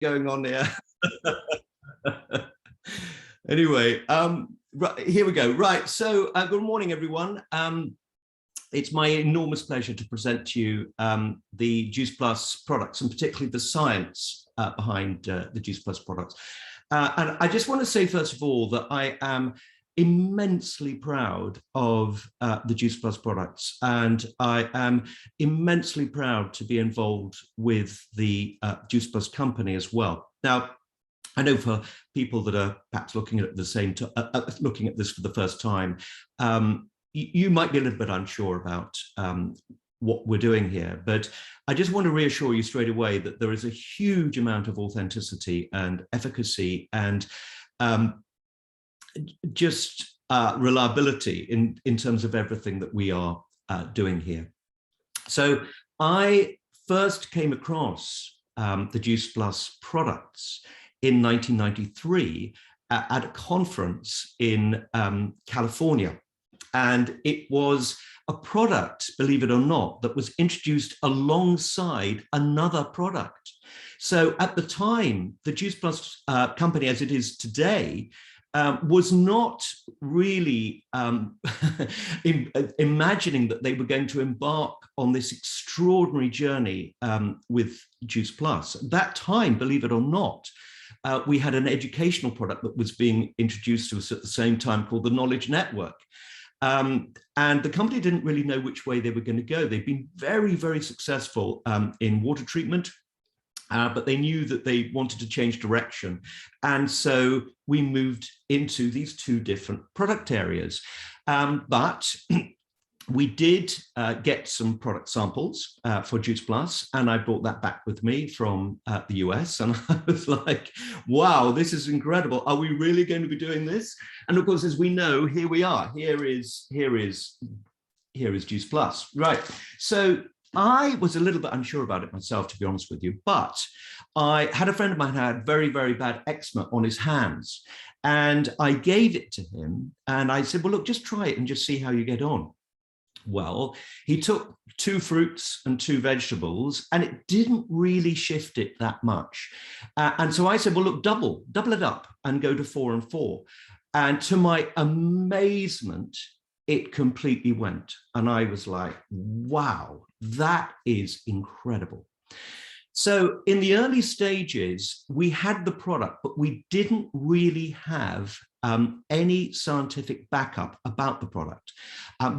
going on here. Anyway, right, here we go. Right, so good morning, everyone. It's my enormous pleasure to present to you the Juice Plus products, and particularly the science behind the Juice Plus products. And I just want to say, first of all, that I am immensely proud of the Juice Plus products, and I am immensely proud to be involved with the Juice Plus company as well. Now, I know for people that are perhaps looking at looking at this for the first time, you might be a little bit unsure about what we're doing here, but I just want to reassure you straight away that there is a huge amount of authenticity and efficacy and just reliability in terms of everything that we are doing here. So I first came across the Juice Plus products in 1993 at a conference in California. And it was a product, believe it or not, that was introduced alongside another product. So at the time, the Juice Plus company, as it is today, was not really imagining that they were going to embark on this extraordinary journey with Juice Plus. At that time, believe it or not, we had an educational product that was being introduced to us at the same time called the Knowledge Network. And the company didn't really know which way they were going to go. They've been very, very successful in water treatment, but they knew that they wanted to change direction. And so we moved into these two different product areas. But we did get some product samples for Juice Plus, and I brought that back with me from the US, and I was like, wow, this is incredible. Are we really going to be doing this? And of course, as we know, here we are. Here is Juice Plus. Right. So I was a little bit unsure about it myself, to be honest with you, but I had a friend of mine who had very, very bad eczema on his hands, and I gave it to him, and I said, well, look, just try it and just see how you get on. Well, he took 2 fruits and 2 vegetables, and it didn't really shift it that much. And so I said, well, look, double it up and go to 4 and 4. And to my amazement, it completely went. And I was like, wow, that is incredible. So in the early stages, we had the product, but we didn't really have any scientific backup about the product.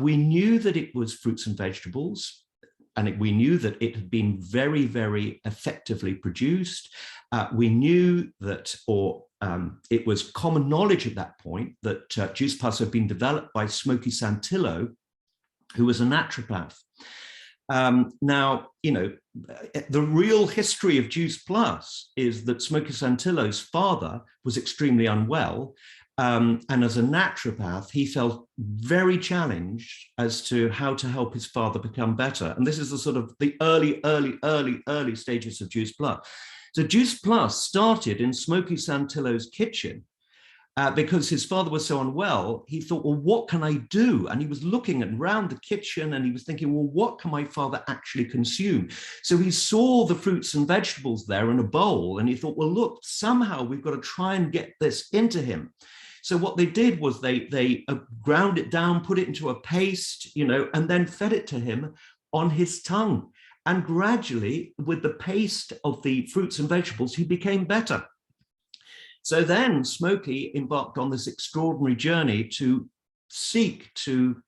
We knew that it was fruits and vegetables, and we knew that it had been very, very effectively produced. We knew that, it was common knowledge at that point that Juice Plus had been developed by Smokey Santillo, who was a naturopath. Now, you know, the real history of Juice Plus is that Smokey Santillo's father was extremely unwell. And as a naturopath, he felt very challenged as to how to help his father become better. And this is the sort of the early stages of Juice Plus. So Juice Plus started in Smokey Santillo's kitchen because his father was so unwell. He thought, well, what can I do? And he was looking around the kitchen and he was thinking, well, what can my father actually consume? So he saw the fruits and vegetables there in a bowl, and he thought, well, look, somehow we've got to try and get this into him. So what they did was they ground it down, put it into a paste, you know, and then fed it to him on his tongue. And gradually, with the paste of the fruits and vegetables, he became better. So then Smokey embarked on this extraordinary journey to seek to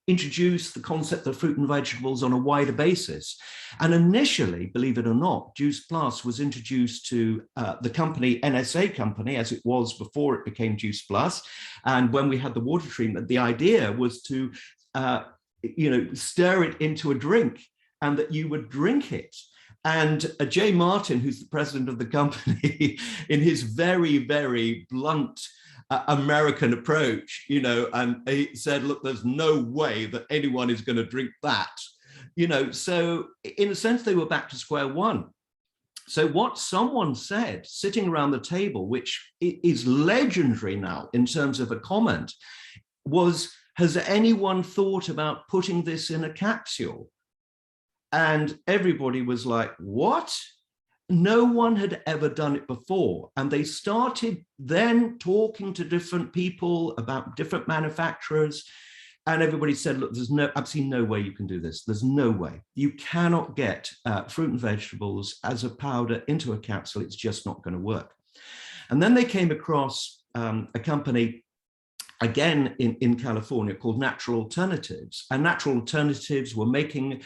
introduce the concept of fruit and vegetables on a wider basis. And initially, believe it or not, Juice Plus was introduced to the company, NSA company, as it was before it became Juice Plus. And when we had the water treatment, the idea was to, you know, stir it into a drink and that you would drink it. And Jay Martin, who's the president of the company, in his very, very blunt American approach, you know, and he said, look, there's no way that anyone is going to drink that, you know. So in a sense, they were back to square one. So what someone said sitting around the table, which is legendary now in terms of a comment, was, has anyone thought about putting this in a capsule? And everybody was like, what? no one had ever done it before. And they started then talking to different people about different manufacturers. And everybody said, look, there's absolutely no way you can do this. There's no way. You cannot get fruit and vegetables as a powder into a capsule. It's just not going to work. And then they came across a company, again, in California, called Natural Alternatives. And Natural Alternatives were making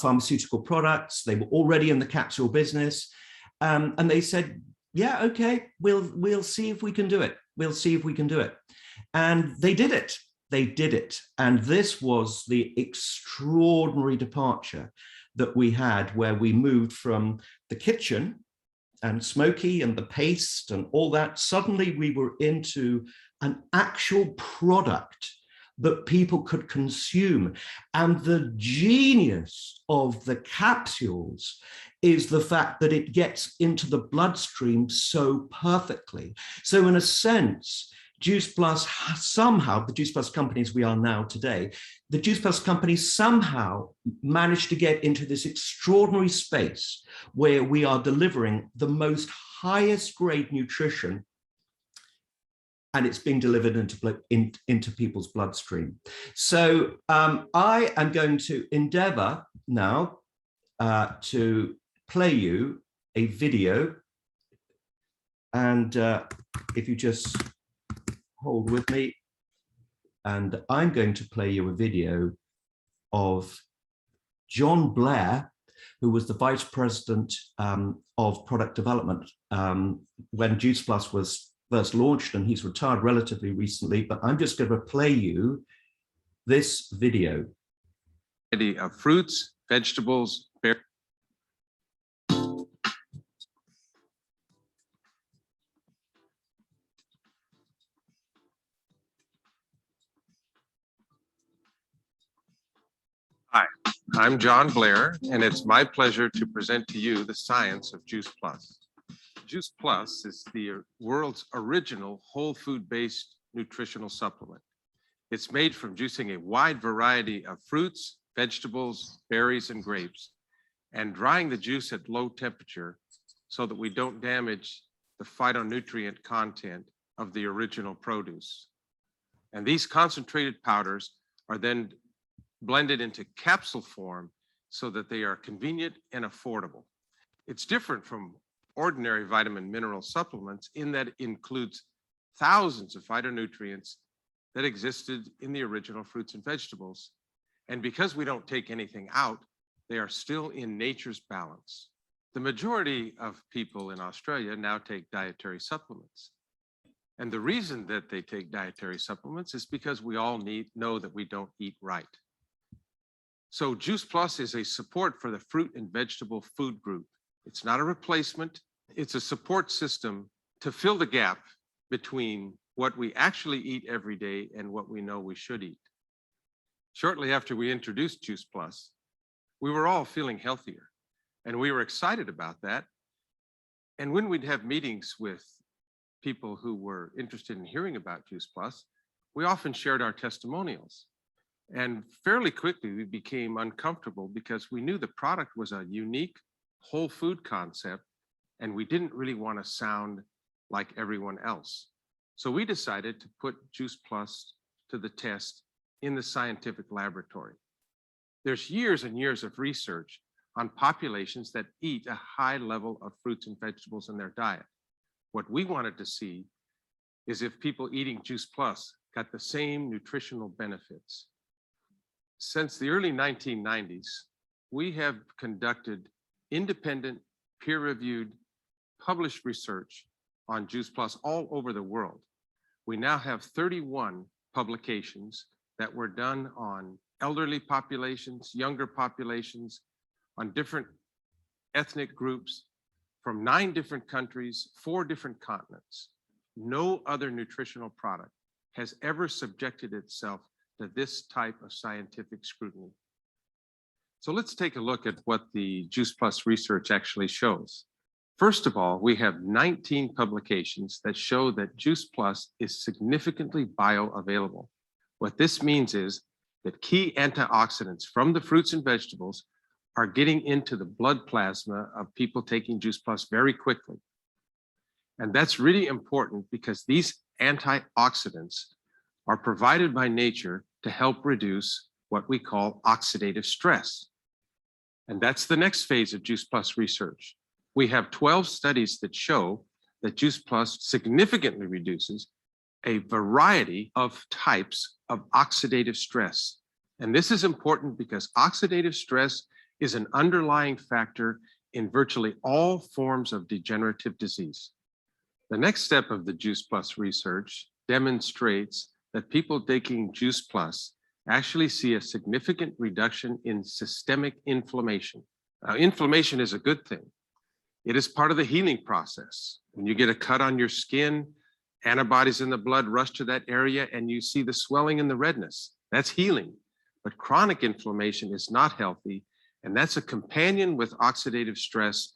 pharmaceutical products. They were already in the capsule business. And they said, yeah, okay, we'll see if we can do it. We'll see if we can do it. And they did it. They did it. And this was the extraordinary departure that we had, where we moved from the kitchen and smoky and the paste and all that. Suddenly we were into an actual product that people could consume. And the genius of the capsules is the fact that it gets into the bloodstream so perfectly. So in a sense, Juice Plus somehow, the Juice Plus companies we are now today, the Juice Plus companies somehow managed to get into this extraordinary space where we are delivering the most highest grade nutrition, and it's being delivered into people's bloodstream. So I am going to endeavor now to play you a video. And if you just hold with me, and I'm going to play you a video of John Blair, who was the vice president of product development when Juice Plus was first launched, and he's retired relatively recently, but I'm just going to play you this video. Of fruits, vegetables, berries. Hi, I'm John Blair, and it's my pleasure to present to you the science of Juice Plus. Juice Plus is the world's original whole food-based nutritional supplement. It's made from juicing a wide variety of fruits, vegetables, berries, and grapes, and drying the juice at low temperature so that we don't damage the phytonutrient content of the original produce. And these concentrated powders are then blended into capsule form so that they are convenient and affordable. It's different from ordinary vitamin mineral supplements in that it includes thousands of phytonutrients that existed in the original fruits and vegetables. And because we don't take anything out, they are still in nature's balance. The majority of people in Australia now take dietary supplements. And the reason that they take dietary supplements is because we all know that we don't eat right. So Juice Plus is a support for the fruit and vegetable food group. It's not a replacement. It's a support system to fill the gap between what we actually eat every day and what we know we should eat. Shortly after we introduced Juice Plus, we were all feeling healthier, and we were excited about that. And when we'd have meetings with people who were interested in hearing about Juice Plus, we often shared our testimonials. And fairly quickly, we became uncomfortable because we knew the product was a unique whole food concept, and we didn't really want to sound like everyone else. So we decided to put Juice Plus to the test in the scientific laboratory. There's years and years of research on populations that eat a high level of fruits and vegetables in their diet. What we wanted to see is if people eating Juice Plus got the same nutritional benefits. Since the early 1990s, we have conducted independent, peer-reviewed, published research on Juice Plus all over the world. We now have 31 publications that were done on elderly populations, younger populations, on different ethnic groups from 9 different countries, 4 different continents. No other nutritional product has ever subjected itself to this type of scientific scrutiny. So let's take a look at what the Juice Plus research actually shows. First of all, we have 19 publications that show that Juice Plus is significantly bioavailable. What this means is that key antioxidants from the fruits and vegetables are getting into the blood plasma of people taking Juice Plus very quickly. And that's really important because these antioxidants are provided by nature to help reduce what we call oxidative stress. And that's the next phase of Juice Plus research. We have 12 studies that show that Juice Plus significantly reduces a variety of types of oxidative stress. And this is important because oxidative stress is an underlying factor in virtually all forms of degenerative disease. The next step of the Juice Plus research demonstrates that people taking Juice Plus actually see a significant reduction in systemic inflammation. Now, inflammation is a good thing. It is part of the healing process. When you get a cut on your skin, antibodies in the blood rush to that area and you see the swelling and the redness. That's healing. But chronic inflammation is not healthy, and that's a companion with oxidative stress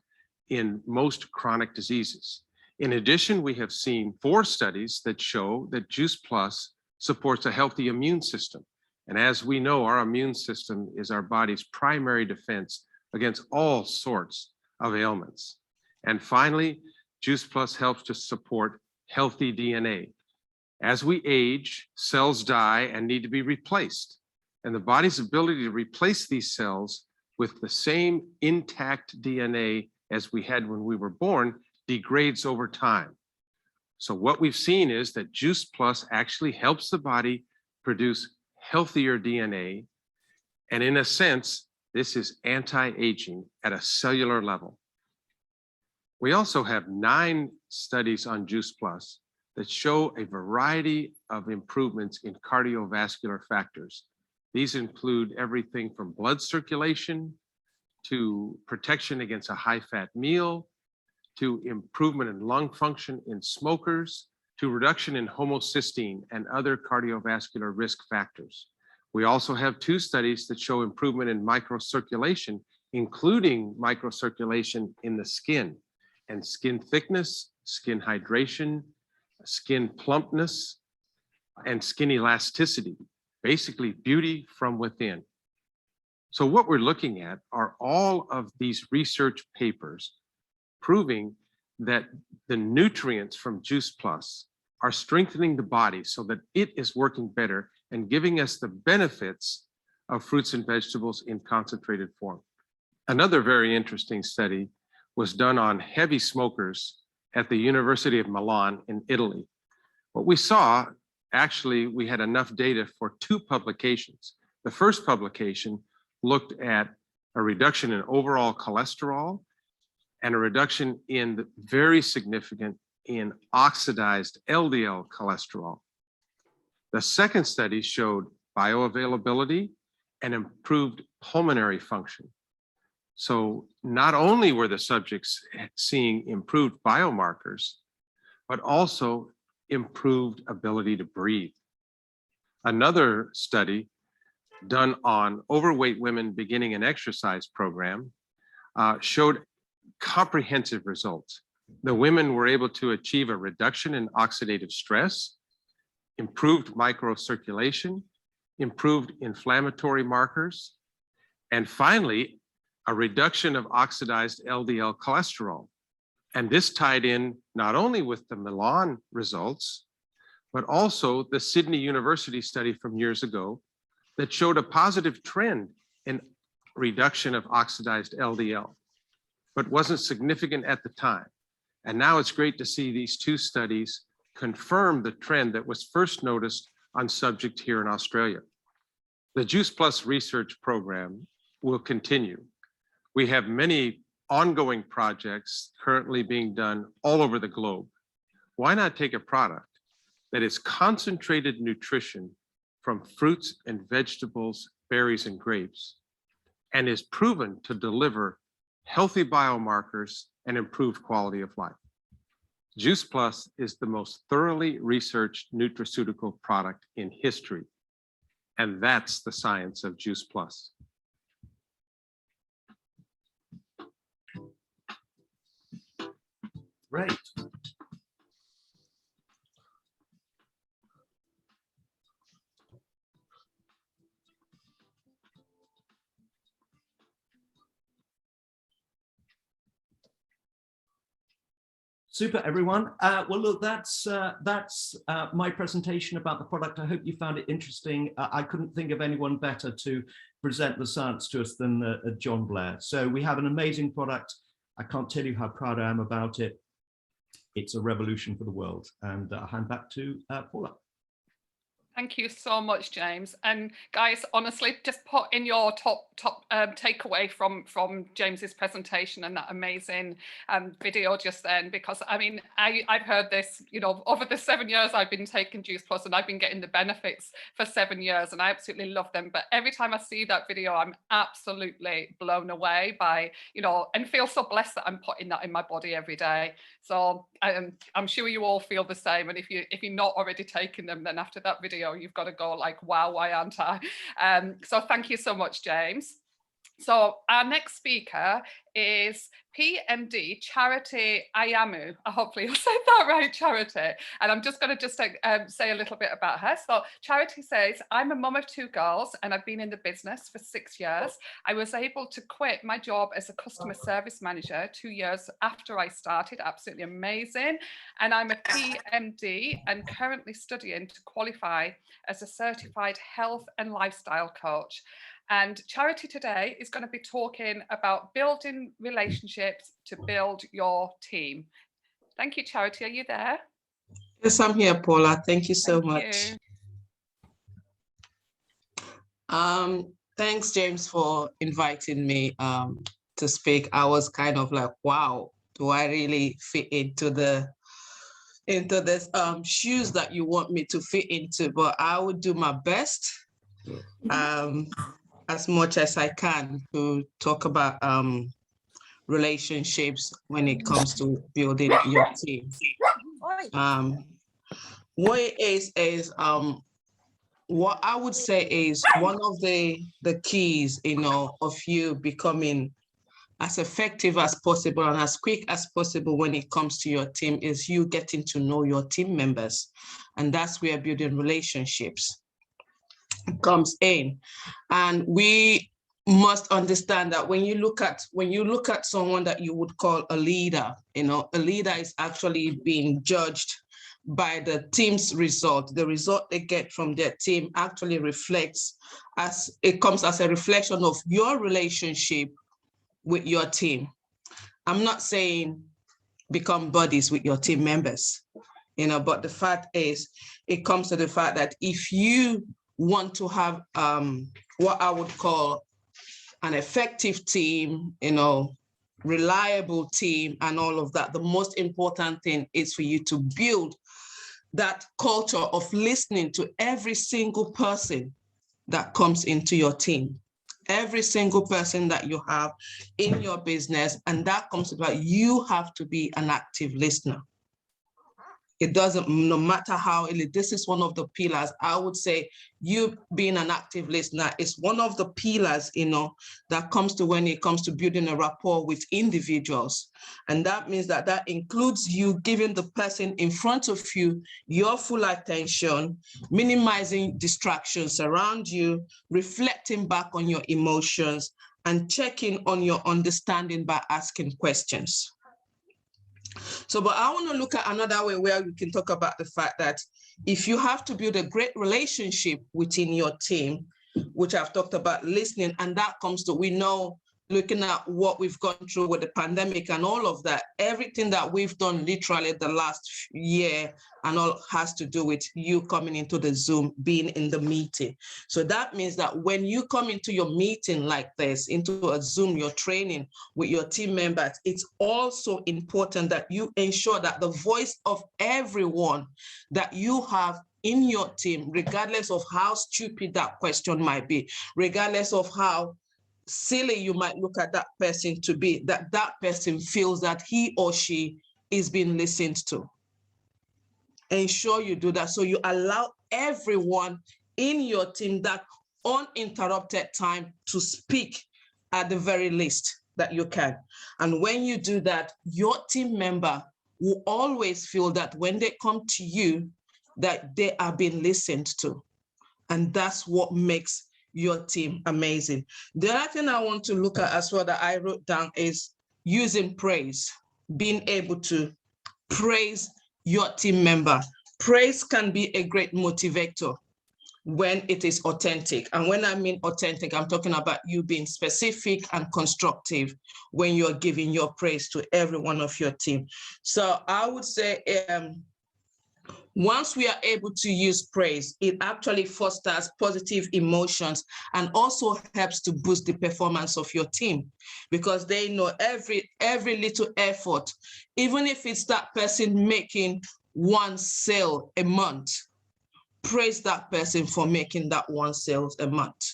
in most chronic diseases. In addition, we have seen 4 studies that show that Juice Plus supports a healthy immune system. And as we know, our immune system is our body's primary defense against all sorts of ailments. And finally, Juice Plus helps to support healthy DNA. As we age, cells die and need to be replaced. And the body's ability to replace these cells with the same intact DNA as we had when we were born degrades over time. So what we've seen is that Juice Plus actually helps the body produce healthier DNA. And in a sense, this is anti-aging at a cellular level. We also have 9 studies on Juice Plus that show a variety of improvements in cardiovascular factors. These include everything from blood circulation to protection against a high-fat meal, to improvement in lung function in smokers, to reduction in homocysteine and other cardiovascular risk factors. We also have 2 studies that show improvement in microcirculation, including microcirculation in the skin and skin thickness, skin hydration, skin plumpness, and skin elasticity, basically beauty from within. So what we're looking at are all of these research papers proving that the nutrients from Juice Plus are strengthening the body so that it is working better and giving us the benefits of fruits and vegetables in concentrated form. Another very interesting study was done on heavy smokers at the University of Milan in Italy. What we saw, actually, we had enough data for 2 publications. The first publication looked at a reduction in overall cholesterol and a reduction in the very significant in oxidized LDL cholesterol. The second study showed bioavailability and improved pulmonary function. So not only were the subjects seeing improved biomarkers, but also improved ability to breathe. Another study done on overweight women beginning an exercise program showed comprehensive results. The women were able to achieve a reduction in oxidative stress, improved microcirculation, improved inflammatory markers, and finally, a reduction of oxidized LDL cholesterol. And this tied in not only with the Milan results, but also the Sydney University study from years ago that showed a positive trend in reduction of oxidized LDL, but wasn't significant at the time. And now it's great to see these 2 studies confirm the trend that was first noticed on subjects here in Australia. The Juice Plus research program will continue. We have many ongoing projects currently being done all over the globe. Why not take a product that is concentrated nutrition from fruits and vegetables, berries and grapes, and is proven to deliver healthy biomarkers and improved quality of life? Juice Plus is the most thoroughly researched nutraceutical product in history. And that's the science of Juice Plus. Right. Super, everyone. Well, look, that's my presentation about the product. I hope you found it interesting. I couldn't think of anyone better to present the science to us than John Blair. So we have an amazing product. I can't tell you how proud I am about it. It's a revolution for the world. And I'll hand back to Paula. Thank you so much, James. And guys, honestly, just put in your top takeaway from James's presentation and that amazing video just then, because I mean, I've heard this, you know, over the 7 years I've been taking Juice Plus, and I've been getting the benefits for 7 years, and I absolutely love them. But every time I see that video, I'm absolutely blown away by, you know, and feel so blessed that I'm putting that in my body every day. So I'm sure you all feel the same. And if you're not already taking them, then after that video, you've got to go like, wow, why aren't I? So thank you so much, James. So our next speaker is PMD Charity Ayamu. Hopefully I said that right, Charity. And I'm just going to say a little bit about her. So Charity says, I'm a mum of 2 girls and I've been in the business for 6 years. I was able to quit my job as a customer service manager 2 years after I started. Absolutely amazing. And I'm a PMD and currently studying to qualify as a certified health and lifestyle coach. And Charity today is going to be talking about building relationships to build your team. Thank you, Charity. Are you there? Yes, I'm here, Paula. Thank you so much. Thanks, James, for inviting me to speak. I was kind of like, wow, do I really fit into this shoes that you want me to fit into? But I would do my best. As much as I can to talk about relationships when it comes to building your team. What it is what I would say is one of the keys, you know, of you becoming as effective as possible and as quick as possible when it comes to your team is you getting to know your team members, and that's where building relationships comes in. And we must understand that when you look at someone that you would call a leader, you know, a leader is actually being judged by the team's result. The result they get from their team actually reflects comes as a reflection of your relationship with your team. I'm not saying become buddies with your team members, you know, but the fact is, it comes to the fact that if you want to have what I would call an effective team, you know, reliable team and all of that, the most important thing is for you to build that culture of listening to every single person that comes into your team, every single person that you have in your business. And that comes about, you have to be an active listener. It doesn't, no matter how, this is one of the pillars. I would say you being an active listener is one of the pillars, you know, that comes to when it comes to building a rapport with individuals. And that means that includes you giving the person in front of you your full attention, minimizing distractions around you, reflecting back on your emotions, and checking on your understanding by asking questions. So, but I want to look at another way where we can talk about the fact that if you have to build a great relationship within your team, which I've talked about listening, and that comes to, we know, looking at what we've gone through with the pandemic and all of that, everything that we've done literally the last year and all has to do with you coming into the Zoom, being in the meeting. So that means that when you come into your meeting like this, into a Zoom, your training with your team members, it's also important that you ensure that the voice of everyone that you have in your team, regardless of how stupid that question might be, regardless of how silly you might look at that person to be, that person feels that he or she is being listened to. Ensure you do that. So you allow everyone in your team that uninterrupted time to speak at the very least that you can. And when you do that, your team member will always feel that when they come to you, that they are being listened to. And that's what makes your team amazing. The other thing I want to look at as well that I wrote down is using praise, being able to praise your team member. Praise can be a great motivator when it is authentic. And when I mean authentic, I'm talking about you being specific and constructive when you're giving your praise to every one of your team. So I would say, once we are able to use praise, it actually fosters positive emotions and also helps to boost the performance of your team, because they know every little effort, even if it's that person making one sale a month, praise that person for making that one sale a month,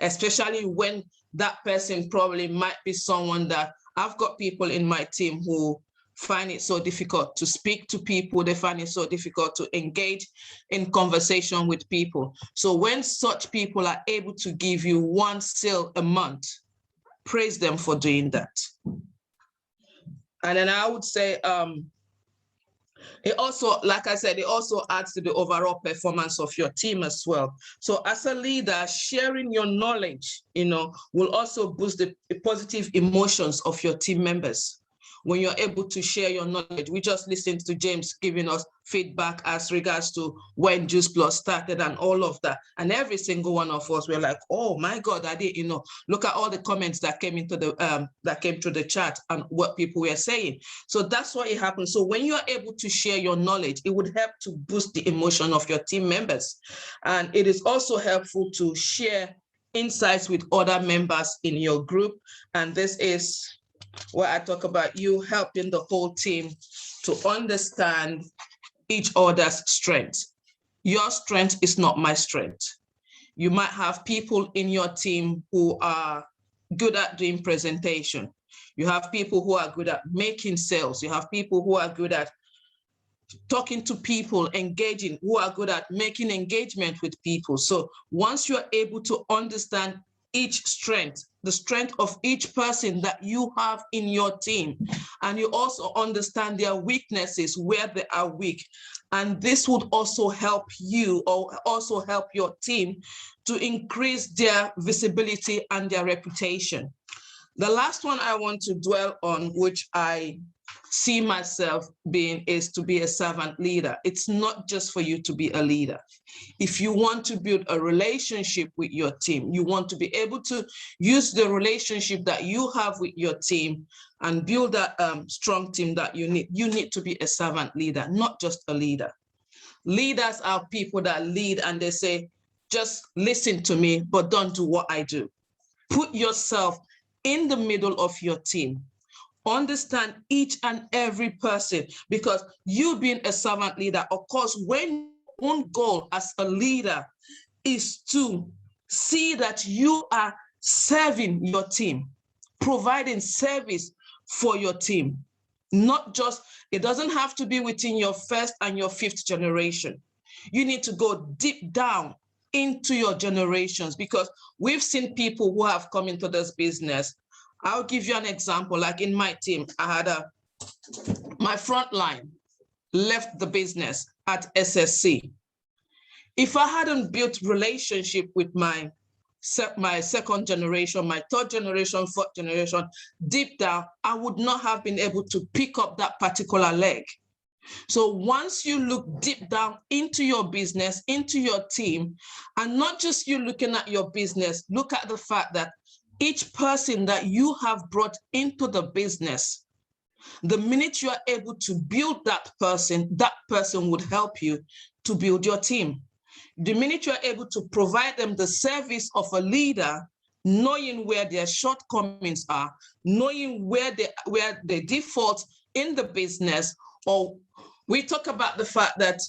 especially when that person probably might be someone that I've got people in my team who find it so difficult to speak to people. They find it so difficult to engage in conversation with people. So when such people are able to give you one sale a month, praise them for doing that. And then I would say, it also, like I said, it also adds to the overall performance of your team as well. So as a leader, sharing your knowledge, will also boost the positive emotions of your team members. When you're able to share your knowledge, we just listened to James giving us feedback as regards to when Juice Plus started and all of that. And every single one of us were like, oh my God, I didn't, look at all the comments that came into that came through the chat and what people were saying. So that's what it happens. So when you're able to share your knowledge, it would help to boost the emotion of your team members. And it is also helpful to share insights with other members in your group. And this is where I talk about you helping the whole team to understand each other's strengths. Your strength is not my strength. You might have people in your team who are good at doing presentation. You have people who are good at making sales. You have people who are good at talking to people, engaging, who are good at making engagement with people. So once you're able to understand each strength, the strength of each person that you have in your team, and you also understand their weaknesses, where they are weak, and this would also help you, or also help your team, to increase their visibility and their reputation. The last one I want to dwell on, which I see myself being, is to be a servant leader. It's not just for you to be a leader. If you want to build a relationship with your team, you want to be able to use the relationship that you have with your team and build that strong team that you need to be a servant leader, not just a leader. Leaders are people that lead and they say, just listen to me, but don't do what I do. Put yourself in the middle of your team. Understand each and every person, because you being a servant leader, of course, when your own goal as a leader is to see that you are serving your team, providing service for your team. Not just, it doesn't have to be within your first and your fifth generation. You need to go deep down into your generations, because we've seen people who have come into this business. I'll give you an example. Like in my team, I had my front line left the business at SSC. If I hadn't built relationship with my second generation, my third generation, fourth generation, deep down, I would not have been able to pick up that particular leg. So once you look deep down into your business, into your team, and not just you looking at your business, look at the fact that each person that you have brought into the business, the minute you are able to build that person would help you to build your team. The minute you are able to provide them the service of a leader, knowing where their shortcomings are, knowing where they default in the business, or we talk about the fact that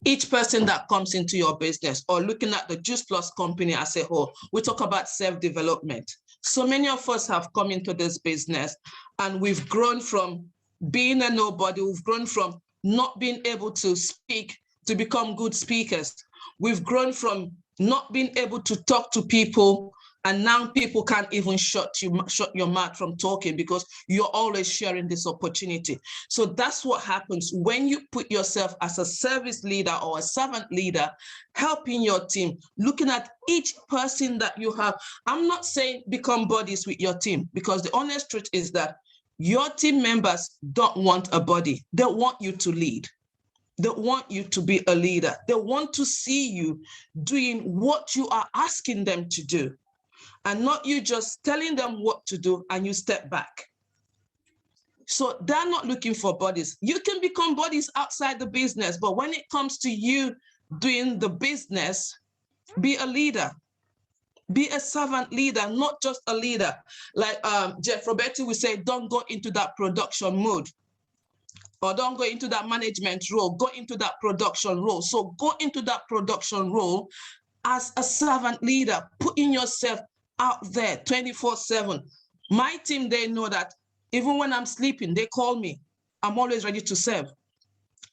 each person that comes into your business, or looking at the Juice Plus company as a whole, we talk about self-development. So many of us have come into this business and we've grown from being a nobody, we've grown from not being able to speak to become good speakers. We've grown from not being able to talk to people, and now people can't even shut your mouth from talking because you're always sharing this opportunity. So that's what happens when you put yourself as a service leader or a servant leader, helping your team, looking at each person that you have. I'm not saying become buddies with your team, because the honest truth is that Your team members don't want a body. They want you to lead. They want you to be a leader. They want to see you doing what you are asking them to do, and not you just telling them what to do and you step back. So they're not looking for bodies. You can become bodies outside the business, but when it comes to you doing the business, be a leader. Be a servant leader, not just a leader. Like Jeff Roberti will say, don't go into that production mode, or don't go into that management role, go into that production role. So go into that production role as a servant leader, putting yourself out there 24/7. My team, they know that even when I'm sleeping, they call me. I'm always ready to serve.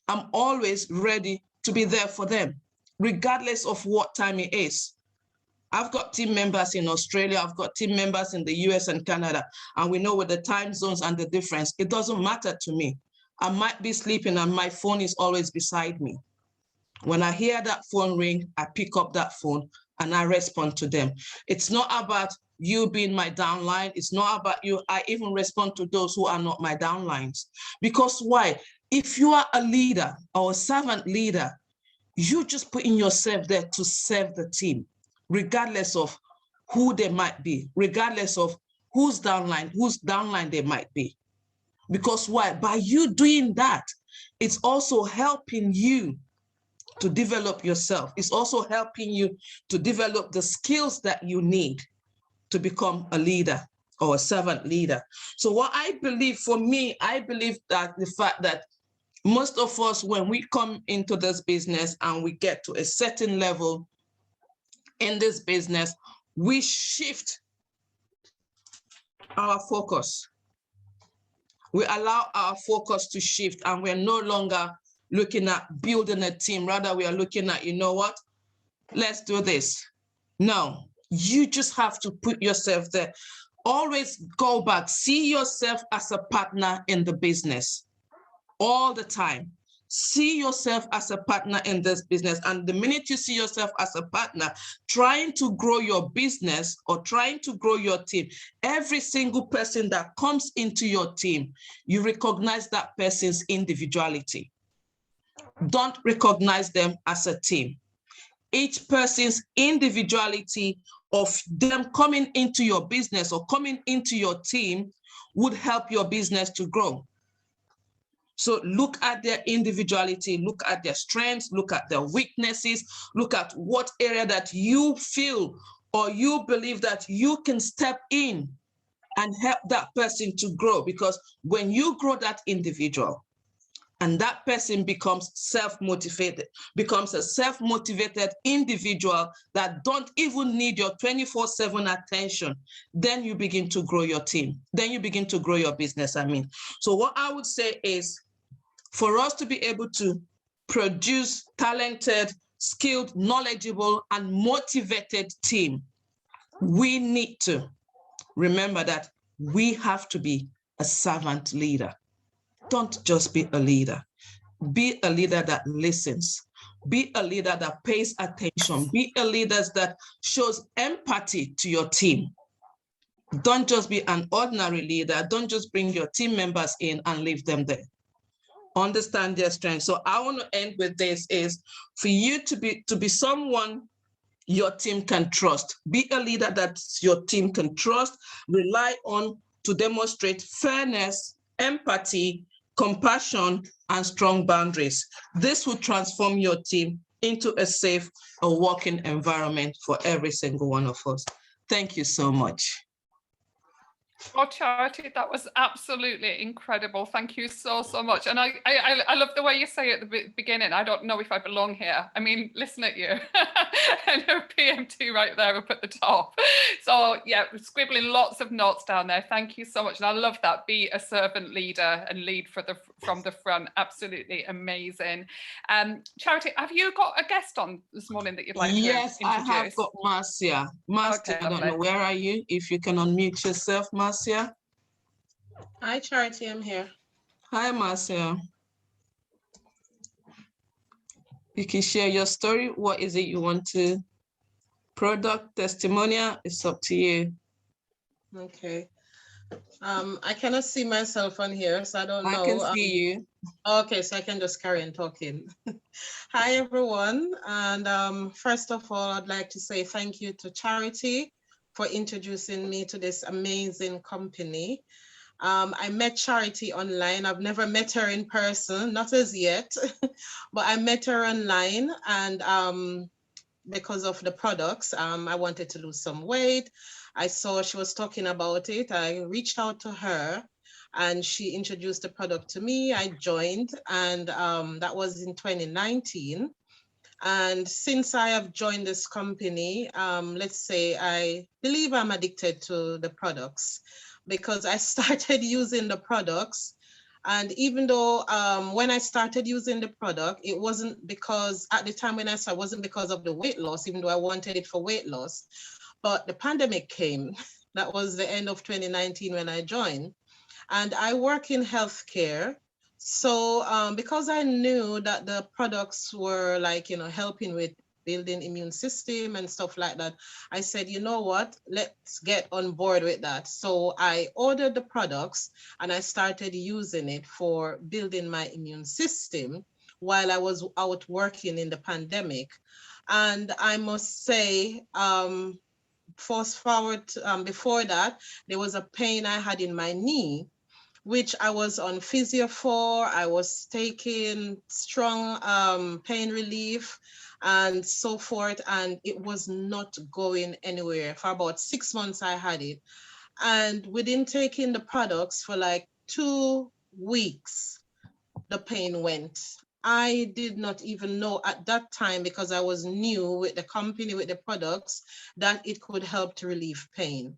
I'm always ready to be there for them, regardless of what time it is. I've got team members in Australia, I've got team members in the US and Canada, and we know with the time zones and the difference, it doesn't matter to me. I might be sleeping and my phone is always beside me. When I hear that phone ring, I pick up that phone and I respond to them. It's not about you being my downline. It's not about you. I even respond to those who are not my downlines. Because why? If you are a leader or a servant leader, you just putting yourself there to serve the team, regardless of who they might be, regardless of whose downline they might be. Because why? By you doing that, it's also helping you to develop yourself. It's also helping you to develop the skills that you need to become a leader or a servant leader. So what I believe, for me, I believe that the fact that most of us, when we come into this business and we get to a certain level in this business, we shift our focus. We allow our focus to shift, and we're no longer looking at building a team. Rather, we are looking at, you know what, let's do this. No, you just have to put yourself there. Always go back. See yourself as a partner in the business all the time. See yourself as a partner in this business. And the minute you see yourself as a partner, trying to grow your business or trying to grow your team, every single person that comes into your team, you recognize that person's individuality. Don't recognize them as a team. Each person's individuality of them coming into your business or coming into your team would help your business to grow. So look at their individuality, look at their strengths, look at their weaknesses, look at what area that you feel or you believe that you can step in and help that person to grow. Because when you grow that individual and that person becomes self-motivated, becomes a self-motivated individual that don't even need your 24/7 attention, then you begin to grow your team. Then you begin to grow your business, So what I would say is, for us to be able to produce talented, skilled, knowledgeable, and motivated team, we need to remember that we have to be a servant leader. Don't just be a leader. Be a leader that listens. Be a leader that pays attention. Be a leader that shows empathy to your team. Don't just be an ordinary leader. Don't just bring your team members in and leave them there. Understand their strengths. So I want to end with this, is for you to be someone your team can trust. Be a leader that your team can trust, rely on to demonstrate fairness, empathy, compassion, and strong boundaries. This will transform your team into a safe, a working environment for every single one of us. Thank you so much. Oh, Charity, that was absolutely incredible. Thank you so much. And I love the way you say at the beginning, I don't know if I belong here. I mean, listen at you. And a PM2 right there up at the top. So yeah, scribbling lots of notes down there. Thank you so much. And I love that. Be a servant leader and lead from the front. Absolutely amazing. Charity, have you got a guest on this morning that you'd like to introduce? Yes, I have got Marcia. Marcia, okay, I don't know, where are you? If you can unmute yourself, Marcia. Hi, Charity, I'm here. Hi, Marcia. You can share your story. What is it you want to? Product, testimonial, it's up to you. Okay. I cannot see myself on here, so I don't I know. can see you. Okay, so I can just carry on talking. Hi, everyone. And first of all, I'd like to say thank you to Charity for introducing me to this amazing company. I met Charity online. I've never met her in person, not as yet, but I met her online, and because of the products, I wanted to lose some weight. I saw she was talking about it. I reached out to her and she introduced the product to me. I joined, and that was in 2019. And since I have joined this company, let's say I believe I'm addicted to the products, because I started using the products. And even though when I started using the product, it wasn't because at the time when I started, it wasn't because of the weight loss, even though I wanted it for weight loss. But the pandemic came. That was the end of 2019 when I joined. And I work in healthcare. So because I knew that the products were like, helping with building immune system and stuff like that, I said, you know what, let's get on board with that. So I ordered the products and I started using it for building my immune system while I was out working in the pandemic. And I must say, fast forward, before that, there was a pain I had in my knee, which I was on physio for. I was taking strong pain relief and so forth, and it was not going anywhere. For about 6 months, I had it. And within taking the products for like 2 weeks, the pain went. I did not even know at that time, because I was new with the company, with the products, that it could help to relieve pain.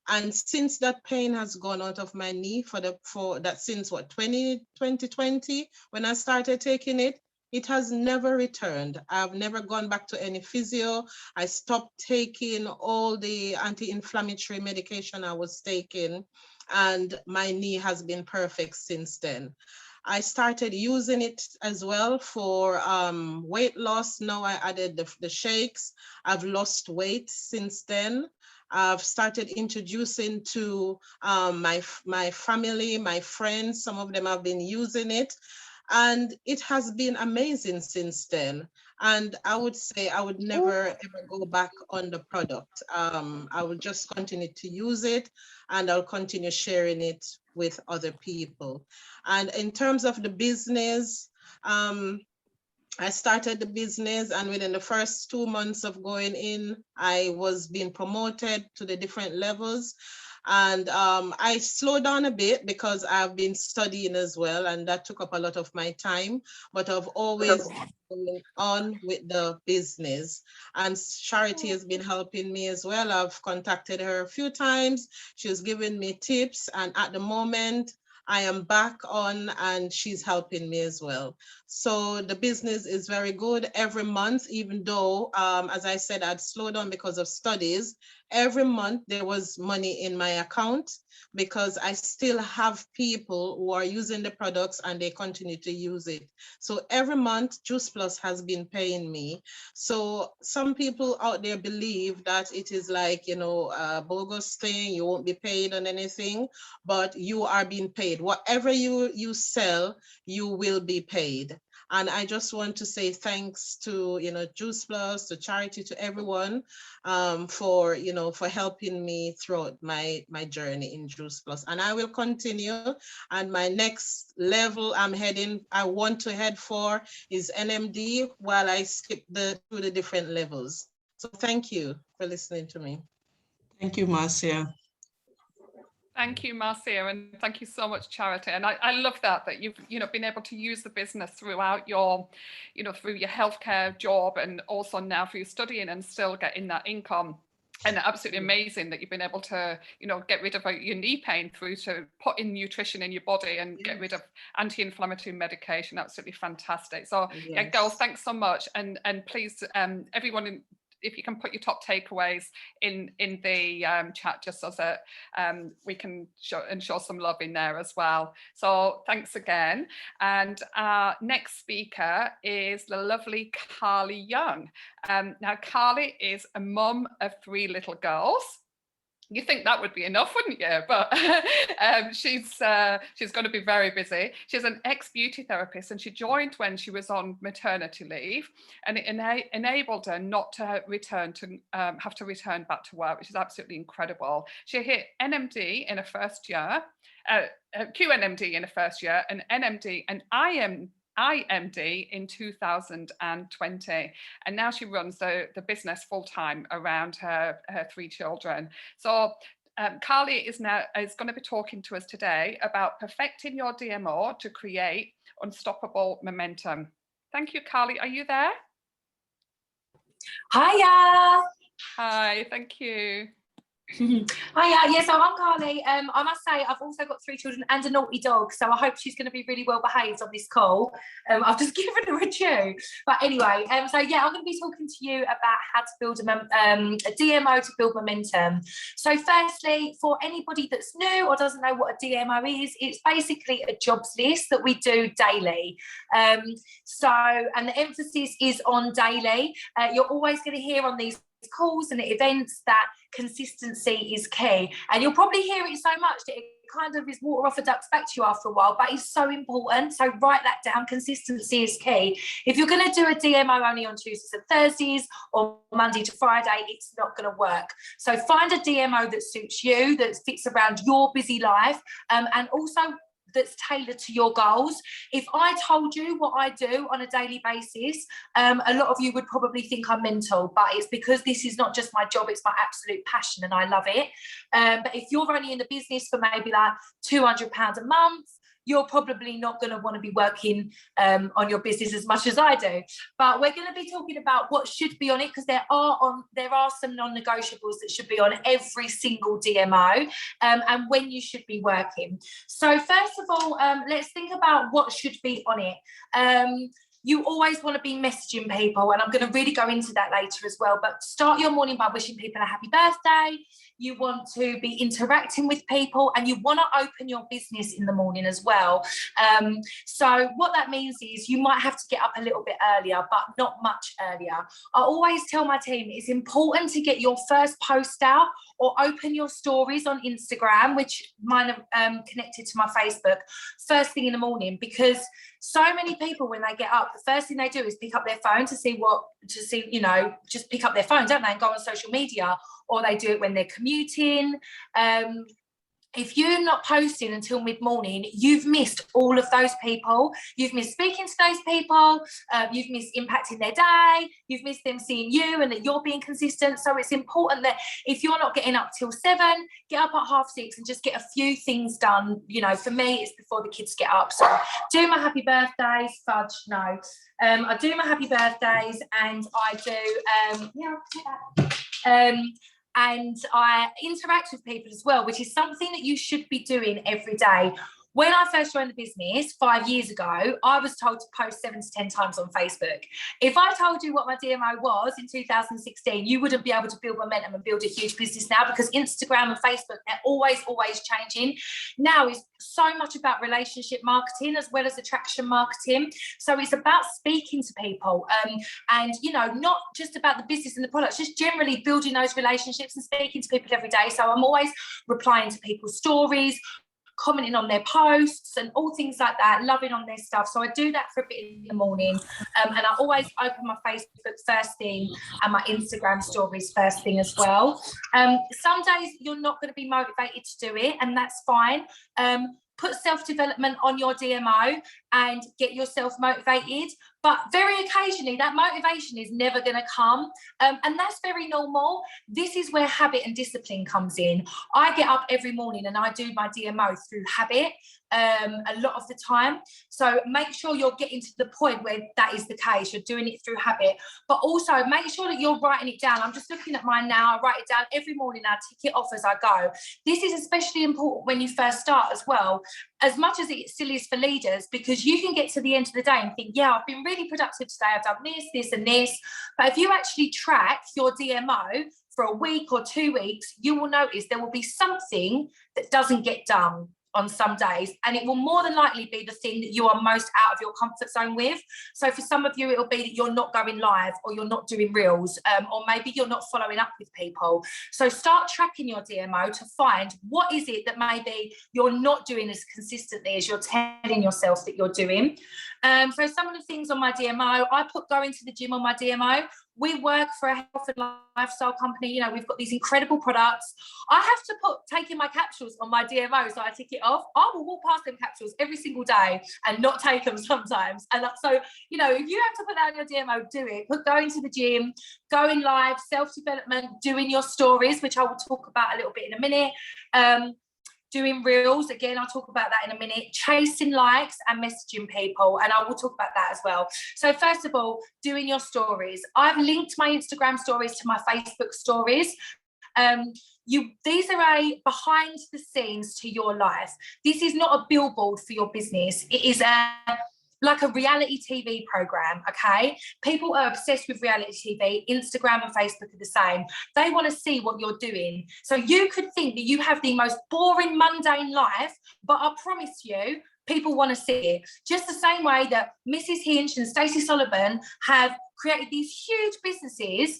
And since that pain has gone out of my knee for that since what, 2020, when I started taking it, it has never returned. I've never gone back to any physio. I stopped taking all the anti-inflammatory medication I was taking, and my knee has been perfect since then. I started using it as well for weight loss. Now I added the shakes. I've lost weight since then. I've started introducing to my family, my friends. Some of them have been using it, and it has been amazing since then. And I would say I would never ever go back on the product. I will just continue to use it, and I'll continue sharing it with other people. And in terms of the business, I started the business, and within the first 2 months of going in, I was being promoted to the different levels. And I slowed down a bit because I've been studying as well, and that took up a lot of my time, but I've always going on with the business. And Charity has been helping me as well. I've contacted her a few times. She's given me tips, and at the moment, I am back on, and she's helping me as well. So the business is very good every month, even though, as I said, I'd slowed down because of studies. Every month there was money in my account, because I still have people who are using the products and they continue to use it. So every month Juice Plus has been paying me. So some people out there believe that it is like, a bogus thing, you won't be paid on anything, but you are being paid. Whatever you sell, you will be paid. And I just want to say thanks to, Juice Plus, to Charity, to everyone, for helping me throughout my journey in Juice Plus. And I will continue. And my next level I want to head for is NMD, while I skip through the different levels. So thank you for listening to me. Thank you, Marcia. Thank you, Marcia, and thank you so much, Charity. And I love that you've been able to use the business throughout your, through your healthcare job, and also now for your studying, and still getting that income. And absolutely amazing that you've been able to, get rid of your knee pain through to put in nutrition in your body and get rid of anti-inflammatory medication. Absolutely fantastic. So yeah, girls, thanks so much. And please, everyone, if you can put your top takeaways in the chat, just so that we can show some love in there as well. So thanks again. And our next speaker is the lovely Carly Young. Now, Carly is a mum of 3 little girls. You think that would be enough, wouldn't you? But she's going to be very busy. She's an ex-beauty therapist, and she joined when she was on maternity leave, and it enabled her not to have to return back to work, which is absolutely incredible. She hit NMD in her first year, QNMD in her first year, and NMD and IMD in 2020, and now she runs the business full-time around her 3 children. So Carly is going to be talking to us today about perfecting your DMO to create unstoppable momentum. Thank you, Carly. Are you there? Hiya. Hi, thank you. Hiya, yeah, so I'm Carly. I must say I've also got 3 children and a naughty dog, so I hope she's going to be really well behaved on this call. I've just given her a chew. But anyway, so yeah, I'm going to be talking to you about how to build a DMO to build momentum. So firstly, for anybody that's new or doesn't know what a DMO is, it's basically a jobs list that we do daily. And the emphasis is on daily. You're always going to hear on these calls and events that consistency is key, and you'll probably hear it so much that it kind of is water off a duck's back to you after a while, but it's so important. So write that down. Consistency is key. If you're going to do a DMO only on Tuesdays and Thursdays or Monday to Friday, it's not going to work. So find a DMO that suits you, that fits around your busy life, and also that's tailored to your goals. If I told you what I do on a daily basis, a lot of you would probably think I'm mental, but it's because this is not just my job, it's my absolute passion and I love it. But if you're only in the business for maybe like £200 a month, you're probably not going to want to be working on your business as much as I do. But we're going to be talking about what should be on it, because there are some non-negotiables that should be on every single DMO, and when you should be working. So first of all, let's think about what should be on it. You always want to be messaging people, and I'm going to really go into that later as well, but start your morning by wishing people a happy birthday. You want to be interacting with people, and you want to open your business in the morning as well. So what that means is you might have to get up a little bit earlier, but not much earlier. I always tell my team it's important to get your first post out or open your stories on Instagram, which mine are connected to my Facebook, first thing in the morning, because so many people, when they get up, the first thing they do is pick up their phone just pick up their phone, don't they, and go on social media, or they do it when they're commuting. If you're not posting until mid-morning, you've missed all of those people. You've missed speaking to those people. You've missed impacting their day. You've missed them seeing you and that you're being consistent. So it's important that if you're not getting up till 7, get up at 6:30 and just get a few things done. You know, for me, it's before the kids get up. So do my happy birthdays, fudge, no. I do my happy birthdays, and I do, and I interact with people as well, which is something that you should be doing every day. When I first joined the business 5 years ago, I was told to post 7 to 10 times on Facebook. If I told you what my DMO was in 2016, you wouldn't be able to build momentum and build a huge business now, because Instagram and Facebook, they're always changing. Now it's so much about relationship marketing as well as attraction marketing. So it's about speaking to people, and, you know, not just about the business and the products, just generally building those relationships and speaking to people every day. So I'm always replying to people's stories, commenting on their posts and all things like that, loving on their stuff. So I do that for a bit in the morning, and I always open my Facebook first thing and my Instagram stories first thing as well. Some days you're not going to be motivated to do it, and that's fine. Put self-development on your DMO and get yourself motivated, but very occasionally that motivation is never going to come, and that's very normal. This is where habit and discipline comes in. I get up every morning and I do my DMO through habit a lot of the time, so make sure you're getting to the point where that is the case, you're doing it through habit, but also make sure that you're writing it down. I'm just looking at mine now. I write it down every morning, I tick it off as I go. This is especially important when you first start as well, as much as it still is for leaders, because you can get to the end of the day and think, yeah, I've been really productive today, I've done this, this and this. But if you actually track your DMO for a week or 2 weeks, you will notice there will be something that doesn't get done. on some days, and it will more than likely be the thing that you are most out of your comfort zone with. So for some of you, it'll be that you're not going live, or you're not doing reels, or maybe you're not following up with people. So start tracking your DMO to find what is it that maybe you're not doing as consistently as you're telling yourself that you're doing. So some of the things on my DMO, I put going to the gym on my DMO. We work for a health and lifestyle company. You know, we've got these incredible products. I have to put taking my capsules on my DMO, so I tick it off. I will walk past them capsules every single day and not take them sometimes. And so, you know, if you have to put that on your DMO, do it. Put going to the gym, going live, self-development, doing your stories, which I will talk about a little bit in a minute. Doing reels, again, I'll talk about that in a minute, chasing likes and messaging people, and I will talk about that as well. So first of all, doing your stories. I've linked my Instagram stories to my Facebook stories. These are a behind the scenes to your life. This is not a billboard for your business. It is like a reality TV program, okay? People are obsessed with reality TV. Instagram and Facebook are the same. They want to see what you're doing. So you could think that you have the most boring, mundane life, but I promise you, people want to see it. Just the same way that Mrs. Hinch and Stacey Sullivan have created these huge businesses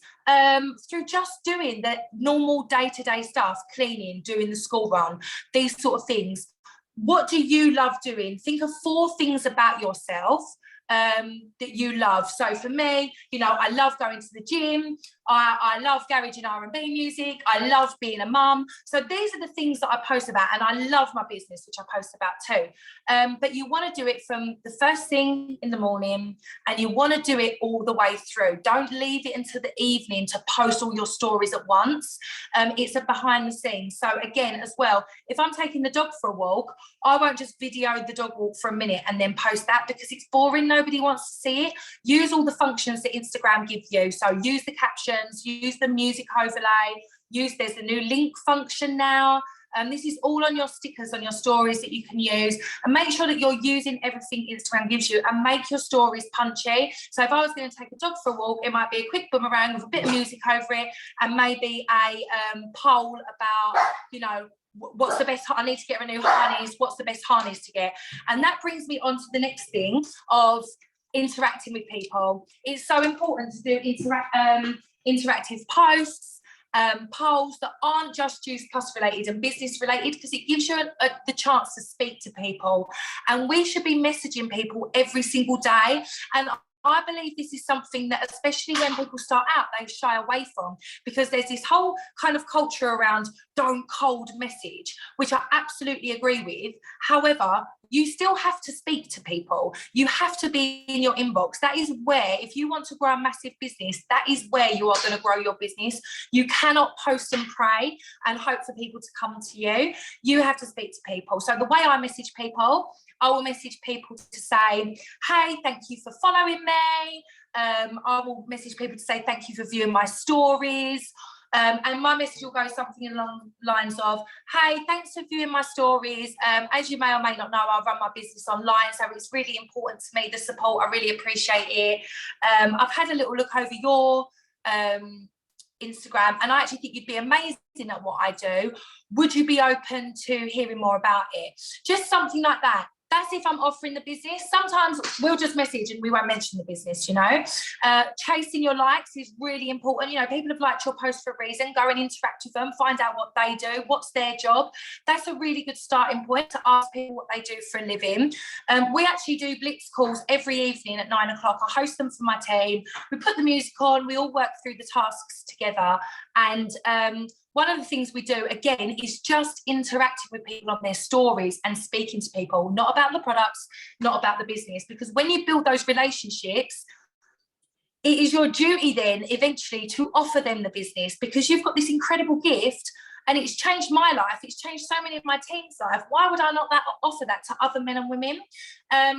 through just doing the normal day-to-day stuff, cleaning, doing the school run, these sort of things. What do you love doing? Think of 4 things about yourself that you love. So for me, you know, I love going to the gym. I love garage and R&B music. I love being a mum. So these are the things that I post about, and I love my business, which I post about too. But you want to do it from the first thing in the morning, and you want to do it all the way through. Don't leave it until the evening to post all your stories at once. It's a behind the scenes. So again, as well, if I'm taking the dog for a walk, I won't just video the dog walk for a minute and then post that, because it's boring. Nobody wants to see it. Use all the functions that Instagram gives you. So use the captions, use the music overlay, there's a new link function now. This is all on your stickers, on your stories that you can use, and make sure that you're using everything Instagram gives you, and make your stories punchy. So if I was going to take a dog for a walk, it might be a quick boomerang with a bit of music over it, and maybe a poll about, you know, what's the best, I need to get a new harness, what's the best harness to get? And that brings me on to the next thing of interacting with people. It's so important to do interactive posts, polls that aren't just Juice Plus related and business related, because it gives you the chance to speak to people. And we should be messaging people every single day. And I believe this is something that, especially when people start out, they shy away from, because there's this whole kind of culture around don't cold message, which I absolutely agree with. However, you still have to speak to people. You have to be in your inbox. That is where, if you want to grow a massive business, that is where you are going to grow your business. You cannot post and pray and hope for people to come to you. You have to speak to people. So the way I message people, I will message people to say, hey, thank you for following me. I will message people to say, thank you for viewing my stories. And my message will go something along the lines of, hey, thanks for viewing my stories. As you may or may not know, I run my business online, so it's really important to me, the support. I really appreciate it. I've had a little look over your Instagram, and I actually think you'd be amazing at what I do. Would you be open to hearing more about it? Just something like that. That's if I'm offering the business. Sometimes we'll just message and we won't mention the business, you know. Chasing your likes is really important. You know, people have liked your post for a reason. Go and interact with them, find out what they do, what's their job. That's a really good starting point to ask people what they do for a living. We actually do blitz calls every evening at 9 o'clock. I host them for my team. We put the music on, we all work through the tasks together. And one of the things we do, again, is just interacting with people on their stories and speaking to people, not about the products, not about the business. Because when you build those relationships, it is your duty then eventually to offer them the business, because you've got this incredible gift and it's changed my life. It's changed so many of my team's life. Why would I not offer that to other men and women?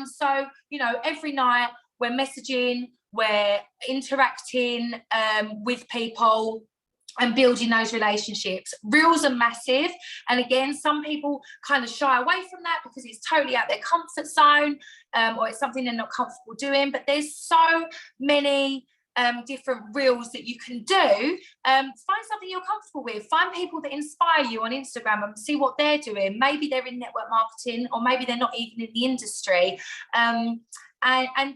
So, you know, every night we're messaging, we're interacting with people, and building those relationships. Reels are massive. And again, some people kind of shy away from that because it's totally out their comfort zone, or it's something they're not comfortable doing. But there's so many different reels that you can do. Find something you're comfortable with. Find people that inspire you on Instagram and see what they're doing. Maybe they're in network marketing, or maybe they're not even in the industry. And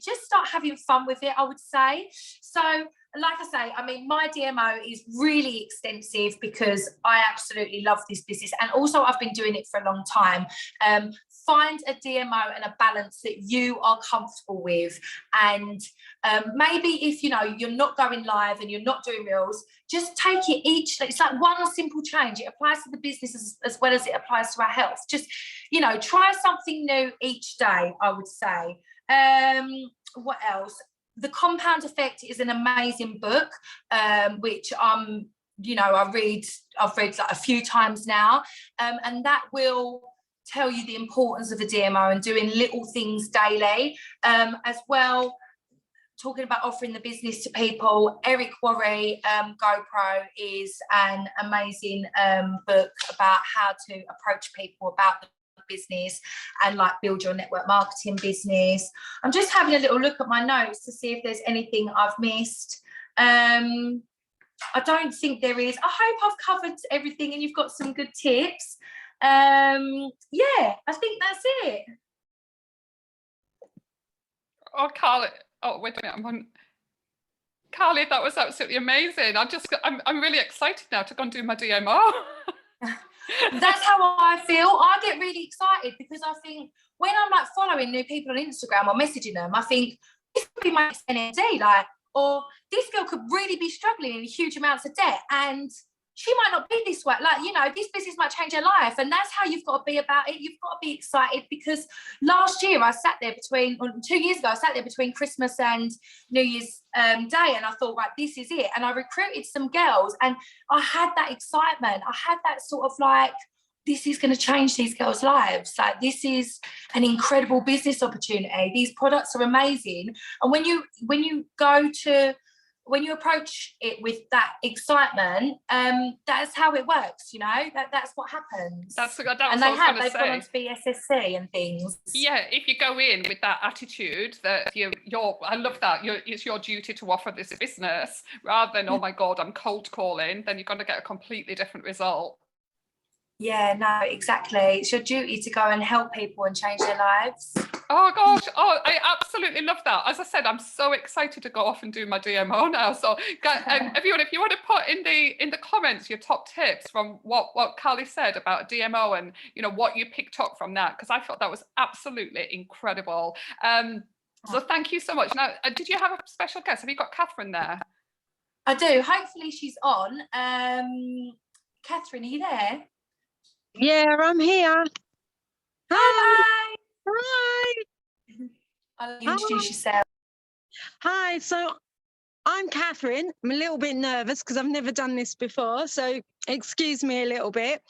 just start having fun with it, I would say. So, like I say, I mean, my DMO is really extensive because I absolutely love this business. And also I've been doing it for a long time. Find a DMO and a balance that you are comfortable with. And maybe if, you know, you're not going live and you're not doing reels, just take it each, it's like one simple change. It applies to the business as well as it applies to our health. Just, you know, try something new each day, I would say. What else? The Compound Effect is an amazing book, which you know, I've read like a few times now, and that will tell you the importance of a DMO and doing little things daily. As well, talking about offering the business to people, Eric Worre, GoPro is an amazing book about how to approach people about the business and like build your network marketing business. I'm just having a little look at my notes to see if there's anything I've missed. I don't think there is. I hope I've covered everything and you've got some good tips. Yeah, I think that's it. Oh, Carly. Oh, wait a minute. I'm on. Carly, that was absolutely amazing. I'm really excited now to go and do my DMO. That's how I feel. I get really excited because I think when I'm like following new people on Instagram or messaging them, I think this could be my NMD, like, or this girl could really be struggling in huge amounts of debt and she might not be this way. Like, you know, this business might change her life. And that's how you've got to be about it. You've got to be excited because last year I sat there 2 years ago, I sat there between Christmas and New Year's Day. And I thought, right, this is it. And I recruited some girls and I had that excitement. I had that sort of like, this is going to change these girls' lives. Like, this is an incredible business opportunity. These products are amazing. And when you approach it with that excitement, that's how it works, you know, that's what happens. They've gone on to BSSC and things. Yeah, if you go in with that attitude that I love that, it's your duty to offer this business rather than, oh my God, I'm cold calling, then you're going to get a completely different result. Yeah, no, exactly. It's your duty to go and help people and change their lives. Oh gosh, I absolutely love that. As I said, I'm so excited to go off and do my DMO now. So everyone, if you want to put in the comments your top tips from what Carly said about a DMO and, you know, what you picked up from that, because I thought that was absolutely incredible. So thank you so much. Now, did you have a special guest? Have you got Catherine there? I do. Hopefully she's on. Catherine, are you there? Yeah, I'm here. Hi. Hi. I'll introduce yourself. Hi, so I'm Catherine. I'm a little bit nervous because I've never done this before, so excuse me a little bit.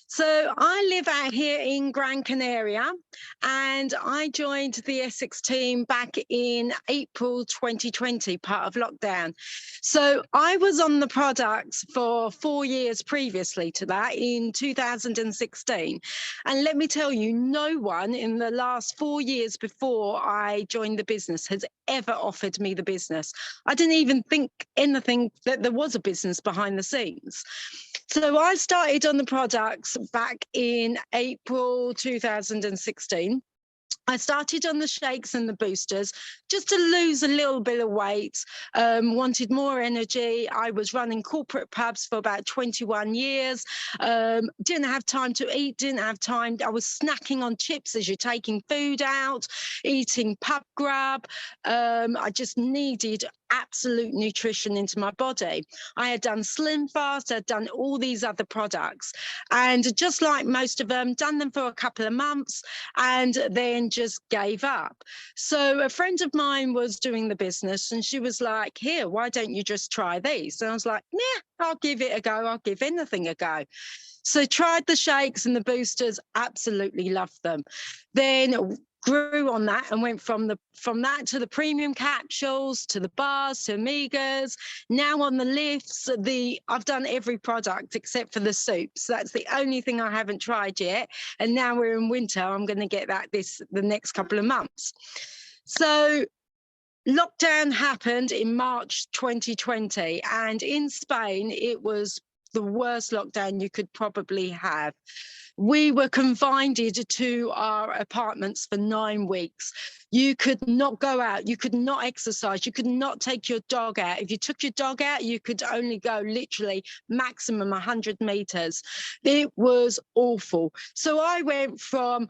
So I live out here in Gran Canaria and I joined the Essex team back in April 2020, part of lockdown. So I was on the products for 4 years previously to that in 2016. And let me tell you, no one in the last 4 years before I joined the business has ever offered me the business. I didn't even think anything that there was a business behind the scenes. So I started on the products back in April 2016. I started on the shakes and the boosters just to lose a little bit of weight, wanted more energy. I was running corporate pubs for about 21 years, didn't have time to eat, didn't have time. I was snacking on chips as you're taking food out, eating pub grub. I just needed absolute nutrition into my body. I had done Slim Fast, I'd done all these other products. And just like most of them, done them for a couple of months and then just gave up. So a friend of mine was doing the business and she was like, here, why don't you just try these? And I was like, yeah, I'll give it a go. I'll give anything a go. So tried the shakes and the boosters, absolutely loved them. Then grew on that and went from that to the premium capsules, to the bars, to omegas. Now on the lifts, I've done every product except for the soups. That's the only thing I haven't tried yet. And now we're in winter, I'm going to get that the next couple of months. So lockdown happened in March 2020, and in Spain, it was the worst lockdown you could probably have. We were confined to our apartments for 9 weeks. You could not go out, you could not exercise, you could not take your dog out. If you took your dog out, you could only go literally maximum 100 meters. It was awful. So I went from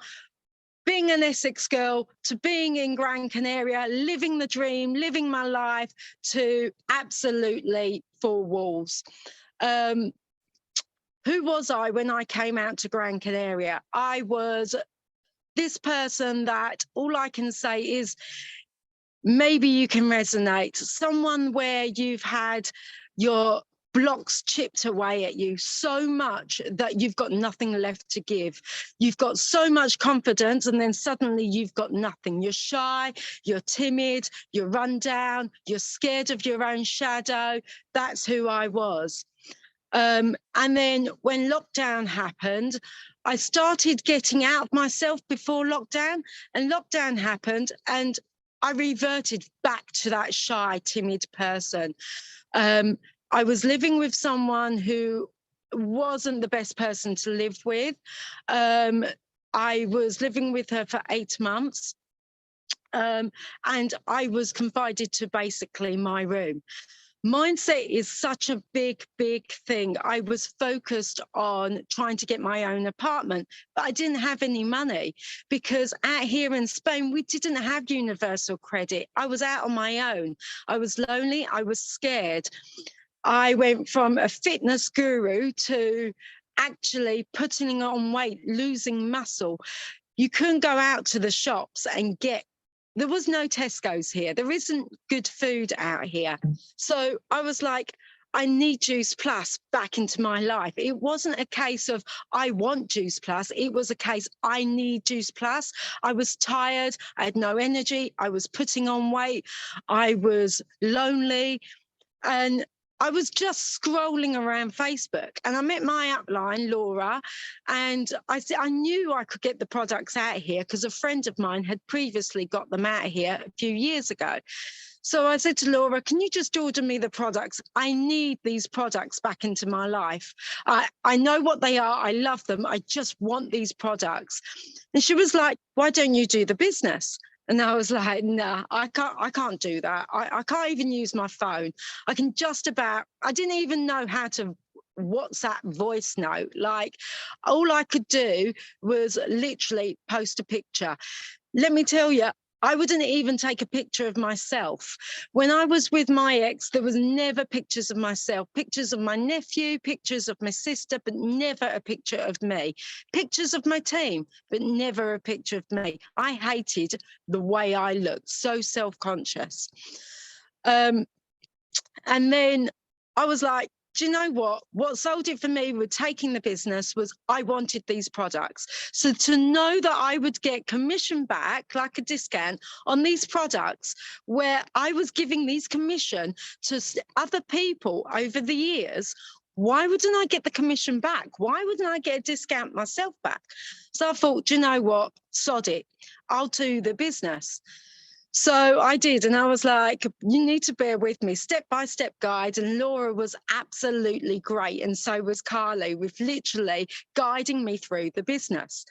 being an Essex girl to being in Gran Canaria, living the dream, living my life, to absolutely four walls. Who was I when I came out to Gran Canaria? I was this person that all I can say is maybe you can resonate. Someone where you've had your blocks chipped away at you so much that you've got nothing left to give. You've got so much confidence and then suddenly you've got nothing. You're shy, you're timid, you're run down, you're scared of your own shadow. That's who I was. And then when lockdown happened, I started getting out of myself before lockdown, and lockdown happened and I reverted back to that shy, timid person. I was living with someone who wasn't the best person to live with. I was living with her for 8 months, and I was confided to basically my room. Mindset is such a big, big thing. I was focused on trying to get my own apartment, but I didn't have any money because out here in Spain, we didn't have universal credit. I was out on my own. I was lonely. I was scared. I went from a fitness guru to actually putting on weight, losing muscle. You couldn't go out to the shops and get, there was no Tesco's here. There isn't good food out here. So I was like, I need Juice Plus back into my life. It wasn't a case of I want Juice Plus. It was a case I need Juice Plus. I was tired. I had no energy. I was putting on weight. I was lonely. And I was just scrolling around Facebook and I met my upline, Laura, and I knew I could get the products out here because a friend of mine had previously got them out here a few years ago. So I said to Laura, can you just order me the products? I need these products back into my life. I know what they are. I love them. I just want these products. And she was like, why don't you do the business? And I was like, nah, I can't do that. I can't even use my phone. I can just about, I didn't even know how to WhatsApp voice note. Like all I could do was literally post a picture. Let me tell you, I wouldn't even take a picture of myself. When I was with my ex, there was never pictures of myself, pictures of my nephew, pictures of my sister, but never a picture of me. Pictures of my team, but never a picture of me. I hated the way I looked, so self-conscious. And then I was like, do you know what? What sold it for me with taking the business was I wanted these products. So to know that I would get commission back, like a discount on these products, where I was giving these commission to other people over the years, why wouldn't I get the commission back? Why wouldn't I get a discount myself back? So I thought, do you know what? Sod it. I'll do the business. So I did, and I was like, you need to bear with me, step-by-step guide, and Laura was absolutely great, and so was Carly, with literally guiding me through the business.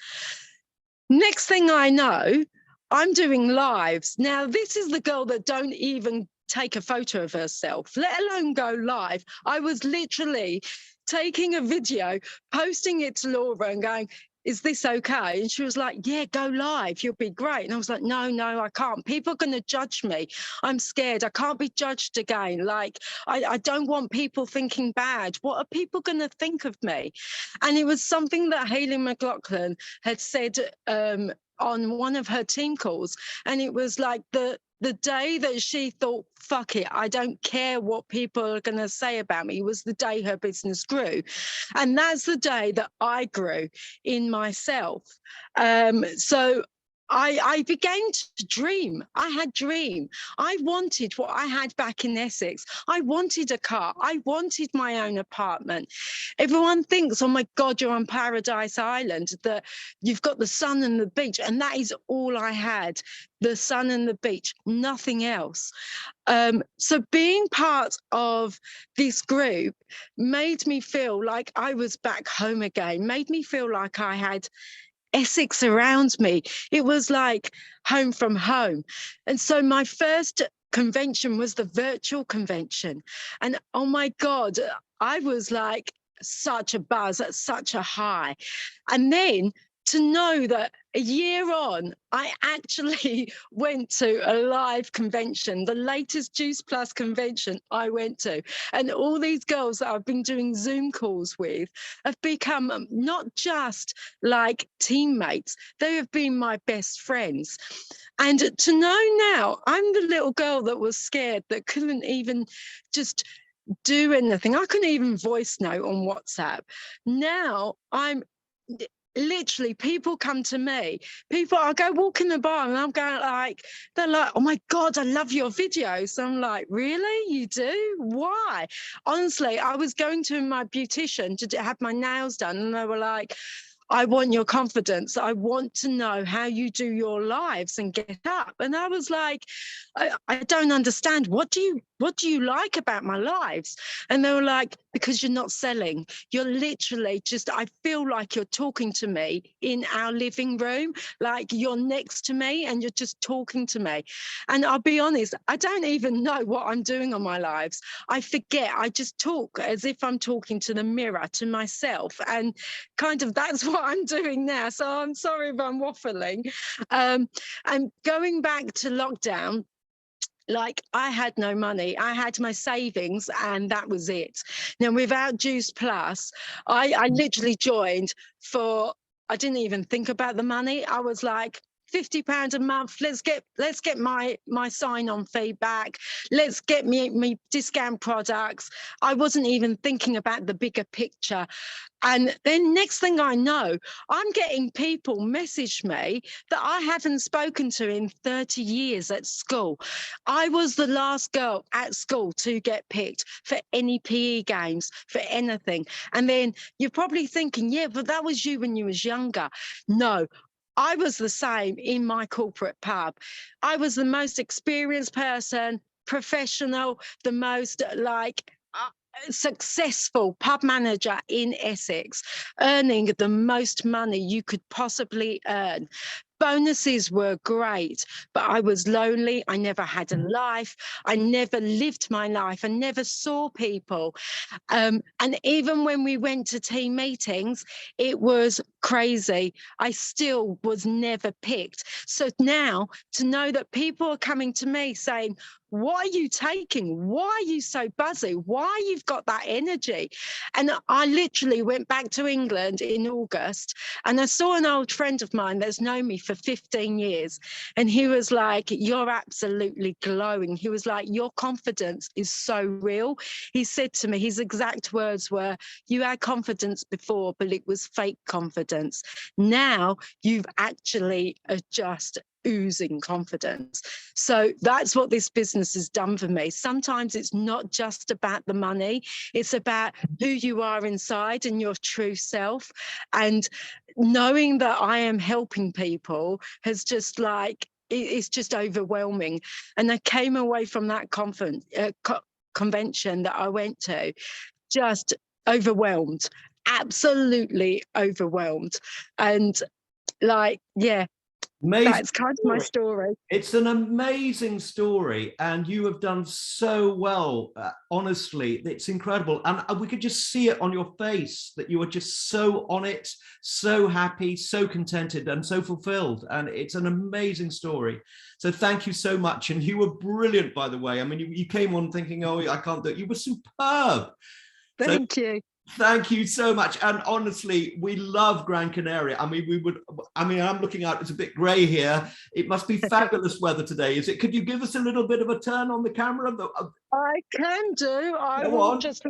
Next thing I know, I'm doing lives. Now, this is the girl that don't even take a photo of herself, let alone go live. I was literally taking a video, posting it to Laura and going, is this okay? And she was like, yeah, go live, you'll be great. And I was like, no, I can't. People are going to judge me. I'm scared. I can't be judged again. Like, I don't want people thinking bad. What are people going to think of me? And it was something that Hayley McLaughlin had said on one of her team calls. And it was like the day that she thought, fuck it, I don't care what people are going to say about me, was the day her business grew. And that's the day that I grew in myself. So I began to dream. I had dream. I wanted what I had back in Essex. I wanted a car. I wanted my own apartment. Everyone thinks, oh my God, you're on Paradise Island, that you've got the sun and the beach. And that is all I had, the sun and the beach, nothing else. So being part of this group made me feel like I was back home again, made me feel like I had Essex around me. It was like home from home. And so my first convention was the virtual convention. And oh my God, I was like such a buzz, at such a high. And then to know that a year on, I actually went to a live convention, the latest Juice Plus convention I went to. And all these girls that I've been doing Zoom calls with have become not just like teammates, they have been my best friends. And to know now, I'm the little girl that was scared, that couldn't even just do anything. I couldn't even voice note on WhatsApp. Now I'm literally, people come to me, I go walk in the bar and I'm going like, they're like, oh my God, I love your videos. So I'm like, really? You do? Why? Honestly, I was going to my beautician to have my nails done and they were like, I want your confidence. I want to know how you do your lives and get up. And I was like, I don't understand. What do you like about my lives? And they were like, because you're not selling. You're literally just, I feel like you're talking to me in our living room, like you're next to me and you're just talking to me. And I'll be honest, I don't even know what I'm doing on my lives. I forget. I just talk as if I'm talking to the mirror, to myself. And kind of that's what I'm doing now. So I'm sorry if I'm waffling. And going back to lockdown, like I had no money. I had my savings and that was it. Now without Juice Plus, I literally joined for, I didn't even think about the money. I was like, £50 a month. Let's get my sign-on fee back. Let's get me discount products. I wasn't even thinking about the bigger picture. And then next thing I know, I'm getting people message me that I haven't spoken to in 30 years at school. I was the last girl at school to get picked for any PE games, for anything. And then you're probably thinking, yeah, but that was you when you was younger. No. I was the same in my corporate pub. I was the most experienced person, professional, the most successful pub manager in Essex, earning the most money you could possibly earn. Bonuses were great, but I was lonely. I never had a life. I never lived my life. I never saw people. And even when we went to team meetings, it was crazy. I still was never picked. So now to know that people are coming to me saying, what are you taking? Why are you so buzzy? Why you've got that energy? And I literally went back to England in August and I saw an old friend of mine that's known me for 15 years. And he was like, you're absolutely glowing. He was like, your confidence is so real. He said to me, his exact words were, you had confidence before, but it was fake confidence. Now you've actually just oozing confidence. So that's what this business has done for me. Sometimes it's not just about the money, it's about who you are inside and your true self. And knowing that I am helping people has just like, it's just overwhelming. And I came away from that convention that I went to just overwhelmed, absolutely overwhelmed. And like, yeah, Amazing. That's kind of my story. It's an amazing story, and you have done so well. Honestly, it's incredible, and we could just see it on your face that you are just so on it, so happy, so contented, and so fulfilled. And it's an amazing story. So thank you so much. And you were brilliant, by the way. I mean, you came on thinking, "Oh, I can't do it." You were superb. Thank you. Thank you so much. And honestly, we love Gran Canaria. I mean, I'm looking out, it's a bit gray here. It must be fabulous weather today. Is it? Could you give us a little bit of a turn on the camera? I can do. I will just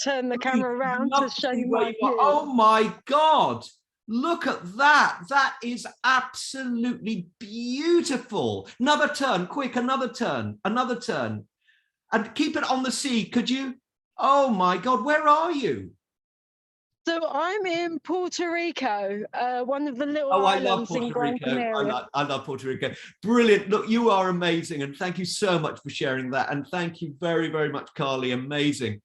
turn the camera around to show you my view. Oh my God. Look at that. That is absolutely beautiful. Another turn, quick, another turn. And keep it on the sea, could you? Oh my God, where are you? So I'm in Puerto Rico, one of the little I love islands in Puerto Gran Rico. Canaria. I love Puerto Rico. Brilliant. Look, you are amazing. And thank you so much for sharing that. And thank you very, very much, Carly. Amazing.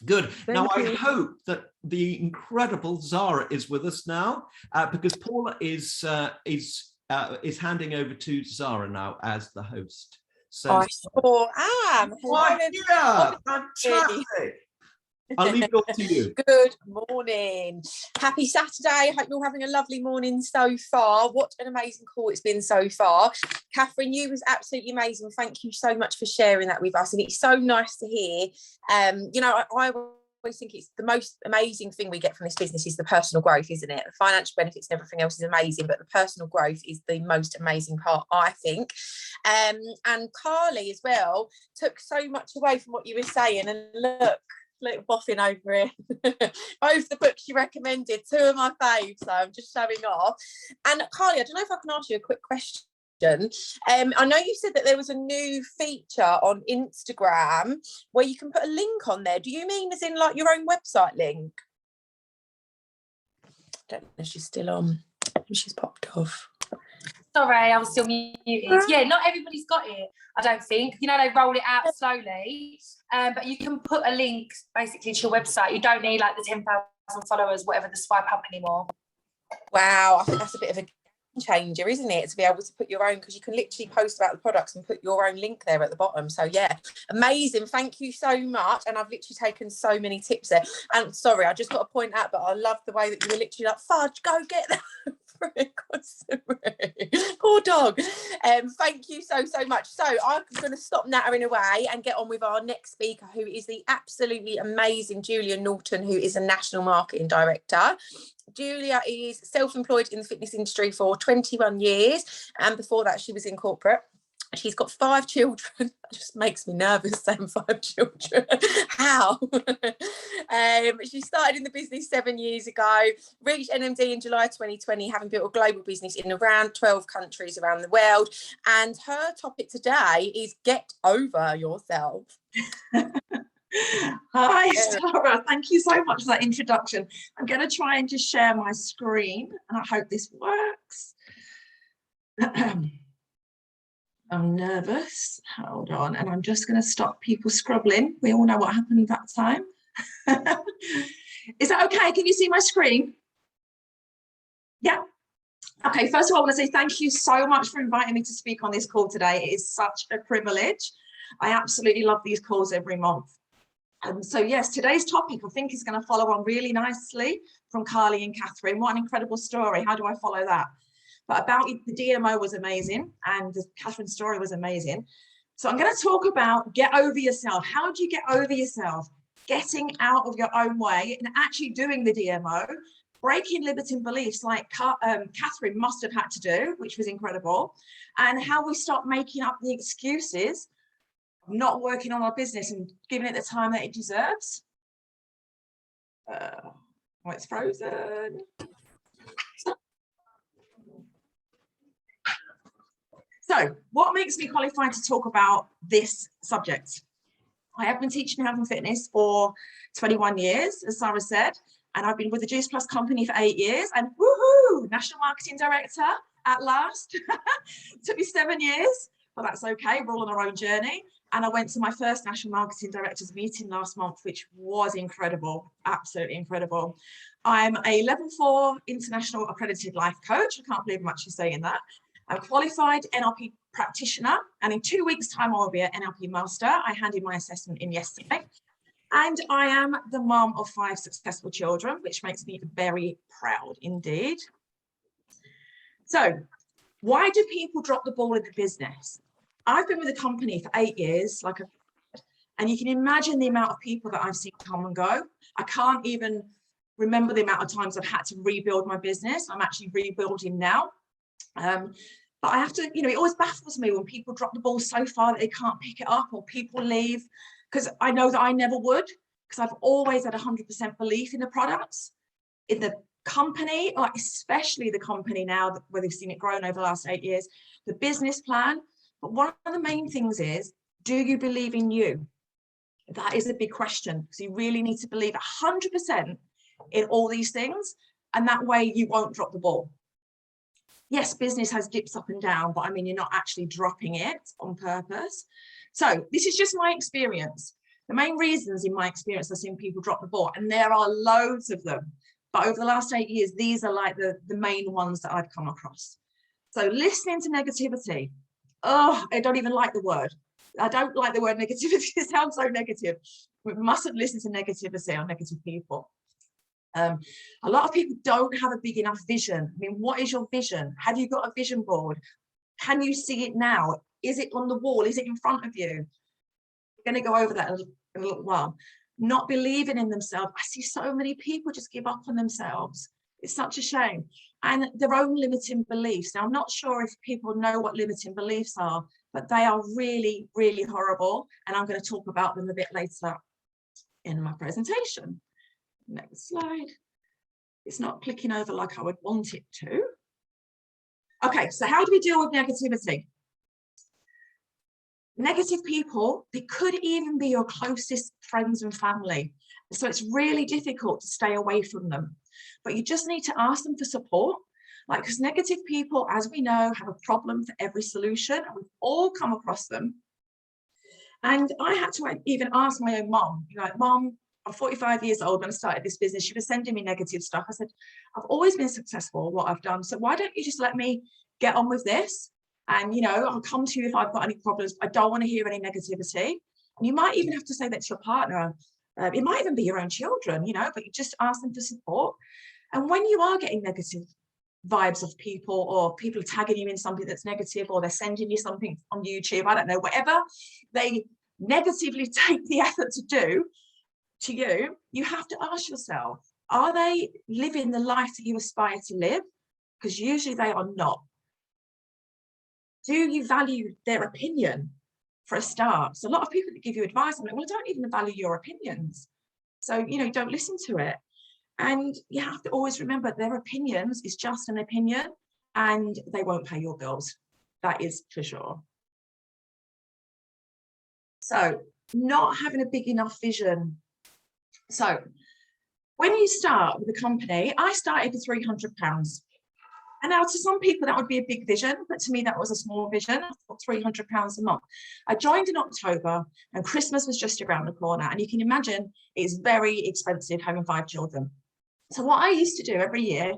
Good. Now, I hope that the incredible Sara is with us now, because Paula is handing over to Sara now as the host. So I sure am. Hello, yeah, fantastic. I'll leave it all to you. Good morning. Happy Saturday. Hope you're having a lovely morning so far. What an amazing call it's been so far. Catherine, you was absolutely amazing. Thank you so much for sharing that with us. And it's so nice to hear. You know, I always think it's the most amazing thing we get from this business is the personal growth, isn't it? The financial benefits and everything else is amazing, but the personal growth is the most amazing part, I think. And Carly as well took so much away from what you were saying. And look boffin over here. Both the books you recommended, two of my faves, so I'm just showing off. And Carly, I don't know if I can ask you a quick question. I know you said that there was a new feature on Instagram where you can put a link on there. Do you mean as in like your own website link? I don't know if she's still on. She's popped off. Sorry, I was still muted. Yeah, not everybody's got it, I don't think. You know, they roll it out slowly, but you can put a link basically to your website. You don't need like the 10,000 followers, whatever, the swipe up anymore. Wow, I think that's a bit of a game changer, isn't it? To be able to put your own, because you can literally post about the products and put your own link there at the bottom. So yeah, amazing. Thank you so much. And I've literally taken so many tips there. And sorry, I just got to point out, but I love the way that you were literally like, Fudge, go get that. Poor dog. Thank you so much. So I'm going to stop nattering away and get on with our next speaker, who is the absolutely amazing Julia Norton, who is a national marketing director. Julia is self-employed in the fitness industry for 21 years, and before that she was in corporate. She's got 5 children. That just makes me nervous saying 5 children. How? She started in the business 7 years ago, reached NMD in July 2020, having built a global business in around 12 countries around the world. And her topic today is get over yourself. Hi, Sara. Thank you so much for that introduction. I'm going to try and just share my screen, and I hope this works. I'm nervous. Hold on. And I'm just going to stop people scrubbling. We all know what happened that time. Is that okay? Can you see my screen? Yeah. Okay. First of all, I want to say thank you so much for inviting me to speak on this call today. It is such a privilege. I absolutely love these calls every month. And so, yes, today's topic, I think, is going to follow on really nicely from Carly and Catherine. What an incredible story. How do I follow that? But about the DMO was amazing, and Catherine's story was amazing. So I'm going to talk about get over yourself. How do you get over yourself? Getting out of your own way and actually doing the DMO, breaking limiting beliefs like Catherine must have had to do, which was incredible, and how we stop making up the excuses of not working on our business and giving it the time that it deserves. Oh, it's frozen. So what makes me qualified to talk about this subject? I have been teaching health and fitness for 21 years, as Sara said, and I've been with the Juice Plus company for 8 years, and woohoo, national marketing director at last. It took me 7 years, but that's okay, we're all on our own journey. And I went to my first national marketing directors meeting last month, which was incredible, absolutely incredible. I'm a level 4 international accredited life coach. I can't believe I'm actually saying that. I'm a qualified NLP practitioner, and in 2 weeks' time, I will be an NLP master. I handed my assessment in yesterday. And I am the mum of 5 successful children, which makes me very proud indeed. So why do people drop the ball in the business? I've been with the company for 8 years, and you can imagine the amount of people that I've seen come and go. I can't even remember the amount of times I've had to rebuild my business. I'm actually rebuilding now. But I have to, it always baffles me when people drop the ball so far that they can't pick it up, or people leave, because I know that I never would, because I've always had 100% belief in the products, in the company, like especially the company now where they've seen it grown over the last 8 years, the business plan. But one of the main things is, do you believe in you? That is a big question, because you really need to believe 100% in all these things, and that way you won't drop the ball. Yes, business has dips up and down, but I mean, you're not actually dropping it on purpose. So this is just my experience. The main reasons in my experience I've seen people drop the ball, and there are loads of them, but over the last 8 years, these are like the main ones that I've come across. So listening to negativity. Oh, I don't even like the word. I don't like the word negativity. It sounds so negative. We mustn't listen to negativity or negative people. A lot of people don't have a big enough vision. I mean, what is your vision? Have you got a vision board? Can you see it now? Is it on the wall? Is it in front of you? We're going to go over that in a little while. Not believing in themselves. I see so many people just give up on themselves. It's such a shame. And their own limiting beliefs. Now, I'm not sure if people know what limiting beliefs are, but they are really, really horrible. And I'm going to talk about them a bit later in my presentation. Next slide. It's not clicking over like I would want it to. Okay, so how do we deal with negativity? Negative people, they could even be your closest friends and family. So it's really difficult to stay away from them. But you just need to ask them for support. Like, because negative people, as we know, have a problem for every solution. And we've all come across them. And I had to even ask my own mom, like, Mom, I'm 45 years old when I started this business. She was sending me negative stuff. I said, I've always been successful at what I've done. So why don't you just let me get on with this? And, you know, I'll come to you if I've got any problems. I don't want to hear any negativity. And you might even have to say that to your partner. It might even be your own children, you know, but you just ask them for support. And when you are getting negative vibes of people, or people are tagging you in something that's negative, or they're sending you something on YouTube, I don't know, whatever they negatively take the effort to do to you, you have to ask yourself, are they living the life that you aspire to live? Because usually they are not. Do you value their opinion for a start? So a lot of people that give you advice, I'm like, well, I don't even value your opinions. So, you know, don't listen to it. And you have to always remember their opinions is just an opinion, and they won't pay your bills. That is for sure. So not having a big enough vision. So when you start with a company, I started with £300. And now to some people that would be a big vision, but to me that was a small vision. I thought £300 a month. I joined in October and Christmas was just around the corner. And you can imagine it's very expensive having 5 children. So what I used to do every year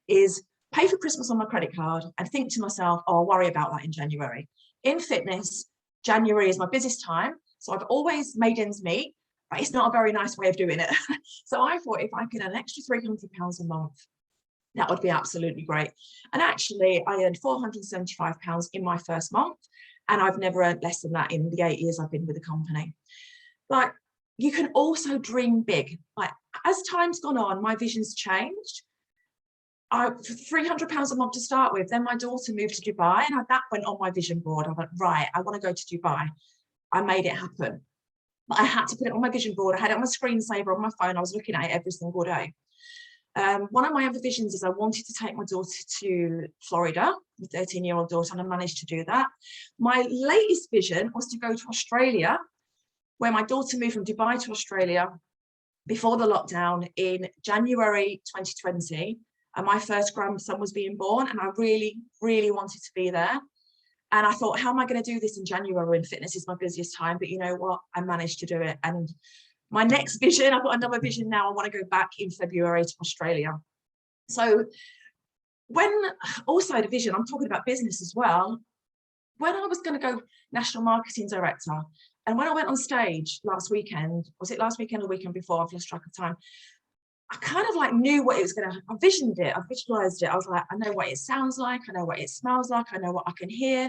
is pay for Christmas on my credit card and think to myself, oh, I'll worry about that in January. In fitness, January is my busiest time. So I've always made ends meet, but it's not a very nice way of doing it. So I thought if I could earn an extra £300 a month, that would be absolutely great. And actually I earned £475 in my first month, and I've never earned less than that in the 8 years I've been with the company. But you can also dream big. Like, as time's gone on, my vision's changed. For £300 a month to start with, then my daughter moved to Dubai, and that went on my vision board. I went, right, I want to go to Dubai. I made it happen. But I had to put it on my vision board. I had it on my screensaver on my phone. I was looking at it every single day. One of my other visions is I wanted to take my daughter to Florida, my 13-year-old daughter, and I managed to do that. My latest vision was to go to Australia, where my daughter moved from Dubai to Australia before the lockdown in January 2020. And my first grandson was being born, and I really, really wanted to be there. And I thought, how am I going to do this in January when fitness is my busiest time? But you know what? I managed to do it. And my next vision, I've got another vision now. I want to go back in February to Australia. So when, also the vision, I'm talking about business as well. When I was going to go national marketing director, and when I went on stage last weekend, was it last weekend or the weekend before? I've lost track of time. I kind of like knew what it was going to, I visioned it, I visualized it. I was like, I know what it sounds like. I know what it smells like. I know what I can hear.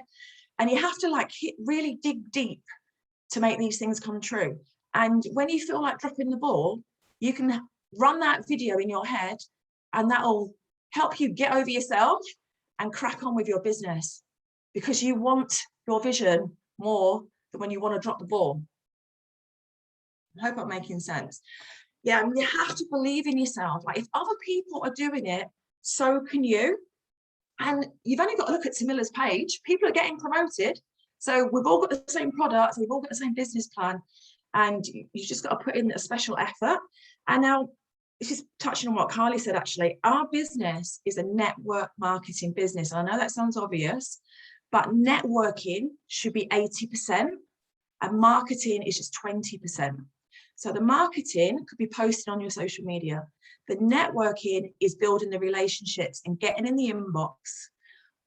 And you have to like really dig deep to make these things come true. And when you feel like dropping the ball, you can run that video in your head, and that'll help you get over yourself and crack on with your business, because you want your vision more than when you want to drop the ball. I hope I'm making sense. Yeah, and you have to believe in yourself. Like if other people are doing it, so can you. And you've only got to look at Samilla's page. People are getting promoted. So we've all got the same products, we've all got the same business plan, and you just got to put in a special effort. And now, this is touching on what Carly said, actually, our business is a network marketing business. And I know that sounds obvious, but networking should be 80% and marketing is just 20%. So the marketing could be posted on your social media. The networking is building the relationships and getting in the inbox.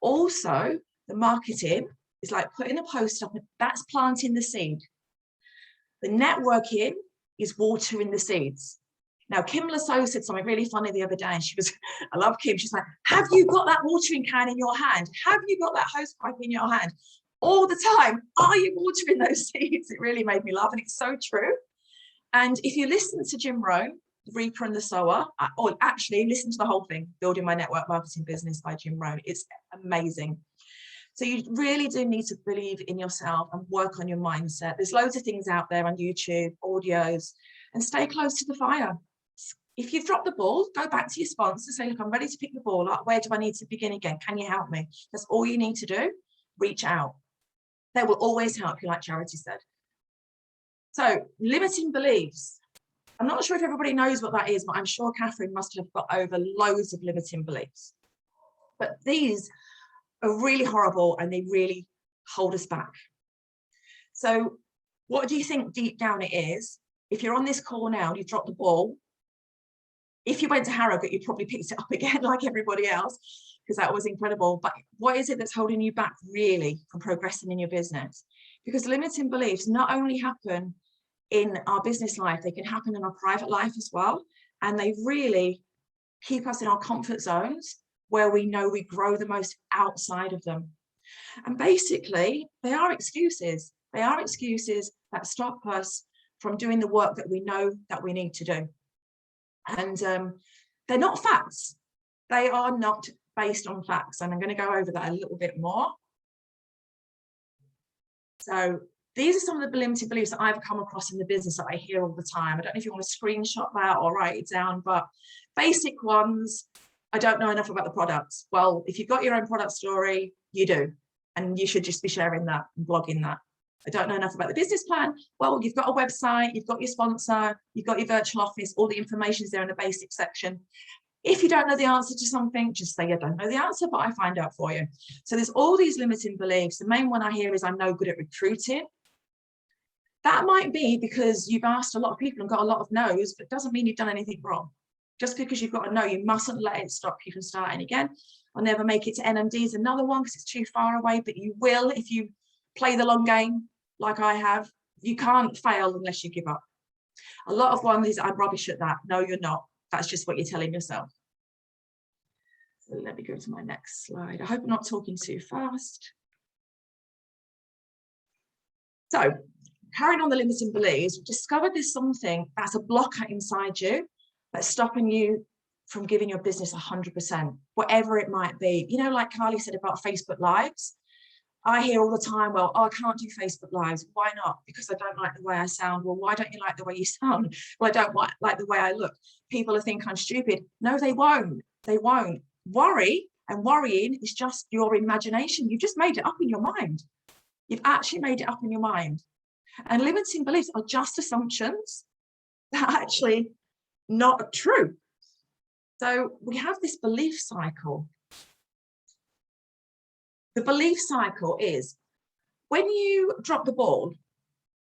Also, the marketing is like putting a post up, that's planting the seed. The networking is watering the seeds. Now, Kim Lasso said something really funny the other day, and she was, I love Kim, she's like, have you got that watering can in your hand? Have you got that hose pipe in your hand? All the time, are you watering those seeds? It really made me laugh, and it's so true. And if you listen to Jim Rohn, The Reaper and the Sower, or actually listen to the whole thing, Building My Network Marketing Business by Jim Rohn, it's amazing. So you really do need to believe in yourself and work on your mindset. There's loads of things out there on YouTube, audios, and stay close to the fire. If you've dropped the ball, go back to your sponsor, say, look, I'm ready to pick the ball up. Where do I need to begin again? Can you help me? That's all you need to do. Reach out. They will always help you, like Charity said. So limiting beliefs. I'm not sure if everybody knows what that is, but I'm sure Catherine must have got over loads of limiting beliefs. But these are really horrible and they really hold us back. So what do you think deep down it is? If you're on this call now and you dropped the ball, if you went to Harrogate, you probably picked it up again like everybody else, because that was incredible. But what is it that's holding you back really from progressing in your business? Because limiting beliefs not only happen in our business life, they can happen in our private life as well. And they really keep us in our comfort zones where we know we grow the most outside of them. And basically, they are excuses. They are excuses that stop us from doing the work that we know that we need to do. And they're not facts. They are not based on facts. And I'm going to go over that a little bit more. So these are some of the limiting beliefs that I've come across in the business that I hear all the time. I don't know if you want to screenshot that or write it down, but basic ones, I don't know enough about the products. Well, if you've got your own product story, you do. And you should just be sharing that and blogging that. I don't know enough about the business plan. Well, you've got a website, you've got your sponsor, you've got your virtual office, all the information is there in the basic section. If you don't know the answer to something, just say, I don't know the answer, but I find out for you. So there's all these limiting beliefs. The main one I hear is I'm no good at recruiting. That might be because you've asked a lot of people and got a lot of no's, but it doesn't mean you've done anything wrong. Just because you've got a no, you mustn't let it stop you from starting again. I'll never make it to NMD is another one because it's too far away, but you will if you play the long game like I have. You can't fail unless you give up. A lot of ones is I'm rubbish at that. No, you're not. That's just what you're telling yourself. So let me go to my next slide. I hope I'm not talking too fast. So carrying on the limiting beliefs, we've discovered there's something that's a blocker inside you that's stopping you from giving your business 100%, whatever it might be. You know, like Carly said about Facebook Lives, I hear all the time, well, oh, I can't do Facebook Lives. Why not? Because I don't like the way I sound. Well, why don't you like the way you sound? Well, I don't like the way I look. People will think I'm stupid. No, they won't. They won't. Worry and worrying is just your imagination. You just made it up in your mind. You've actually made it up in your mind. And limiting beliefs are just assumptions that are actually not true. So we have this belief cycle. The belief cycle is when you drop the ball,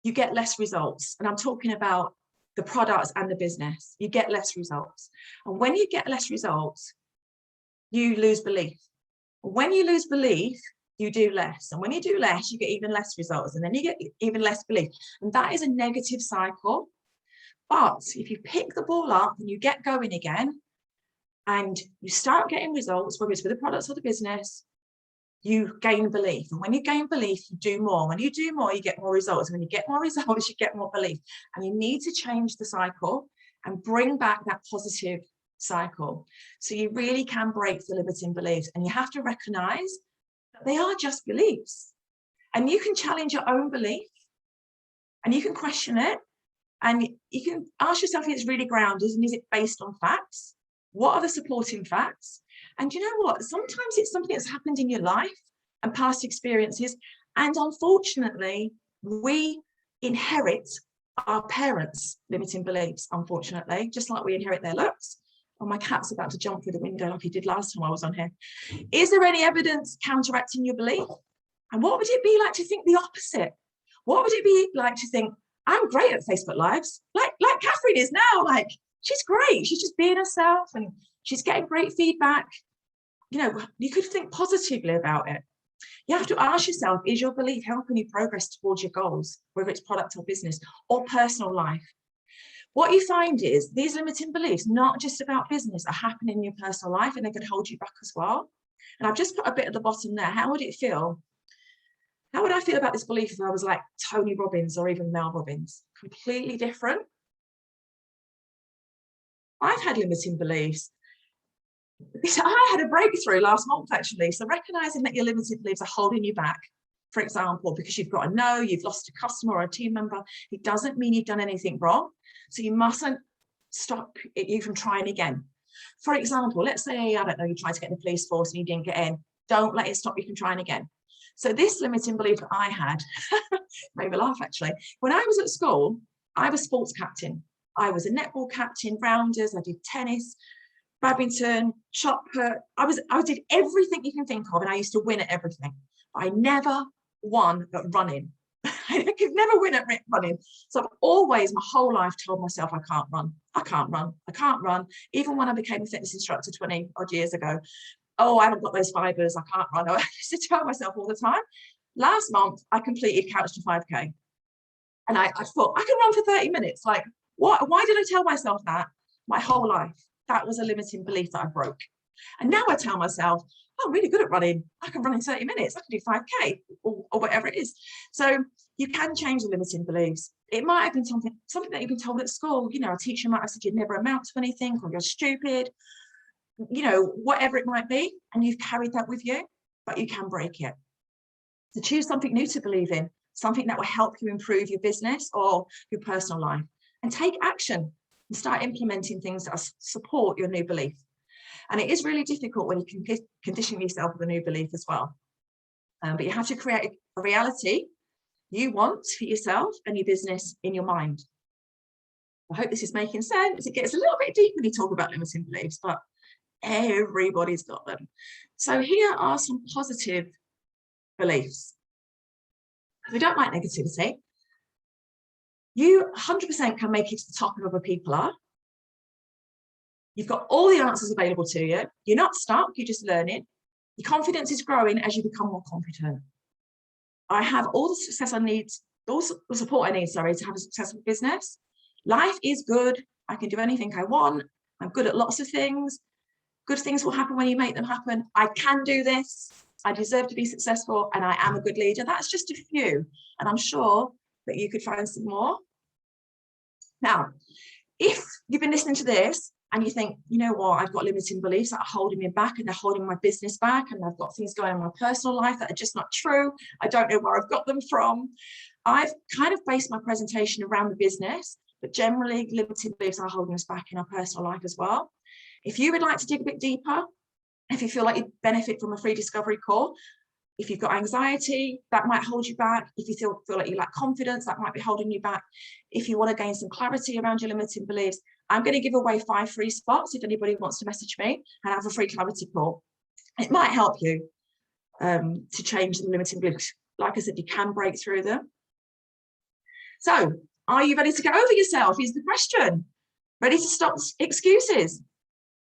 you get less results. And I'm talking about the products and the business. You get less results. And when you get less results, you lose belief. When you lose belief, you do less. And when you do less, you get even less results. And then you get even less belief. And that is a negative cycle. But if you pick the ball up and you get going again, and you start getting results, whether it's with the products or the business, you gain belief. And when you gain belief, you do more. When you do more, you get more results. When you get more results, you get more belief. And you need to change the cycle and bring back that positive cycle. So you really can break the limiting beliefs. And you have to recognize that they are just beliefs. And you can challenge your own belief and you can question it. And you can ask yourself if it's really grounded and is it based on facts? What are the supporting facts? And you know what? Sometimes it's something that's happened in your life and past experiences. And unfortunately, we inherit our parents' limiting beliefs, unfortunately, just like we inherit their looks. Oh, my cat's about to jump through the window like he did last time I was on here. Is there any evidence counteracting your belief? And what would it be like to think the opposite? What would it be like to think, I'm great at Facebook Lives, like Catherine is now, like, she's great. She's just being herself and she's getting great feedback. You know, you could think positively about it. You have to ask yourself, is your belief helping you progress towards your goals, whether it's product or business or personal life? What you find is these limiting beliefs, not just about business, are happening in your personal life and they could hold you back as well. And I've just put a bit at the bottom there. How would it feel? How would I feel about this belief if I was like Tony Robbins or even Mel Robbins? Completely different. I've had limiting beliefs. I had a breakthrough last month, actually. So recognizing that your limited beliefs are holding you back, for example, because you've got a no, you've lost a customer or a team member, it doesn't mean you've done anything wrong. So you mustn't stop you from trying again. For example, let's say, I don't know, you tried to get in the police force and you didn't get in. Don't let it stop you from trying again. So this limiting belief that I had, made me laugh actually. When I was at school, I was sports captain. I was a netball captain, rounders, I did tennis, badminton, shot put. I did everything you can think of, and I used to win at everything. I never won at running. I could never win at running. So I've always, my whole life, told myself I can't run. I can't run. I can't run. Even when I became a fitness instructor 20 odd years ago, oh, I haven't got those fibers. I can't run. I used to tell myself all the time. Last month, I completed Couch to 5K. And I thought, I can run for 30 minutes. Like, what? Why did I tell myself that my whole life? That was a limiting belief that I broke. And now I tell myself, I'm really good at running. I can run in 30 minutes. I can do 5K or whatever it is. So you can change the limiting beliefs. It might have been something that you've been told at school. You know, a teacher might have said you'd never amount to anything, or you're stupid, you know, whatever it might be. And you've carried that with you, but you can break it. So choose something new to believe in, something that will help you improve your business or your personal life, and take action and start implementing things that support your new belief. And it is really difficult when you can condition yourself with a new belief as well. But you have to create a reality you want for yourself and your business in your mind. I hope this is making sense. It gets a little bit deep when you talk about limiting beliefs, but everybody's got them. So here are some positive beliefs. We don't like negativity. You 100% can make it to the top of other people are. You've got all the answers available to you. You're not stuck, you're just learning. Your confidence is growing as you become more competent. I have all the success I need, all the support I need, sorry, to have a successful business. Life is good. I can do anything I want. I'm good at lots of things. Good things will happen when you make them happen. I can do this. I deserve to be successful, and I am a good leader. That's just a few. And I'm sure that you could find some more. Now, if you've been listening to this and you think, you know what, I've got limiting beliefs that are holding me back and they're holding my business back, and I've got things going on in my personal life that are just not true. I don't know where I've got them from. I've kind of based my presentation around the business, but generally limiting beliefs are holding us back in our personal life as well. If you would like to dig a bit deeper, if you feel like you benefit from a free discovery call, if you've got anxiety, that might hold you back. If you feel like you lack confidence, that might be holding you back. If you want to gain some clarity around your limiting beliefs, I'm going to give away 5 free spots if anybody wants to message me and have a free clarity call. It might help you to change the limiting beliefs. Like I said, you can break through them. So, are you ready to get over yourself? Is the question. Ready to stop excuses?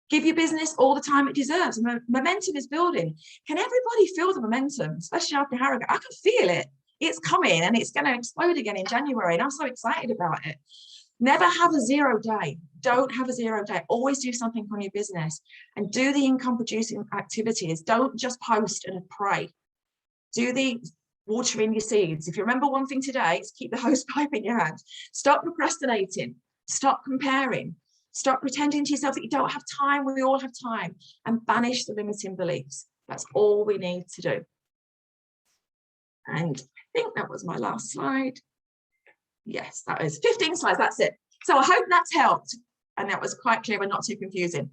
Give your business all the time it deserves. Momentum is building. Can everybody feel the momentum, especially after Harrogate? I can feel it. It's coming and it's going to explode again in January. And I'm so excited about it. Never have a 0 day. Don't have a 0 day. Always do something on your business and do the income producing activities. Don't just post and pray. Do the watering your seeds. If you remember one thing today, it's keep the hose pipe in your hand. Stop procrastinating. Stop comparing. Stop pretending to yourself that you don't have time. We all have time. And banish the limiting beliefs. That's all we need to do. And I think that was my last slide. Yes, that is 15 slides, that's it. So I hope that's helped and that was quite clear and not too confusing.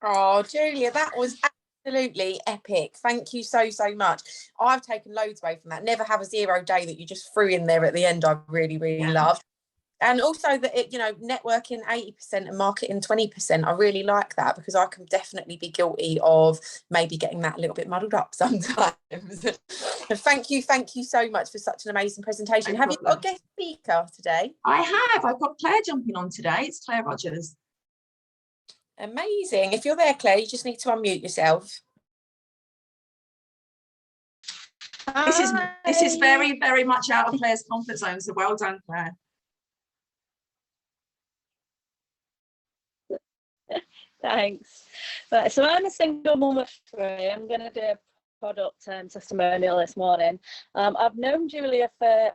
Oh, Julia, that was absolutely epic. Thank you so much. I've taken loads away from that. Never have a 0 day that you just threw in there at the end. I really loved. And also that it, networking 80% and marketing 20%. I really like that because I can definitely be guilty of maybe getting that a little bit muddled up sometimes. Thank you so much for such an amazing presentation. Have you got a guest speaker today? I have. I've got Claire jumping on today. It's Claire Rogers. Amazing. If you're there, Claire, you just need to unmute yourself. This is very, very much out of Claire's comfort zone. So well done, Claire. Thanks. Right, so I'm a single mum of 3. I'm going to do a product testimonial this morning. I've known Julia for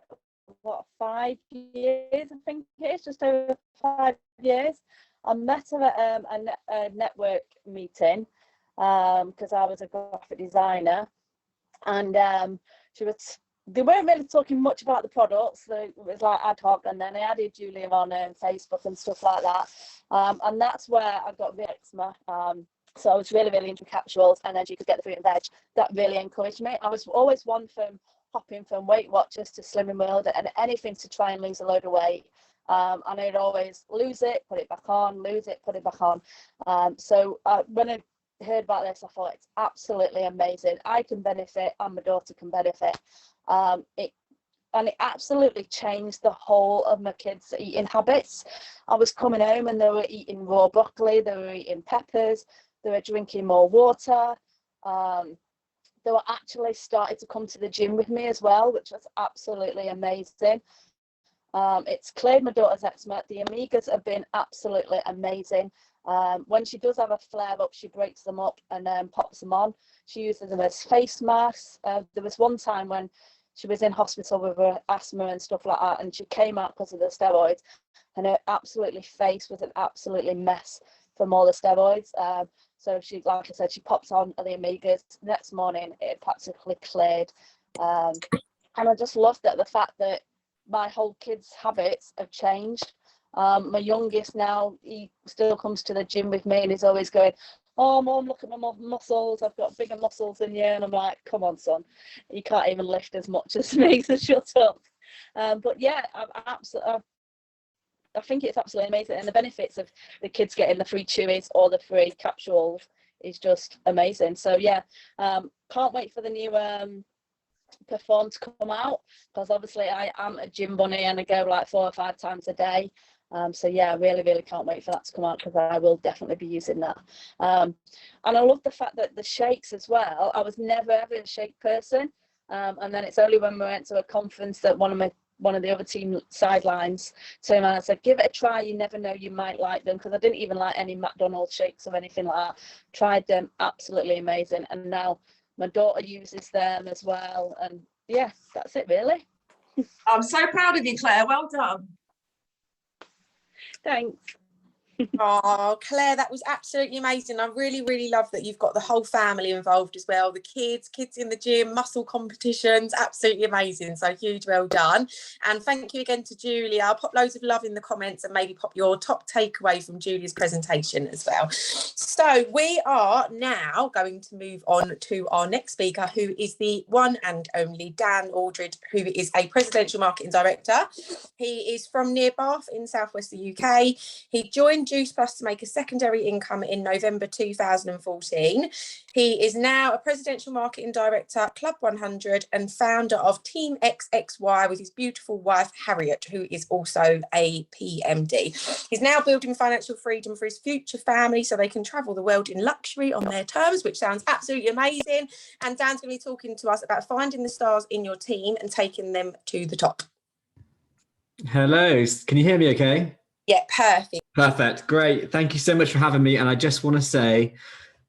5 years, I think it is, just over 5 years. I met her at a network meeting because I was a graphic designer, and they weren't really talking much about the products. So it was like ad hoc, and then I added Julia on Facebook and stuff like that. And that's where I got the eczema. So I was really into capsules, and then she could get the fruit and veg. That really encouraged me. I was always one from hopping from Weight Watchers to Slimming World and anything to try and lose a load of weight. And I'd always lose it, put it back on, lose it, put it back on. So when I heard about this, I thought it's absolutely amazing. I can benefit and my daughter can benefit. It absolutely changed the whole of my kids' eating habits. I was coming home and they were eating raw broccoli, they were eating peppers, they were drinking more water. They were actually starting to come to the gym with me as well, which was absolutely amazing. It's cleared my daughter's eczema. The omegas have been absolutely amazing. When she does have a flare up, she breaks them up and pops them on. She uses them as face masks. There was one time when she was in hospital with her asthma and stuff like that, and she came out because of the steroids, and her face was an absolutely mess from all the steroids. So she, like I said, she popped on the omegas. Next morning, it practically cleared. And I just loved it, the fact that my whole kids' habits have changed. My youngest now, he still comes to the gym with me and he's always going, "Oh, Mum, look at my muscles. I've got bigger muscles than you." And I'm like, "Come on, son. You can't even lift as much as me, so shut up." But yeah, I think it's absolutely amazing. And the benefits of the kids getting the free chewies or the free capsules is just amazing. So yeah, can't wait for the new Perform to come out, because obviously I am a gym bunny and I go like 4 or 5 times a day. So yeah, I really can't wait for that to come out, because I will definitely be using that. And I love the fact that the shakes as well. I was never ever a shake person, and then it's only when we went to a conference that one of the other team sidelines turned around and said, "Give it a try, you never know, you might like them," because I didn't even like any McDonald's shakes or anything like that. Tried them, absolutely amazing, and now my daughter uses them as well. And yeah, that's it really. I'm so proud of you, Claire. Well done. Thanks. Oh, Claire, that was absolutely amazing. I really love that you've got the whole family involved as well. The kids in the gym, muscle competitions, absolutely amazing. So huge well done. And thank you again to Julia. I'll pop loads of love in the comments and maybe pop your top takeaway from Julia's presentation as well. So we are now going to move on to our next speaker, who is the one and only Dan Aldridge, who is a presidential marketing director. He is from near Bath in southwest the UK. He joined Juice Plus to make a secondary income in November 2014. He is now a presidential marketing director, Club 100, and founder of Team XXY with his beautiful wife, Harriet, who is also a PMD. He's now building financial freedom for his future family so they can travel the world in luxury on their terms, which sounds absolutely amazing. And Dan's going to be talking to us about finding the stars in your team and taking them to the top. Hello, can you hear me okay? Yeah, perfect. Perfect, great. Thank you so much for having me. And I just want to say,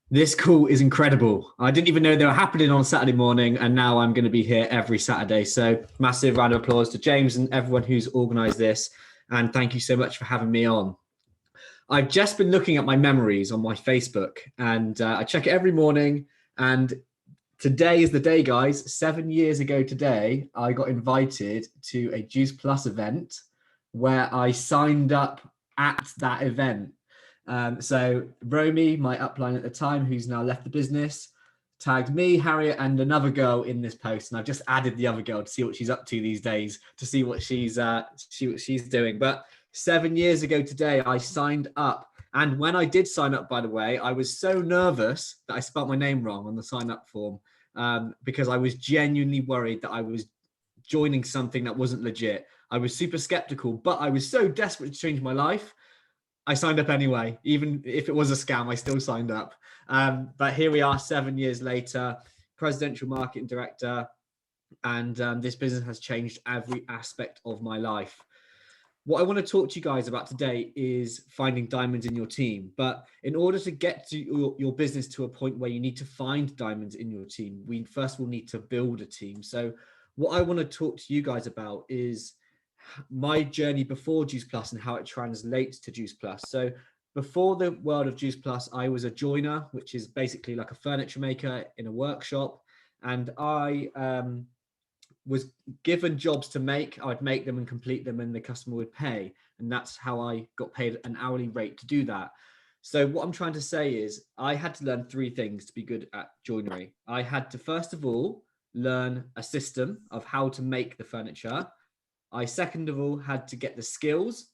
this call is incredible. I didn't even know they were happening on Saturday morning, and now I'm going to be here every Saturday. So massive round of applause to James and everyone who's organised this. And thank you so much for having me on. I've just been looking at my memories on my Facebook, and I check it every morning. And Today is the day, guys. 7 years ago today, I got invited to a Juice Plus event where I signed up at that event. So Romy, my upline at the time, who's now left the business, tagged me, Harriet, and another girl in this post, and I've just added the other girl to see what she's up to these days, to see what she's doing. But 7 years ago today, I signed up, and when I did sign up, by the way, I was so nervous that I spelt my name wrong on the sign up form, because I was genuinely worried that I was joining something that wasn't legit. I was super skeptical, but I was so desperate to change my life. I signed up anyway. Even if it was a scam, I still signed up. But here we are 7 years later, presidential marketing director, and this business has changed every aspect of my life. What I want to talk to you guys about today is finding diamonds in your team. But in order to get to your business to a point where you need to find diamonds in your team, we first of all need to build a team. So what I want to talk to you guys about is my journey before Juice Plus and how it translates to Juice Plus. So before the world of Juice Plus, I was a joiner, which is basically like a furniture maker in a workshop. And I was given jobs to make. I'd make them and complete them, and the customer would pay. And that's how I got paid an hourly rate to do that. So what I'm trying to say is I had to learn three things to be good at joinery. I had to, first of all, learn a system of how to make the furniture. I, second of all, had to get the skills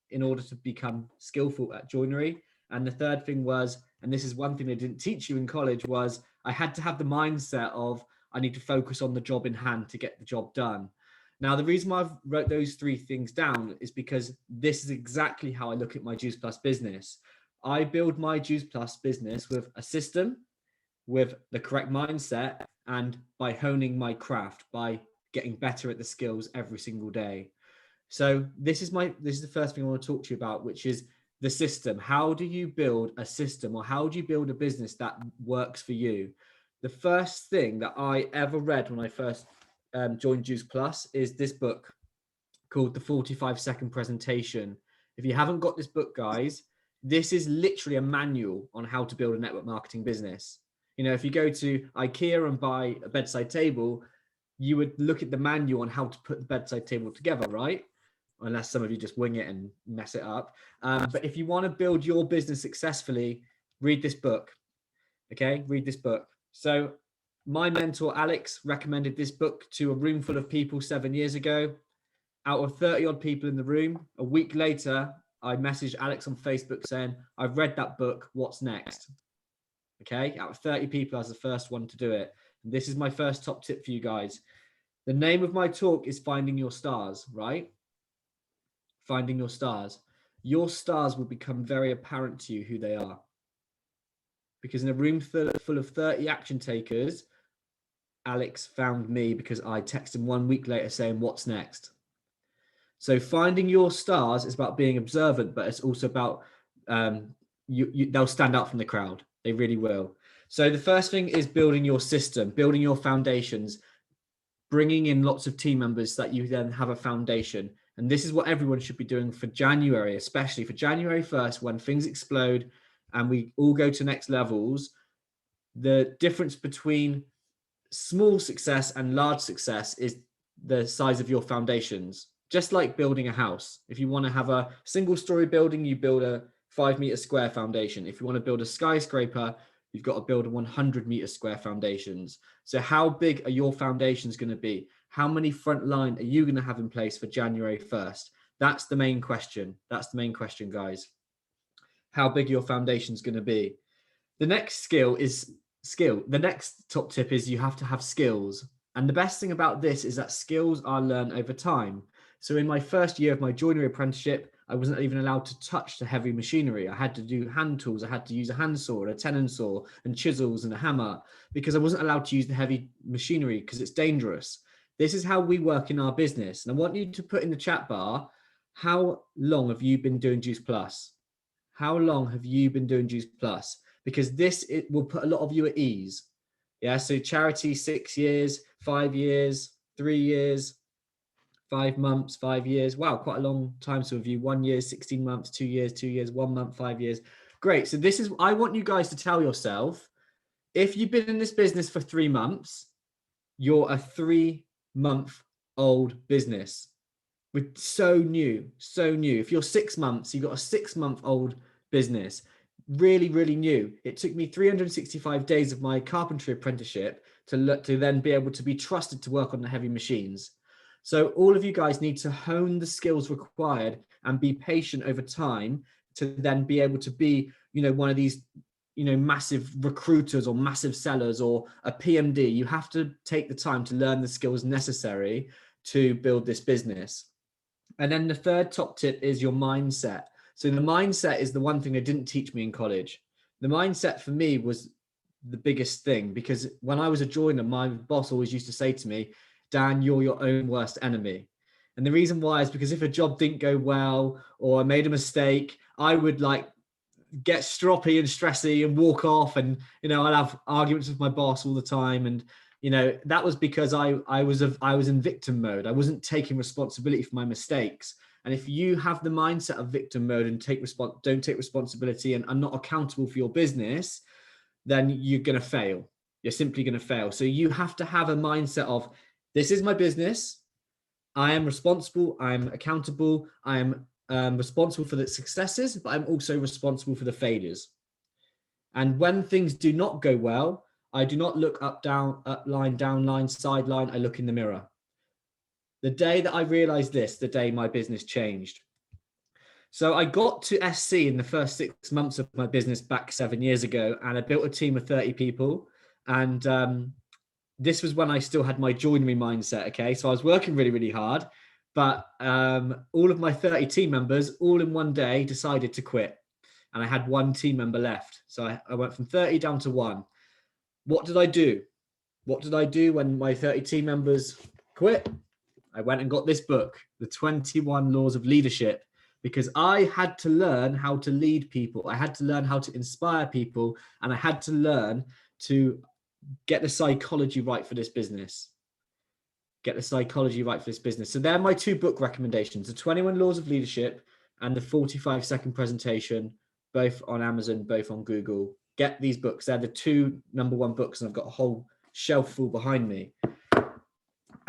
in order to become skillful at joinery. And the third thing was, and this is one thing they didn't teach you in college, was I had to have the mindset of I need to focus on the job in hand to get the job done. Now, the reason why I've wrote those three things down is because this is exactly how I look at my Juice Plus business. I build my Juice Plus business with a system, with the correct mindset, and by honing my craft, by getting better at the skills every single day. So this is the first thing I want to talk to you about, which is the system. How do you build a system, or how do you build a business that works for you? The first thing that I ever read when I first joined Juice Plus is this book called The 45-Second Presentation. If you haven't got this book, guys, this is literally a manual on how to build a network marketing business. You know, if you go to IKEA and buy a bedside table, you would look at the manual on how to put the bedside table together, right? Unless some of you just wing it and mess it up. But if you want to build your business successfully, read this book. Okay, read this book. So my mentor, Alex, recommended this book to a room full of people 7 years ago. Out of 30 odd people in the room, a week later, I messaged Alex on Facebook saying, I've read that book, what's next? Okay, out of 30 people, I was the first one to do it. And this is my first top tip for you guys. The name of my talk is Finding Your Stars, right? Finding your stars. Your stars will become very apparent to you who they are. Because in a room full of 30 action takers, Alex found me because I texted him 1 week later saying, what's next? So finding your stars is about being observant, but it's also about they'll stand out from the crowd. They really will. So the first thing is building your system, building your foundations, bringing in lots of team members so that you then have a foundation. And this is what everyone should be doing for January, especially for January 1st, when things explode and we all go to next levels. The difference between small success and large success is the size of your foundations. Just like building a house. If you want to have a single story building, you build a 5 meter square foundation. If you want to build a skyscraper, you've got to build a 100 meter square foundations. So how big are your foundations going to be? How many front line are you going to have in place for January 1st? That's the main question. That's the main question, guys. How big your foundation's going to be. The next skill is skill. The next top tip is you have to have skills. And the best thing about this is that skills are learned over time. So in my first year of my joinery apprenticeship, I wasn't even allowed to touch the heavy machinery. I had to do hand tools. I had to use a handsaw, a tenon saw, and chisels and a hammer, because I wasn't allowed to use the heavy machinery because it's dangerous. This is how we work in our business. And I want you to put in the chat bar, how long have you been doing Juice Plus? How long have you been doing Juice Plus? Because it will put a lot of you at ease. Yeah, so charity, 6 years, 5 years, 3 years, 5 months, 5 years. Wow, quite a long time to review. 1 year, 16 months, 2 years, 2 years, 1 month, 5 years. Great. So this is, I want you guys to tell yourself, if you've been in this business for 3 months, you're a 3-month-old business. We're so new, so new. If you're 6 months, you've got a 6-month-old business. Really, really new. It took me 365 days of my carpentry apprenticeship to then be able to be trusted to work on the heavy machines. So all of you guys need to hone the skills required and be patient over time to then be able to be, one of these, massive recruiters or massive sellers or a PMD. You have to take the time to learn the skills necessary to build this business. And then the third top tip is your mindset. So the mindset is the one thing they didn't teach me in college. The mindset for me was the biggest thing, because when I was a joiner, my boss always used to say to me, Dan, you're your own worst enemy. And the reason why is because if a job didn't go well or I made a mistake, I would get stroppy and stressy and walk off, and I'd have arguments with my boss all the time. And that was because I was in victim mode. I wasn't taking responsibility for my mistakes. And if you have the mindset of victim mode and don't take responsibility and are not accountable for your business, then you're going to fail. You're simply going to fail. So you have to have a mindset of, this is my business. I am responsible. I'm accountable. I'm responsible for the successes, but I'm also responsible for the failures. And when things do not go well, I do not look up, down, up line, down line, sideline. I look in the mirror. The day that I realized this, the day my business changed. So I got to SC in the first 6 months of my business back 7 years ago, and I built a team of 30 people. And this was when I still had my joinery mindset. Okay, so I was working really, really hard, but all of my 30 team members all in one day decided to quit, and I had one team member left. So I went from 30 down to 1. What did I do? What did I do when my 30 team members quit? I went and got this book, The 21 Laws of Leadership, because I had to learn how to lead people. I had to learn how to inspire people, and I had to learn to get the psychology right for this business. Get the psychology right for this business. So they're my 2 book recommendations, The 21 Laws of Leadership and The 45-Second Presentation, both on Amazon, both on Google. Get these books. They're the 2 #1 books, and I've got a whole shelf full behind me.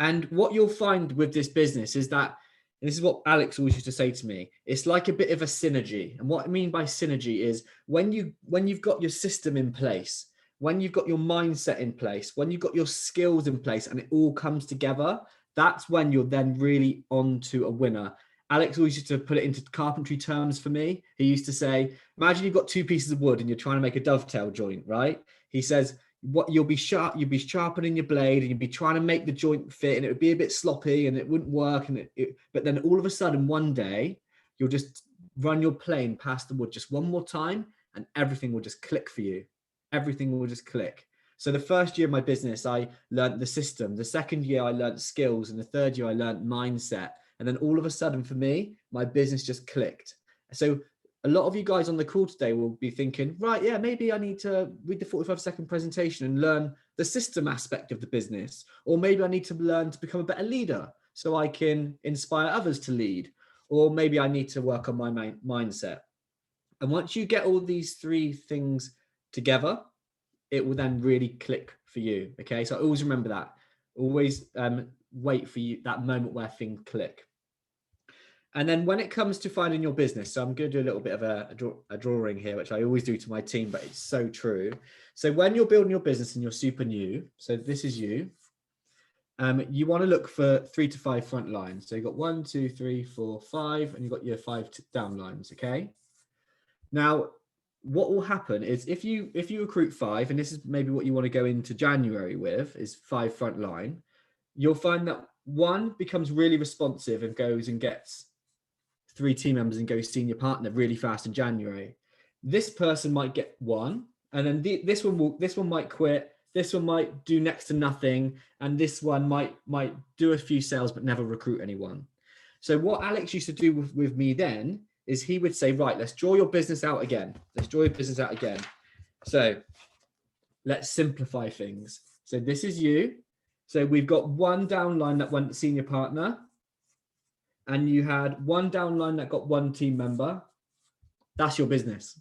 And what you'll find with this business is that, and this is what Alex always used to say to me, it's like a bit of a synergy. And what I mean by synergy is when you've got your system in place, when you've got your mindset in place, when you've got your skills in place, and it all comes together, that's when you're then really on to a winner. Alex always used to put it into carpentry terms for me. He used to say, imagine you've got 2 pieces of wood and you're trying to make a dovetail joint, right? He says, you'll be sharpening your blade, and you'll be trying to make the joint fit, and it would be a bit sloppy and it wouldn't work. But then all of a sudden one day you'll just run your plane past the wood just one more time, and everything will just click for you. Everything will just click. So the first year of my business, I learned the system. The second year I learned skills, and the third year I learned mindset. And then all of a sudden for me, my business just clicked. So a lot of you guys on the call today will be thinking, right, yeah, maybe I need to read the 45-second presentation and learn the system aspect of the business. Or maybe I need to learn to become a better leader so I can inspire others to lead. Or maybe I need to work on my mindset. And once you get all these 3 things together, it will then really click for you. Okay, so always remember that. Always wait for you, that moment where things click. And then when it comes to finding your business, so I'm going to do a little bit of a drawing here, which I always do to my team, but it's so true. So when you're building your business and you're super new, so this is you, you want to look for 3 to 5 front lines. So you've got 1, 2, 3, 4, 5, and you've got your 5 down lines. Okay. Now, what will happen is if you recruit 5, and this is maybe what you want to go into January with, is 5 front line, you'll find that 1 becomes really responsive and goes and gets 3 team members and goes senior partner really fast in January. This person might get 1, and then this one might quit. This one might do next to nothing, and this one might do a few sales but never recruit anyone. So what Alex used to do with me then is he would say, right, let's draw your business out again. Let's draw your business out again. So let's simplify things. So this is you. So we've got 1 downline that went senior partner, and you had 1 downline that got 1 team member. That's your business.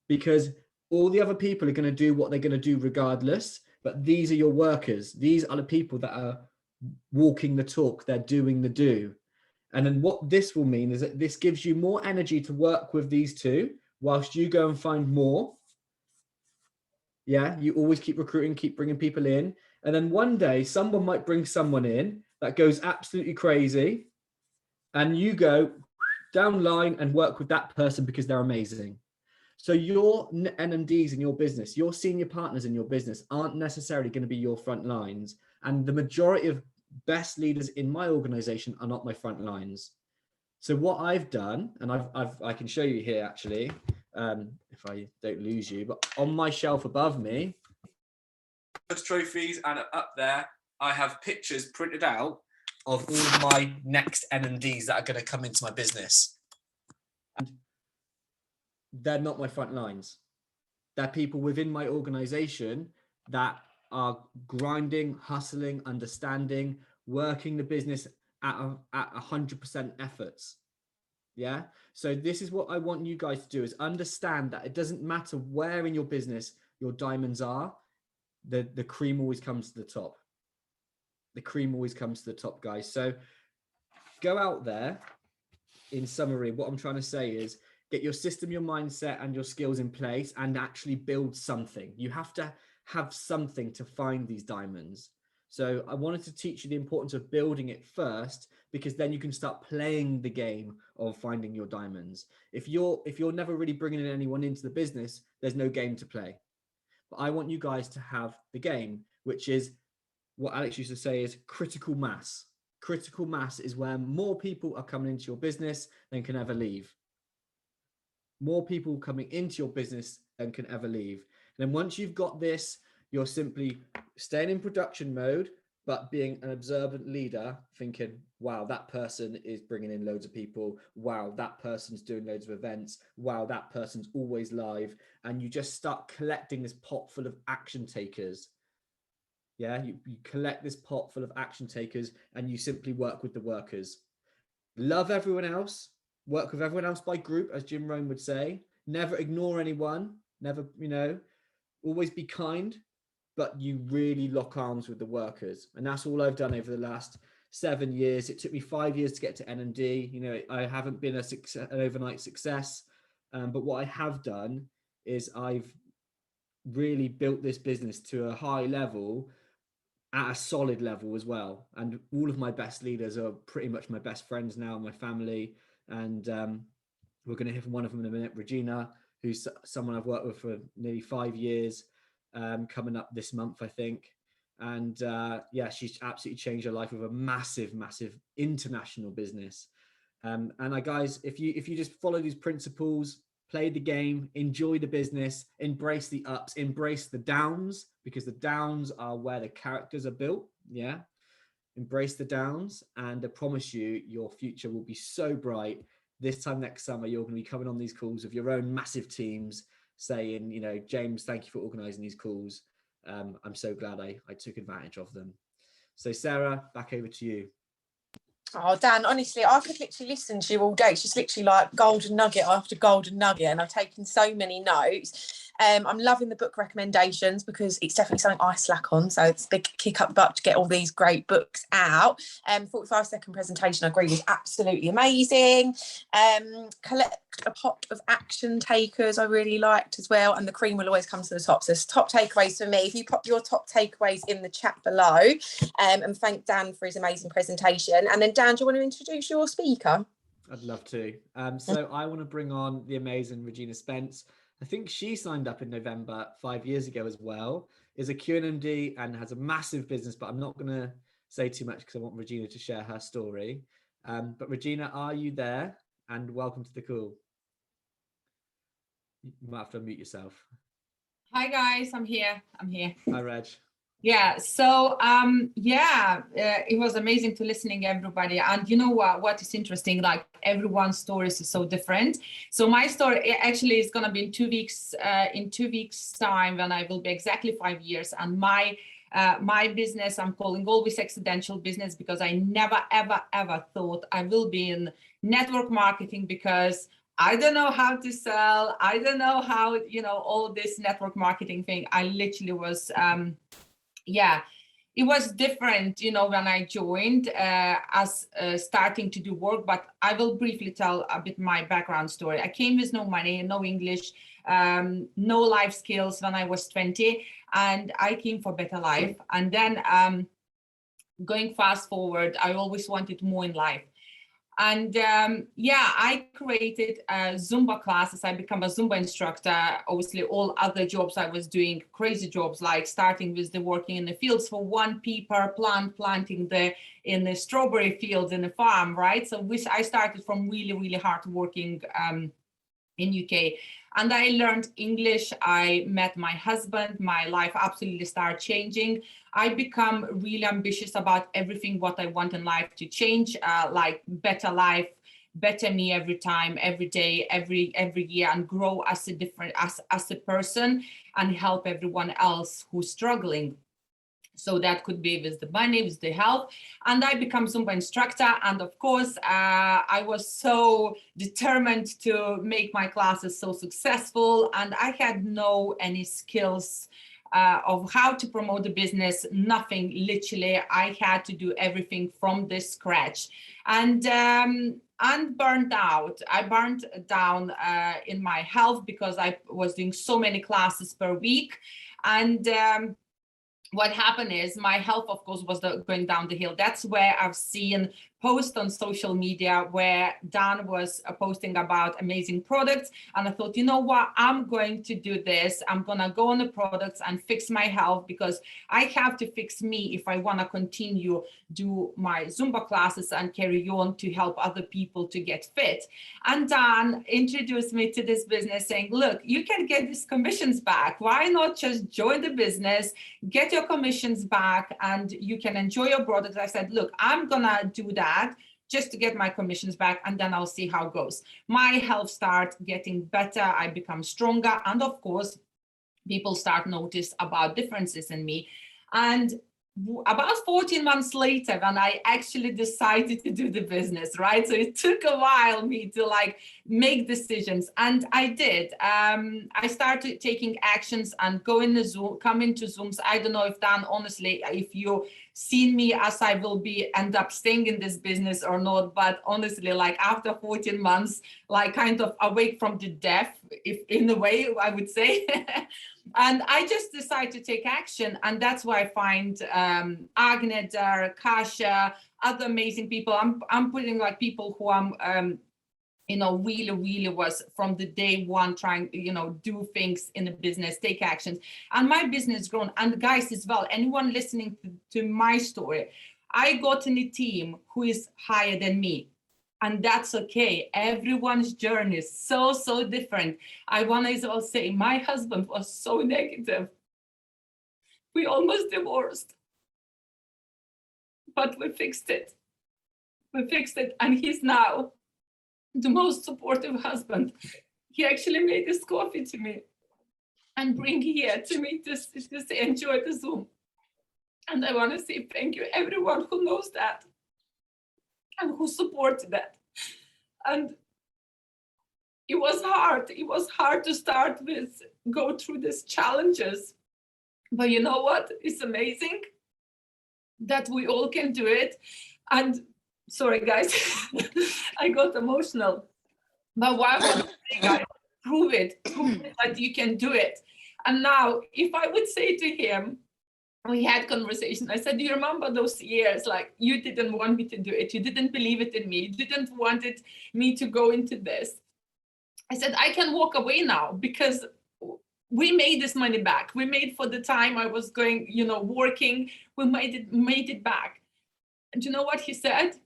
Because All the other people are going to do what they're going to do regardless, but these are your workers. These are the people that are walking the talk, they're doing the do. And then what this will mean is that this gives you more energy to work with these two whilst you go and find more. Yeah, you always keep recruiting, keep bringing people in. And then one day someone might bring someone in that goes absolutely crazy. And you go down line and work with that person because they're amazing. So your NMDs in your business, your senior partners in your business aren't necessarily going to be your front lines. And the majority of best leaders in my organization are not my front lines. So what I've done, and I can show you here actually, if I don't lose you, but on my shelf above me, those trophies, and up there, I have pictures printed out of all of my next NMDs that are going to come into my business. And they're not my front lines. They're people within my organization that are grinding, hustling, understanding, working the business at 100% efforts. Yeah. So this is what I want you guys to do, is understand that it doesn't matter where in your business your diamonds are, the cream always comes to the top. The cream always comes to the top, guys. So go out there. In summary, what I'm trying to say is get your system, your mindset, and your skills in place and actually build something. You have to have something to find these diamonds. So I wanted to teach you the importance of building it first, because then you can start playing the game of finding your diamonds. If you're never really bringing anyone into the business, there's no game to play. But I want you guys to have the game, which is what Alex used to say is critical mass. Critical mass is where more people are coming into your business than can ever leave. More people coming into your business than can ever leave. And then once you've got this, you're simply staying in production mode, but being an observant leader, thinking, wow, that person is bringing in loads of people. Wow, that person's doing loads of events. Wow, that person's always live. And you just start collecting this pot full of action takers. Yeah, you collect this pot full of action takers and you simply work with the workers. Love everyone else. Work with everyone else by group, as Jim Rohn would say. Never ignore anyone. Never, always be kind, but you really lock arms with the workers. And that's all I've done over the last 7 years. It took me 5 years to get to NMD. I haven't been an overnight success, but what I have done is I've really built this business to a high level, at a solid level as well. And all of my best leaders are pretty much my best friends now, my family. And we're going to hear from one of them in a minute, Regina, who's someone I've worked with for nearly 5 years, coming up this month, I think. And yeah, she's absolutely changed her life with a massive, massive international business. And guys, if you just follow these principles, play the game, enjoy the business, embrace the ups, embrace the downs, because the downs are where the characters are built. Yeah. Embrace the downs, and I promise you, your future will be so bright. This time next summer, you're going to be coming on these calls with your own massive teams saying, James, thank you for organizing these calls. I'm so glad I took advantage of them. So Sarah, back over to you. Oh, Dan, honestly, I could literally listen to you all day. It's just literally like golden nugget after golden nugget, and I've taken so many notes. I'm loving the book recommendations because it's definitely something I slack on. So it's a big kick up the butt to get all these great books out. 45-second presentation, I agree, was absolutely amazing. Collect a pot of action takers, I really liked as well. And the cream will always come to the top. So top takeaways for me. If you pop your top takeaways in the chat below, and thank Dan for his amazing presentation. And then Dan, do you want to introduce your speaker? I'd love to. So I want to bring on the amazing Regina Spence. I think she signed up in November 5 years ago as well, is a QNMD and has a massive business, but I'm not going to say too much because I want Regina to share her story. But Regina, are you there? And welcome to the call. You might have to unmute yourself. Hi guys, I'm here. Hi Reg. Yeah, so it was amazing to listening everybody. And you know what is interesting, like everyone's stories is so different. So my story actually is going to be in 2 weeks, in 2 weeks time, when I will be exactly 5 years. And my business, I'm calling Always Accidental Business, because I never, ever, ever thought I will be in network marketing, because I don't know how to sell. I don't know how, all this network marketing thing. I literally was, it was different, when I joined as starting to do work, but I will briefly tell a bit my background story. I came with no money, no English, no life skills when I was 20, and I came for better life. And then going fast forward, I always wanted more in life. And I created Zumba classes. I became a Zumba instructor. Obviously, all other jobs I was doing, crazy jobs, like starting with the working in the fields for 1 pea per plant, planting in the strawberry fields in the farm, right? So I started from really, really hard working in UK. And I learned English. I met my husband. My life absolutely started changing. I become really ambitious about everything what I want in life to change, like better life, better me every time, every day, every year, and grow as a person and help everyone else who's struggling. So that could be with the money, with the health. And I become Zumba instructor. And of course, I was so determined to make my classes so successful. And I had any skills of how to promote the business, nothing, literally. I had to do everything from the scratch. And burned out. I burned down in my health because I was doing so many classes per week. And what happened is my health, of course, was going down the hill. That's where I've seen posts on social media where Dan was posting about amazing products. And I thought, you know what, I'm going to do this. I'm going to go on the products and fix my health, because I have to fix me if I want to continue do my Zumba classes and carry on to help other people to get fit. And Dan introduced me to this business saying, look, you can get these commissions back. Why not just join the business, get your commissions back, and you can enjoy your products. I said, look, I'm going to do that just to get my commissions back, and then I'll see how it goes. My health starts getting better. I become stronger. And of course, people start notice about differences in me. And about 14 months later, when I actually decided to do the business, right? So it took a while me to make decisions, and I did. I started taking actions and come into Zooms. I don't know if Dan, honestly, if you seen me as I will end up staying in this business or not, but honestly, after 14 months, kind of awake from the death, if in a way I would say. And I just decided to take action. And that's why I find Agnet, Kasia, other amazing people. I'm putting people who I'm, really was from the day one trying, do things in the business, take actions. And my business grown. And guys as well, anyone listening to my story, I got in a team who is higher than me. And that's okay. Everyone's journey is so, so different. I want to as well say, my husband was so negative. We almost divorced. But we fixed it. And he's now the most supportive husband. He actually made this coffee to me and bring here to me to enjoy the Zoom. And I want to say thank you, everyone who knows that and who supported that. And it was hard. It was hard to start with, go through these challenges. But you know what? It's amazing that we all can do it. And sorry, guys, I got emotional. But why would I say, guys, prove it that you can do it. And now, if I would say to him, we had conversation. I said, do you remember those years? You didn't want me to do it. You didn't believe it in me. You didn't want me to go into this. I said, I can walk away now because we made this money back. We made for the time I was going, working. We made it back. And you know what he said?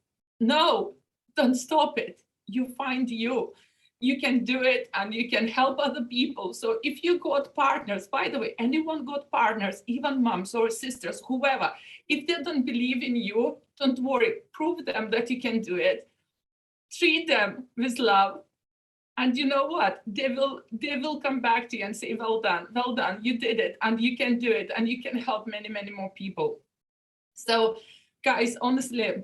No, don't stop it. You find you. You can do it and you can help other people. So if you got partners, by the way, anyone got partners, even moms or sisters, whoever, if they don't believe in you, don't worry, prove them that you can do it. Treat them with love. And you know what? They will come back to you and say, well done, you did it, and you can do it, and you can help many, many more people. So guys, honestly,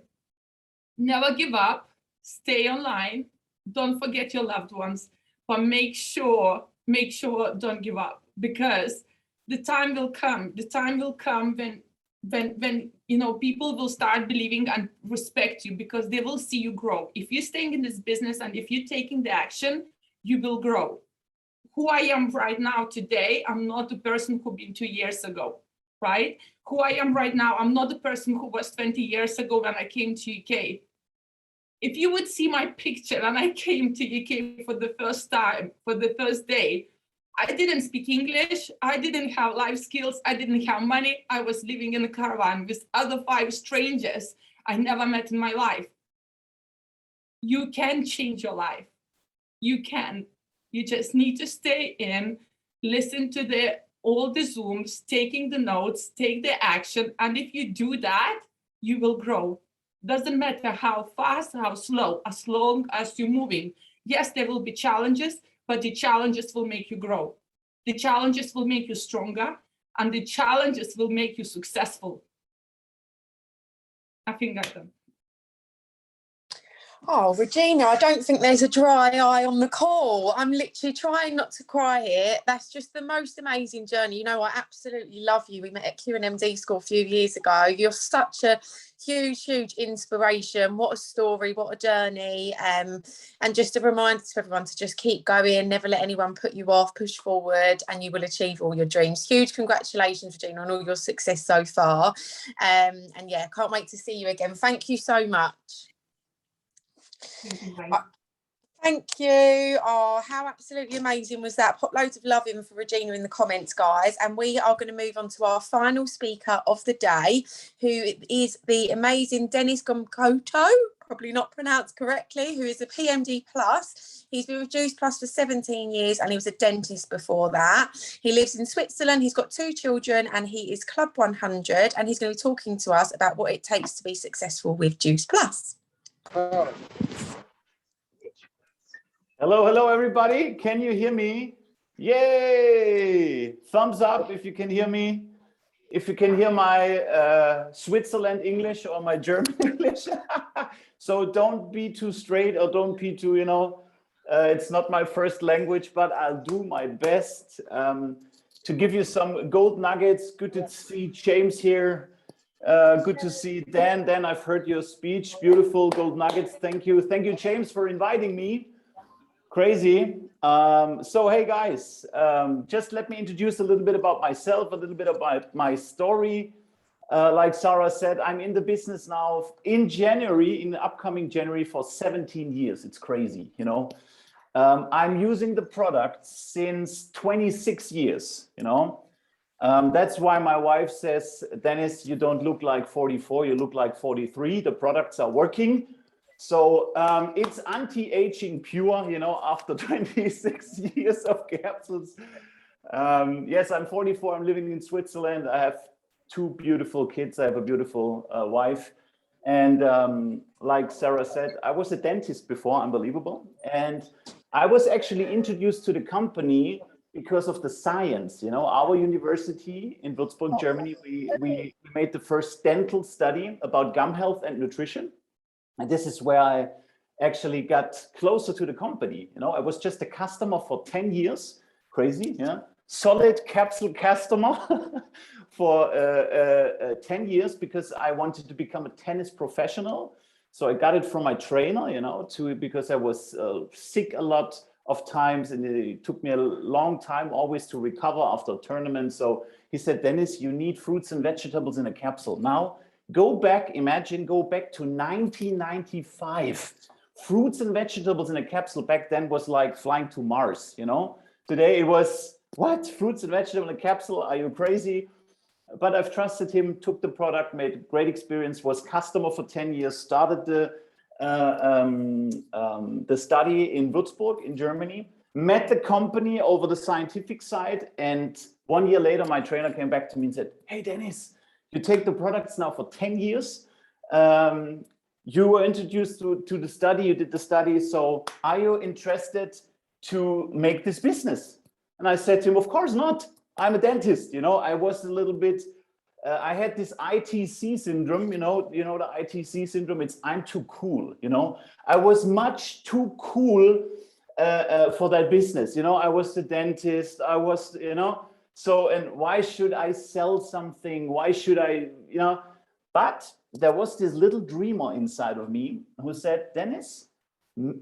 never give up, stay online. don't forget your loved ones, but make sure don't give up, because the time will come when you know, people will start believing and respect you, because they will see you grow. If you're staying in this business and if you're taking the action, you will grow. Who I am right now today, I'm not the person who been 2 years ago, right? Who I am right now, I'm not the person who was 20 years ago when I came to UK. If you would see my picture and I came to UK for the first time, for the first day, I didn't speak English, I didn't have life skills, I didn't have money. I was living in a caravan with other 5 strangers I never met in my life. You can change your life. You can. You just need to stay in, listen to all the Zooms, taking the notes, take the action. And if you do that, you will grow. Doesn't matter how fast, how slow, as long as you're moving. Yes, there will be challenges, but the challenges will make you grow. The challenges will make you stronger, and the challenges will make you successful. I think that's them. Oh, Regina, I don't think there's a dry eye on the call. I'm literally trying not to cry here. That's just the most amazing journey. You know, I absolutely love you. We met at QMD school a few years ago. You're such a huge inspiration. What a story, what a journey. And just a reminder to everyone to just keep going, never let anyone put you off, push forward, and you will achieve all your dreams. Huge congratulations, Regina, on all your success so far. And yeah, can't wait to see you again. Thank you so much. Thank you. Oh, how absolutely amazing was that? Put loads of love in for Regina in the comments, guys. And we are going to move on to our final speaker of the day, who is the amazing Denis Gumkoto, probably not pronounced correctly, who is a PMD plus. He's been with Juice Plus for 17 years and he was a dentist before that. He lives in Switzerland. He's got 2 children and he is Club 100. And he's going to be talking to us about what it takes to be successful with Juice Plus. Hello, everybody. Can you hear me? Yay! Thumbs up if you can hear me. If you can hear my Switzerland English or my German English. So don't be too straight or don't be too, you know, it's not my first language, but I'll do my best to give you some gold nuggets. Good to see James here. Good to see Dan. Dan, I've heard your speech. Beautiful gold nuggets. Thank you. Thank you, James, for inviting me. Crazy. So, hey, guys, just let me introduce a little bit about myself, a little bit about my story. Like Sara said, I'm in the business now in the upcoming January for 17 years. It's crazy, you know. I'm using the product since 26 years, you know. That's why my wife says, Denis, you don't look like 44, you look like 43. The products are working. So it's anti-aging pure, you know, after 26 years of capsules. Yes, I'm 44, I'm living in Switzerland. I have 2 beautiful kids. I have a beautiful wife. And like Sara said, I was a dentist before, unbelievable. And I was actually introduced to the company because of the science. You know, our university in Würzburg, Germany, we made the first dental study about gum health and nutrition. And this is where I actually got closer to the company. You know, I was just a customer for 10 years. Crazy, yeah. Solid capsule customer for 10 years because I wanted to become a tennis professional. So I got it from my trainer, you know, because I was sick a lot of times and it took me a long time always to recover after a tournament. So he said, Denis, you need fruits and vegetables in a capsule. Now, go back to 1995. Fruits and vegetables in a capsule back then was like flying to Mars, you know? Today it was, what? Fruits and vegetables in a capsule? Are you crazy? But I've trusted him, took the product, made a great experience, was customer for 10 years, started the study in Würzburg in Germany, met the company over the scientific side. And 1 year later, my trainer came back to me and said, hey, Denis, you take the products now for 10 years. You were introduced to the study, you did the study. So are you interested to make this business? And I said to him, of course not. I'm a dentist. You know, I was a little bit I had this ITC syndrome, you know the ITC syndrome, it's I'm too cool, you know. I was much too cool for that business, you know. I was the dentist, I was, you know, so, and why should I sell something? Why should I, you know? But there was this little dreamer inside of me who said, Denis,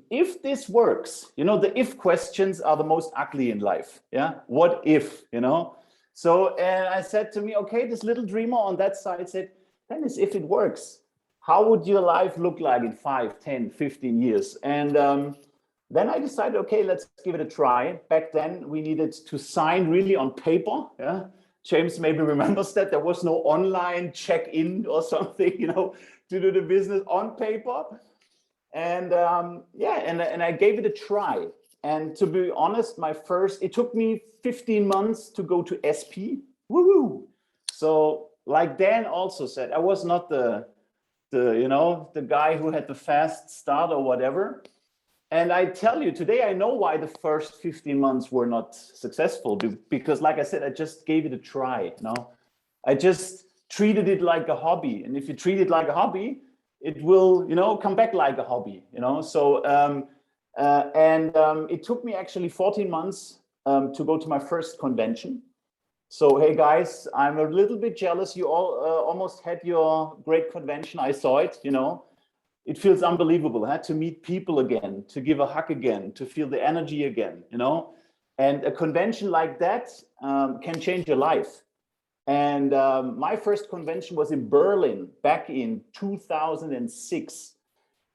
if this works, you know, the if questions are the most ugly in life. Yeah. What if, you know? So, and I said to me, okay, this little dreamer on that side said, Denis, if it works, how would your life look like in 5, 10, 15 years? And then I decided, okay, let's give it a try. Back then we needed to sign really on paper. Yeah. James maybe remembers that there was no online check-in or something, you know, to do the business on paper. And yeah, and I gave it a try. And to be honest, it took me 15 months to go to SP. Woo-hoo. So like Dan also said, I was not the you know, the guy who had the fast start or whatever. And I tell you, today I know why the first 15 months were not successful, because like I said, I just gave it a try, you know. I just treated it like a hobby. And if you treat it like a hobby, it will, you know, come back like a hobby, you know. So, it took me actually 14 months to go to my first convention. So, hey guys, I'm a little bit jealous. You all almost had your great convention. I saw it, you know. It feels unbelievable, huh? To meet people again, to give a hug again, to feel the energy again, you know. And a convention like that can change your life. And my first convention was in Berlin back in 2006.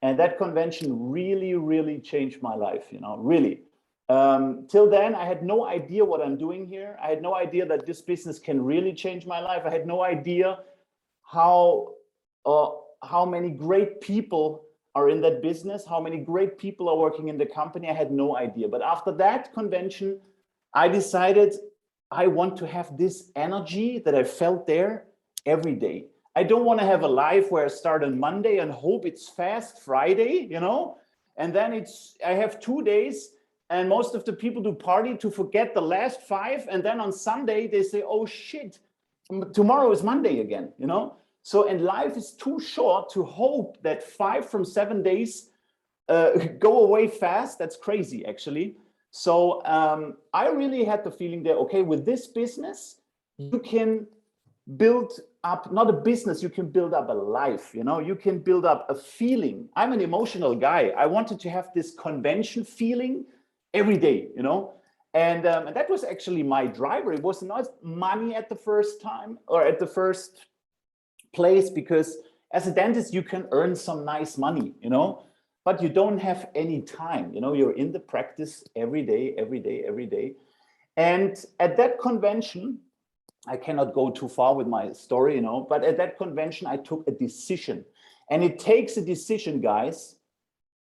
And that convention really, really changed my life, you know, really. Till then, I had no idea what I'm doing here. I had no idea that this business can really change my life. I had no idea how many great people are in that business, how many great people are working in the company. I had no idea. But after that convention, I decided I want to have this energy that I felt there every day. I don't want to have a life where I start on Monday and hope it's fast Friday, you know, and then I have 2 days and most of the people do party to forget the last 5. And then on Sunday, they say, oh shit, tomorrow is Monday again, you know? So, and life is too short to hope that 5 from 7 days go away fast. That's crazy, actually. So I really had the feeling that, okay, with this business, you can build up, not a business, you can build up a life, you know, you can build up a feeling. I'm an emotional guy. I wanted to have this convention feeling every day, you know, and that was actually my driver. It was not money at the first time or at the first place, because as a dentist, you can earn some nice money, you know, but you don't have any time, you know, you're in the practice every day, every day, every day. And at that convention, I cannot go too far with my story, you know, but at that convention, I took a decision. And it takes a decision, guys,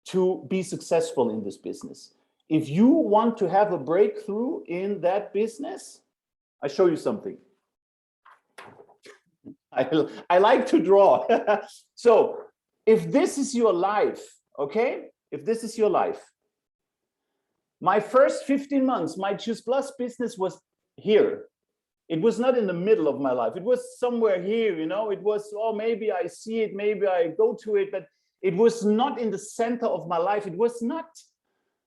to be successful in this business. If you want to have a breakthrough in that business, I show you something. I like to draw. So if this is your life, okay, if this is your life, my first 15 months, my Juice Plus business was here. It was not in the middle of my life. It was somewhere here, you know, it was, oh, maybe I see it, maybe I go to it, but it was not in the center of my life. It was not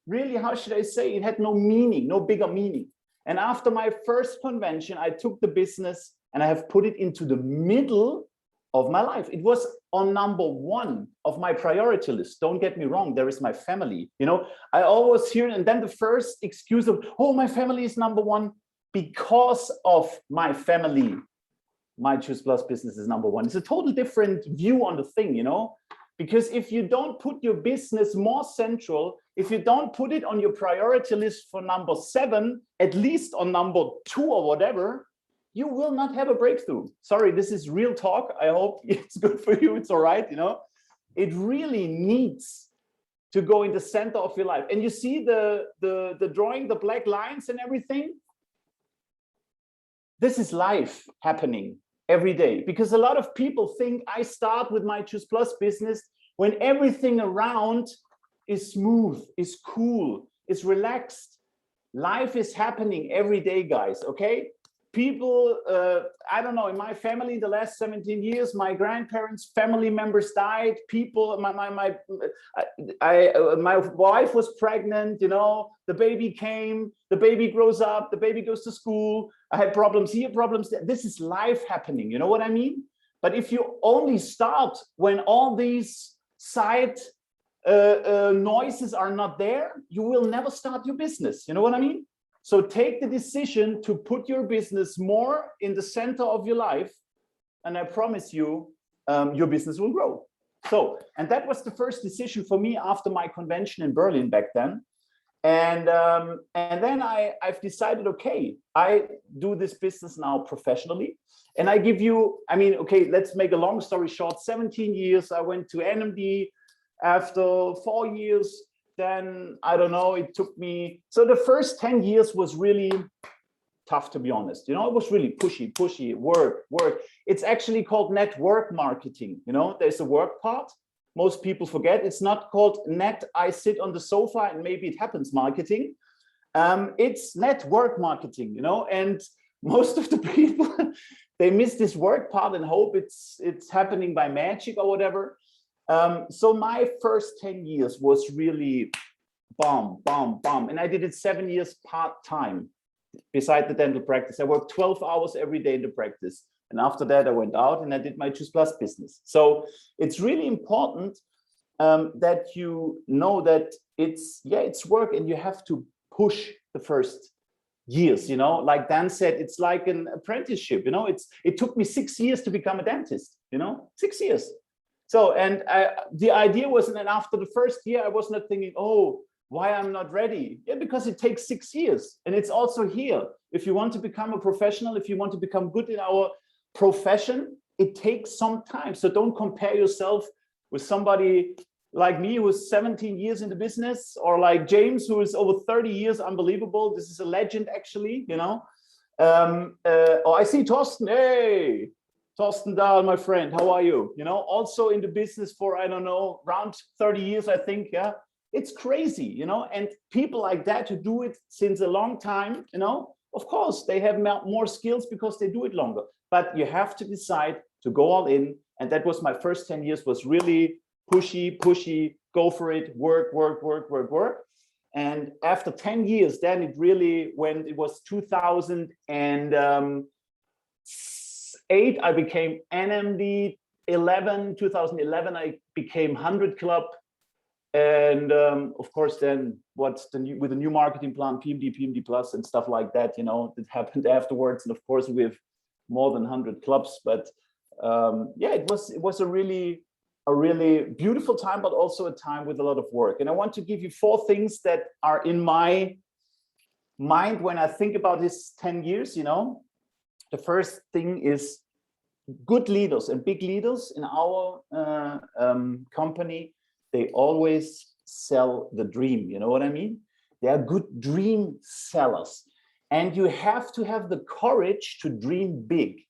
really, how should I say, it had no meaning, no bigger meaning. And after my first convention, I took the business and I have put it into the middle of my life. It was on number 1 of my priority list. Don't get me wrong, there is my family. You know, I always hear, and then the first excuse of, oh, my family is number 1. Because of my family, my Choose Plus business is number 1. It's a total different view on the thing, you know, because if you don't put your business more central, if you don't put it on your priority list for number 7, at least on number 2 or whatever, you will not have a breakthrough. Sorry, this is real talk. I hope it's good for you. It's all right, you know. It really needs to go in the center of your life. And you see the drawing, the black lines and everything. This is life happening every day, because a lot of people think I start with my Choose Plus business when everything around is smooth, is cool, is relaxed. Life is happening every day, guys, okay? people, I don't know, in my family, the last 17 years, my grandparents, family members died. People, my wife was pregnant, you know, the baby came, the baby grows up, the baby goes to school. I had problems here, problems there. This is life happening, you know what I mean? But if you only start when all these side noises are not there, you will never start your business, you know what I mean? So take the decision to put your business more in the center of your life, and I promise you, your business will grow. So, and that was the first decision for me after my convention in Berlin back then. And then I've decided, okay, I do this business now professionally. And I give you, I mean, okay, let's make a long story short, 17 years, I went to NMD. After 4 years, then I don't know, it took me, so the first 10 years was really tough, to be honest. You know, it was really pushy, work. It's actually called network marketing. You know, there's a work part. Most people forget. It's not called net, I sit on the sofa and maybe it happens marketing. It's network marketing, you know, and most of the people, they miss this work part and hope it's happening by magic or whatever. So my first 10 years was really bomb. And I did it 7 years part-time beside the dental practice. I worked 12 hours every day in the practice. And after that, I went out and I did my Juice Plus business. So it's really important that you know that it's work and you have to push the first years, you know, like Dan said, it's like an apprenticeship, you know, it took me 6 years to become a dentist, you know, 6 years. So, and the idea was, and then after the first year, I was not thinking, oh, why I'm not ready? Yeah, because it takes 6 years. And it's also here. If you want to become a professional, if you want to become good in our profession, it takes some time. So don't compare yourself with somebody like me who is 17 years in the business, or like James, who is over 30 years, unbelievable. This is a legend, actually, you know. Or I see Torsten, hey. Torsten Dahl, my friend, how are you? You know, also in the business for, I don't know, around 30 years, I think, yeah. It's crazy, you know, and people like that who do it since a long time, you know, of course, they have more skills because they do it longer, but you have to decide to go all in. And that was my first 10 years, was really pushy, go for it, work. And after 10 years, then it really, when it was 2008, I became NMD. 2011, I became 100 Club. And of course, then with the new marketing plan, PMD Plus and stuff like that, you know, that happened afterwards. And of course, we have more than 100 clubs. But yeah, it was a really beautiful time, but also a time with a lot of work. And I want to give you 4 things that are in my mind when I think about this 10 years, you know. The first thing is good leaders and big leaders in our company. They always sell the dream, you know what I mean? They are good dream sellers. And you have to have the courage to dream big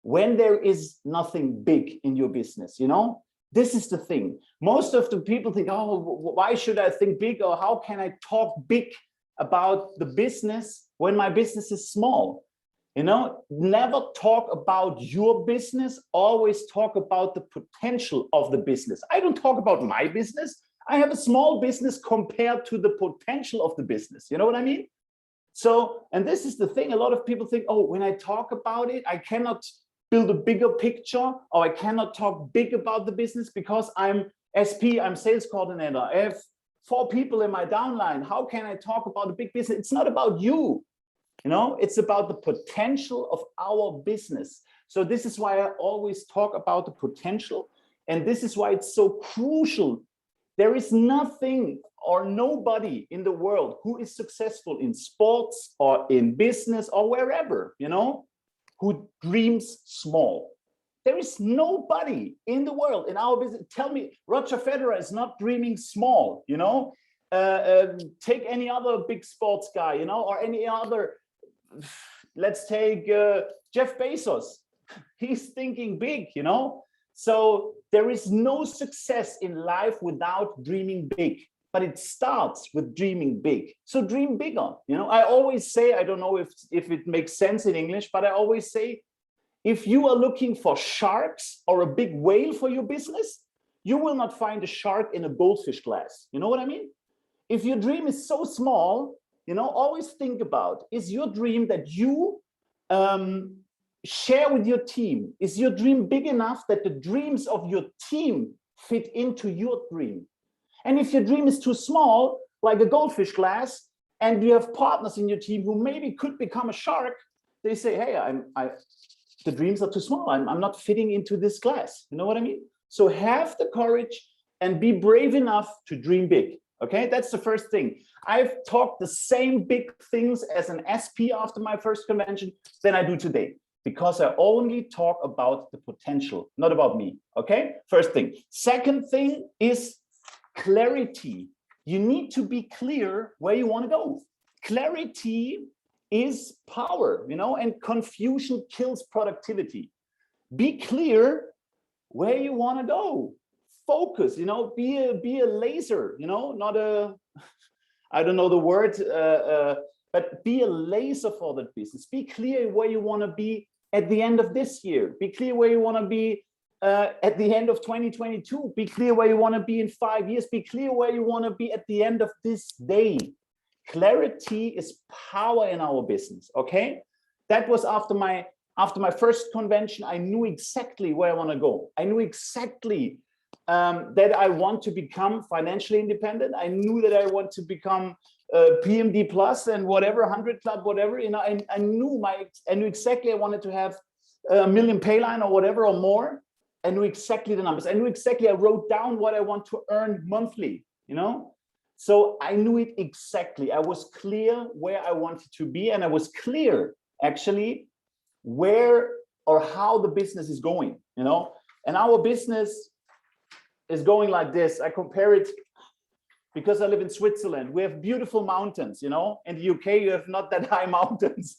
when there is nothing big in your business, you know? This is the thing. Most of the people think, oh, why should I think big, or how can I talk big about the business when my business is small? You know, never talk about your business, always talk about the potential of the business. I don't talk about my business. I have a small business compared to the potential of the business. You know what I mean? So, and this is the thing, a lot of people think, oh, when I talk about it, I cannot build a bigger picture, or I cannot talk big about the business because I'm SP, I'm sales coordinator. I have 4 people in my downline. How can I talk about a big business? It's not about you. You know, it's about the potential of our business. So this is why I always talk about the potential. And this is why it's so crucial. There is nothing or nobody in the world who is successful in sports or in business or wherever, you know, who dreams small. There is nobody in the world in our business. Tell me, Roger Federer is not dreaming small, you know. Take any other big sports guy, you know, or any other. Let's take Jeff Bezos. He's thinking big, you know. So there is no success in life without dreaming big. but it starts with dreaming big. So dream bigger. You know, I always say, I don't know if it makes sense in English, but I always say, if you are looking for sharks or a big whale for your business, you will not find a shark in a goldfish glass. You know what I mean? If your dream is so small, you know, always think about, is your dream that you share with your team? Is your dream big enough that the dreams of your team fit into your dream? And if your dream is too small, like a goldfish glass, and you have partners in your team who maybe could become a shark, they say, hey, the dreams are too small. I'm not fitting into this glass. You know what I mean? So have the courage and be brave enough to dream big. Okay, that's the first thing. I've talked the same big things as an SP after my first convention than I do today, because I only talk about the potential, not about me. Okay, first thing. Second thing is clarity. You need to be clear where you want to go. Clarity is power, you know, and confusion kills productivity. Be clear where you want to go. Focus, you know, be a laser, you know, not a, I don't know the word, but be a laser for that business. Be clear where you want to be at the end of this year. Be clear where you want to be at the end of 2022. Be clear where you want to be in 5 years. Be clear where you want to be at the end of this day. Clarity is power in our business. Okay, that was after my first convention. I knew exactly where I want to go. I knew exactly that I want to become financially independent. I knew that I want to become PMD plus and whatever, 100 Club, whatever. You know, I knew exactly I wanted to have a million pay line or whatever or more. I knew exactly the numbers. I knew exactly. I wrote down what I want to earn monthly. You know. So I knew it exactly. I was clear where I wanted to be, and I was clear actually where or how the business is going, you know. And our business is going like this. I compare it because I live in Switzerland. We have beautiful mountains, you know. In the UK, you have not that high mountains.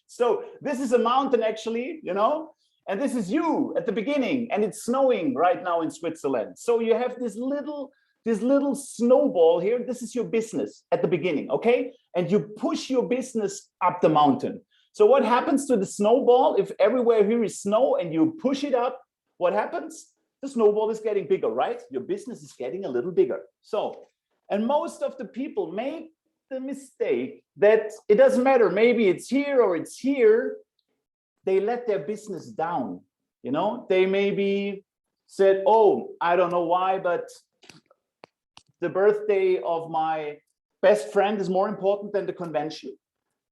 So this is a mountain actually, you know, and this is you at the beginning, and it's snowing right now in Switzerland. So you have this little snowball here. This is your business at the beginning, okay? And you push your business up the mountain. So what happens to the snowball if everywhere here is snow and you push it up? What happens? The snowball is getting bigger, right? Your business is getting a little bigger. So, and most of the people make the mistake that it doesn't matter, maybe it's here or it's here. They let their business down, you know? They maybe said, oh, I don't know why, but the birthday of my best friend is more important than the convention.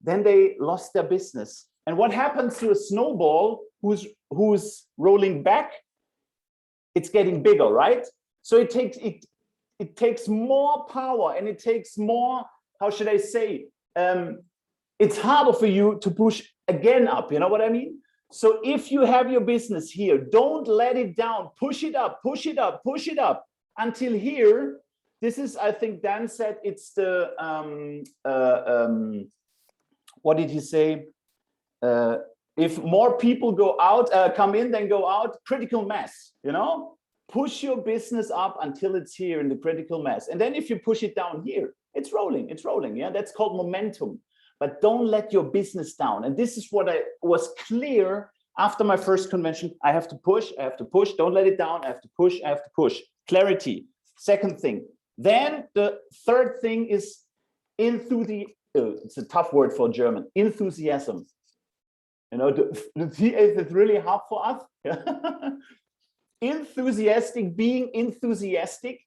Then they lost their business. And what happens to a snowball who's rolling back? It's getting bigger, right? So it takes more power, and it takes more, how should I say, it's harder for you to push again up, you know what I mean? So if you have your business here, don't let it down, push it up, push it up, push it up until here. This is, I think Dan said, it's the, what did he say? If more people go out, come in than go out, critical mass, you know? Push your business up until it's here in the critical mass. And then if you push it down here, it's rolling, yeah? That's called momentum. But don't let your business down. And this is what I was clear after my first convention. I have to push, don't let it down, I have to push. Clarity. Second thing. Then the third thing is enthusiasm. It's a tough word for German. Enthusiasm. You know, the T is really hard for us. Enthusiastic, being enthusiastic.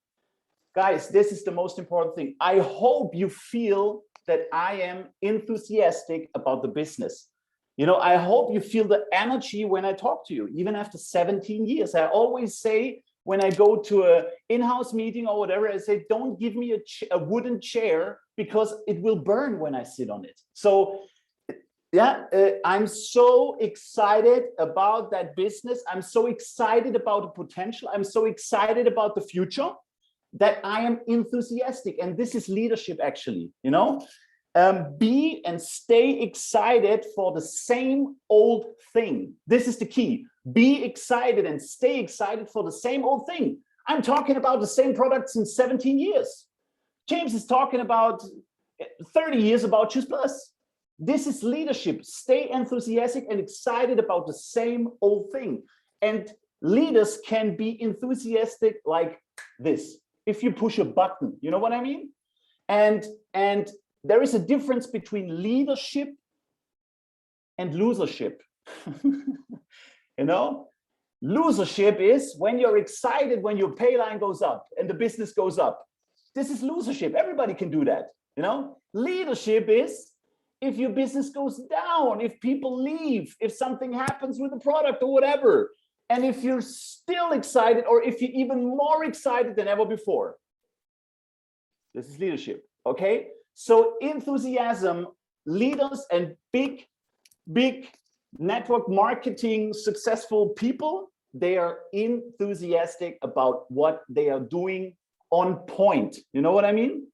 Guys, this is the most important thing. I hope you feel that I am enthusiastic about the business. You know, I hope you feel the energy when I talk to you, even after 17 years. I always say, when I go to an in-house meeting or whatever, I say, don't give me a wooden chair because it will burn when I sit on it. So yeah, I'm so excited about that business. I'm so excited about the potential. I'm so excited about the future that I am enthusiastic. And this is leadership actually, you know. Be and stay excited for the same old thing. This is the key. Be excited and stay excited for the same old thing. I'm talking about the same product since 17 years. James is talking about 30 years about Choose Plus. This is leadership. Stay enthusiastic and excited about the same old thing. And leaders can be enthusiastic like this. If you push a button, you know what I mean? And there is a difference between leadership and losership. You know, losership is when you're excited, when your pay line goes up and the business goes up. This is losership. Everybody can do that. You know, leadership is if your business goes down, if people leave, if something happens with the product or whatever, and if you're still excited or if you're even more excited than ever before. This is leadership. Okay, so enthusiasm, leaders and big network marketing successful people, they are enthusiastic about what they are doing on point. You know what I mean?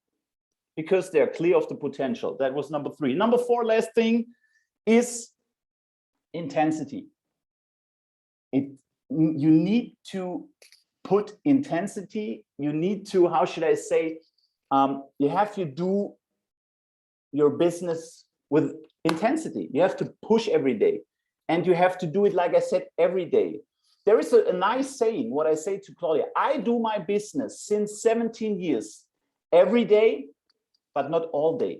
Because they're clear of the potential. That was number 3. Number 4, last thing, is intensity. You need to put intensity. You need to, how should I say, you have to do your business with intensity. You have to push every day. And you have to do it, like I said, every day. There is a nice saying, what I say to Claudia, I do my business since 17 years, every day, but not all day.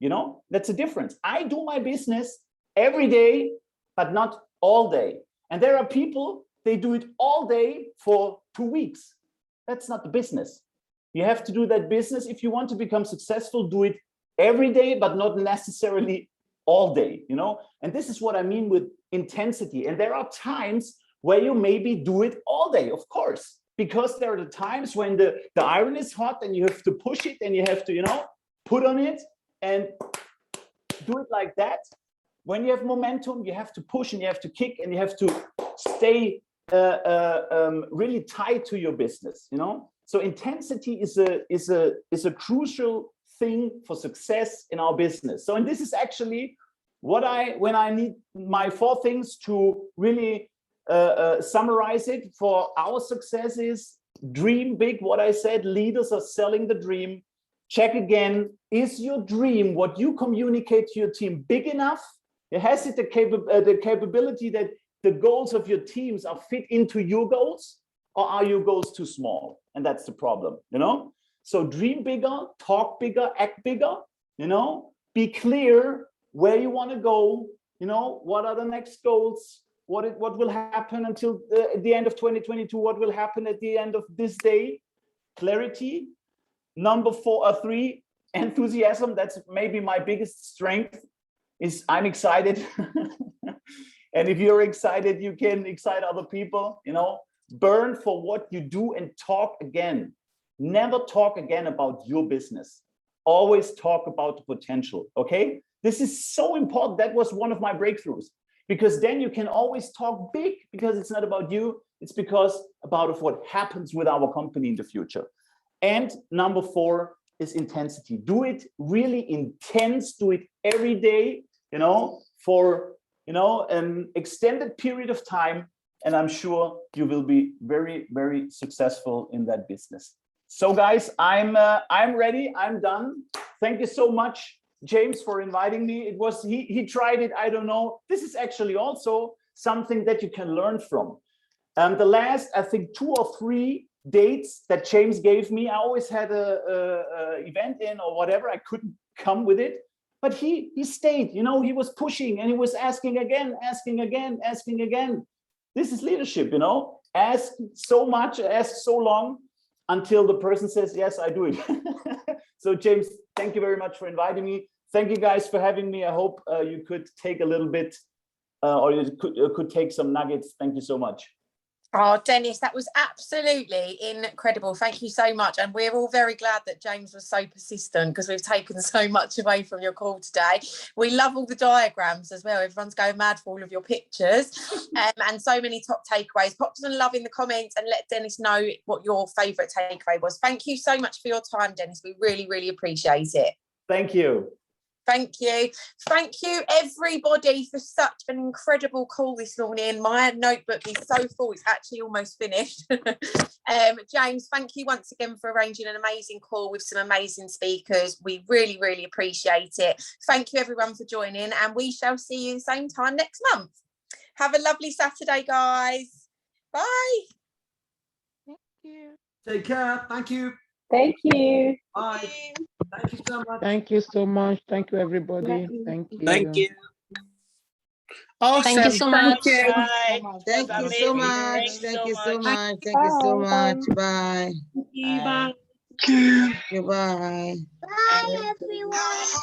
You know, that's a difference. I do my business every day, but not all day. And there are people, they do it all day for 2 weeks. That's not the business. You have to do that business. If you want to become successful, do it every day, but not necessarily all day, you know? And this is what I mean with intensity. And there are times where you maybe do it all day, of course, because there are the times when the iron is hot and you have to push it and you have to, you know, put on it and do it like that. When you have momentum, you have to push and you have to kick and you have to stay really tied to your business, you know? So intensity is a crucial thing for success in our business. So, and this is actually what when I need my 4 things to really summarize it for our success is dream big. What I said, leaders are selling the dream. Check again, is your dream, what you communicate to your team, big enough? Has it the capability that the goals of your teams are fit into your goals, or are your goals too small? And that's the problem, you know? So dream bigger, talk bigger, act bigger, you know, be clear where you want to go, you know, what are the next goals, what will happen until the end of 2022, what will happen at the end of this day, clarity. Number 3, enthusiasm. That's maybe my biggest strength, is I'm excited. And if you're excited, you can excite other people, you know, burn for what you do and talk again. Never talk again about your business. Always talk about the potential, okay? This is so important. That was one of my breakthroughs, because then you can always talk big, because it's not about you. It's because about what happens with our company in the future. And number 4 is intensity. Do it really intense. Do it every day, you know, for, you know, an extended period of time. And I'm sure you will be very, very successful in that business. So guys, I'm ready. I'm done. Thank you so much, James, for inviting me. It was, he tried it. I don't know. This is actually also something that you can learn from. The last, I think, 2 or 3 dates that James gave me, I always had a event in or whatever. I couldn't come with it, but he stayed, you know, he was pushing and he was asking again, asking again, asking again. This is leadership, you know, ask so much, ask so long until the person says, yes, I do it. So James, thank you very much for inviting me. Thank you guys for having me. I hope you could take a little bit or you could take some nuggets. Thank you so much. Oh, Denis, that was absolutely incredible. Thank you so much. And we're all very glad that James was so persistent, because we've taken so much away from your call today. We love all the diagrams as well. Everyone's going mad for all of your pictures and so many top takeaways. Pop some love in the comments and let Denis know what your favourite takeaway was. Thank you so much for your time, Denis. We really, really appreciate it. Thank you. Thank you. Thank you, everybody, for such an incredible call this morning. My notebook is so full, it's actually almost finished. James, thank you once again for arranging an amazing call with some amazing speakers. We really, really appreciate it. Thank you, everyone, for joining, and we shall see you same time next month. Have a lovely Saturday, guys. Bye. Thank you. Take care. Thank you. Thank you. Bye. Thank you so much. Thank you so much. Thank you, everybody. Thank you. Thank you. Awesome. Thank you so much. Bye. Thank you so much. Thank you so much. Thank you so much. Bye. Bye. Goodbye. Bye, everyone.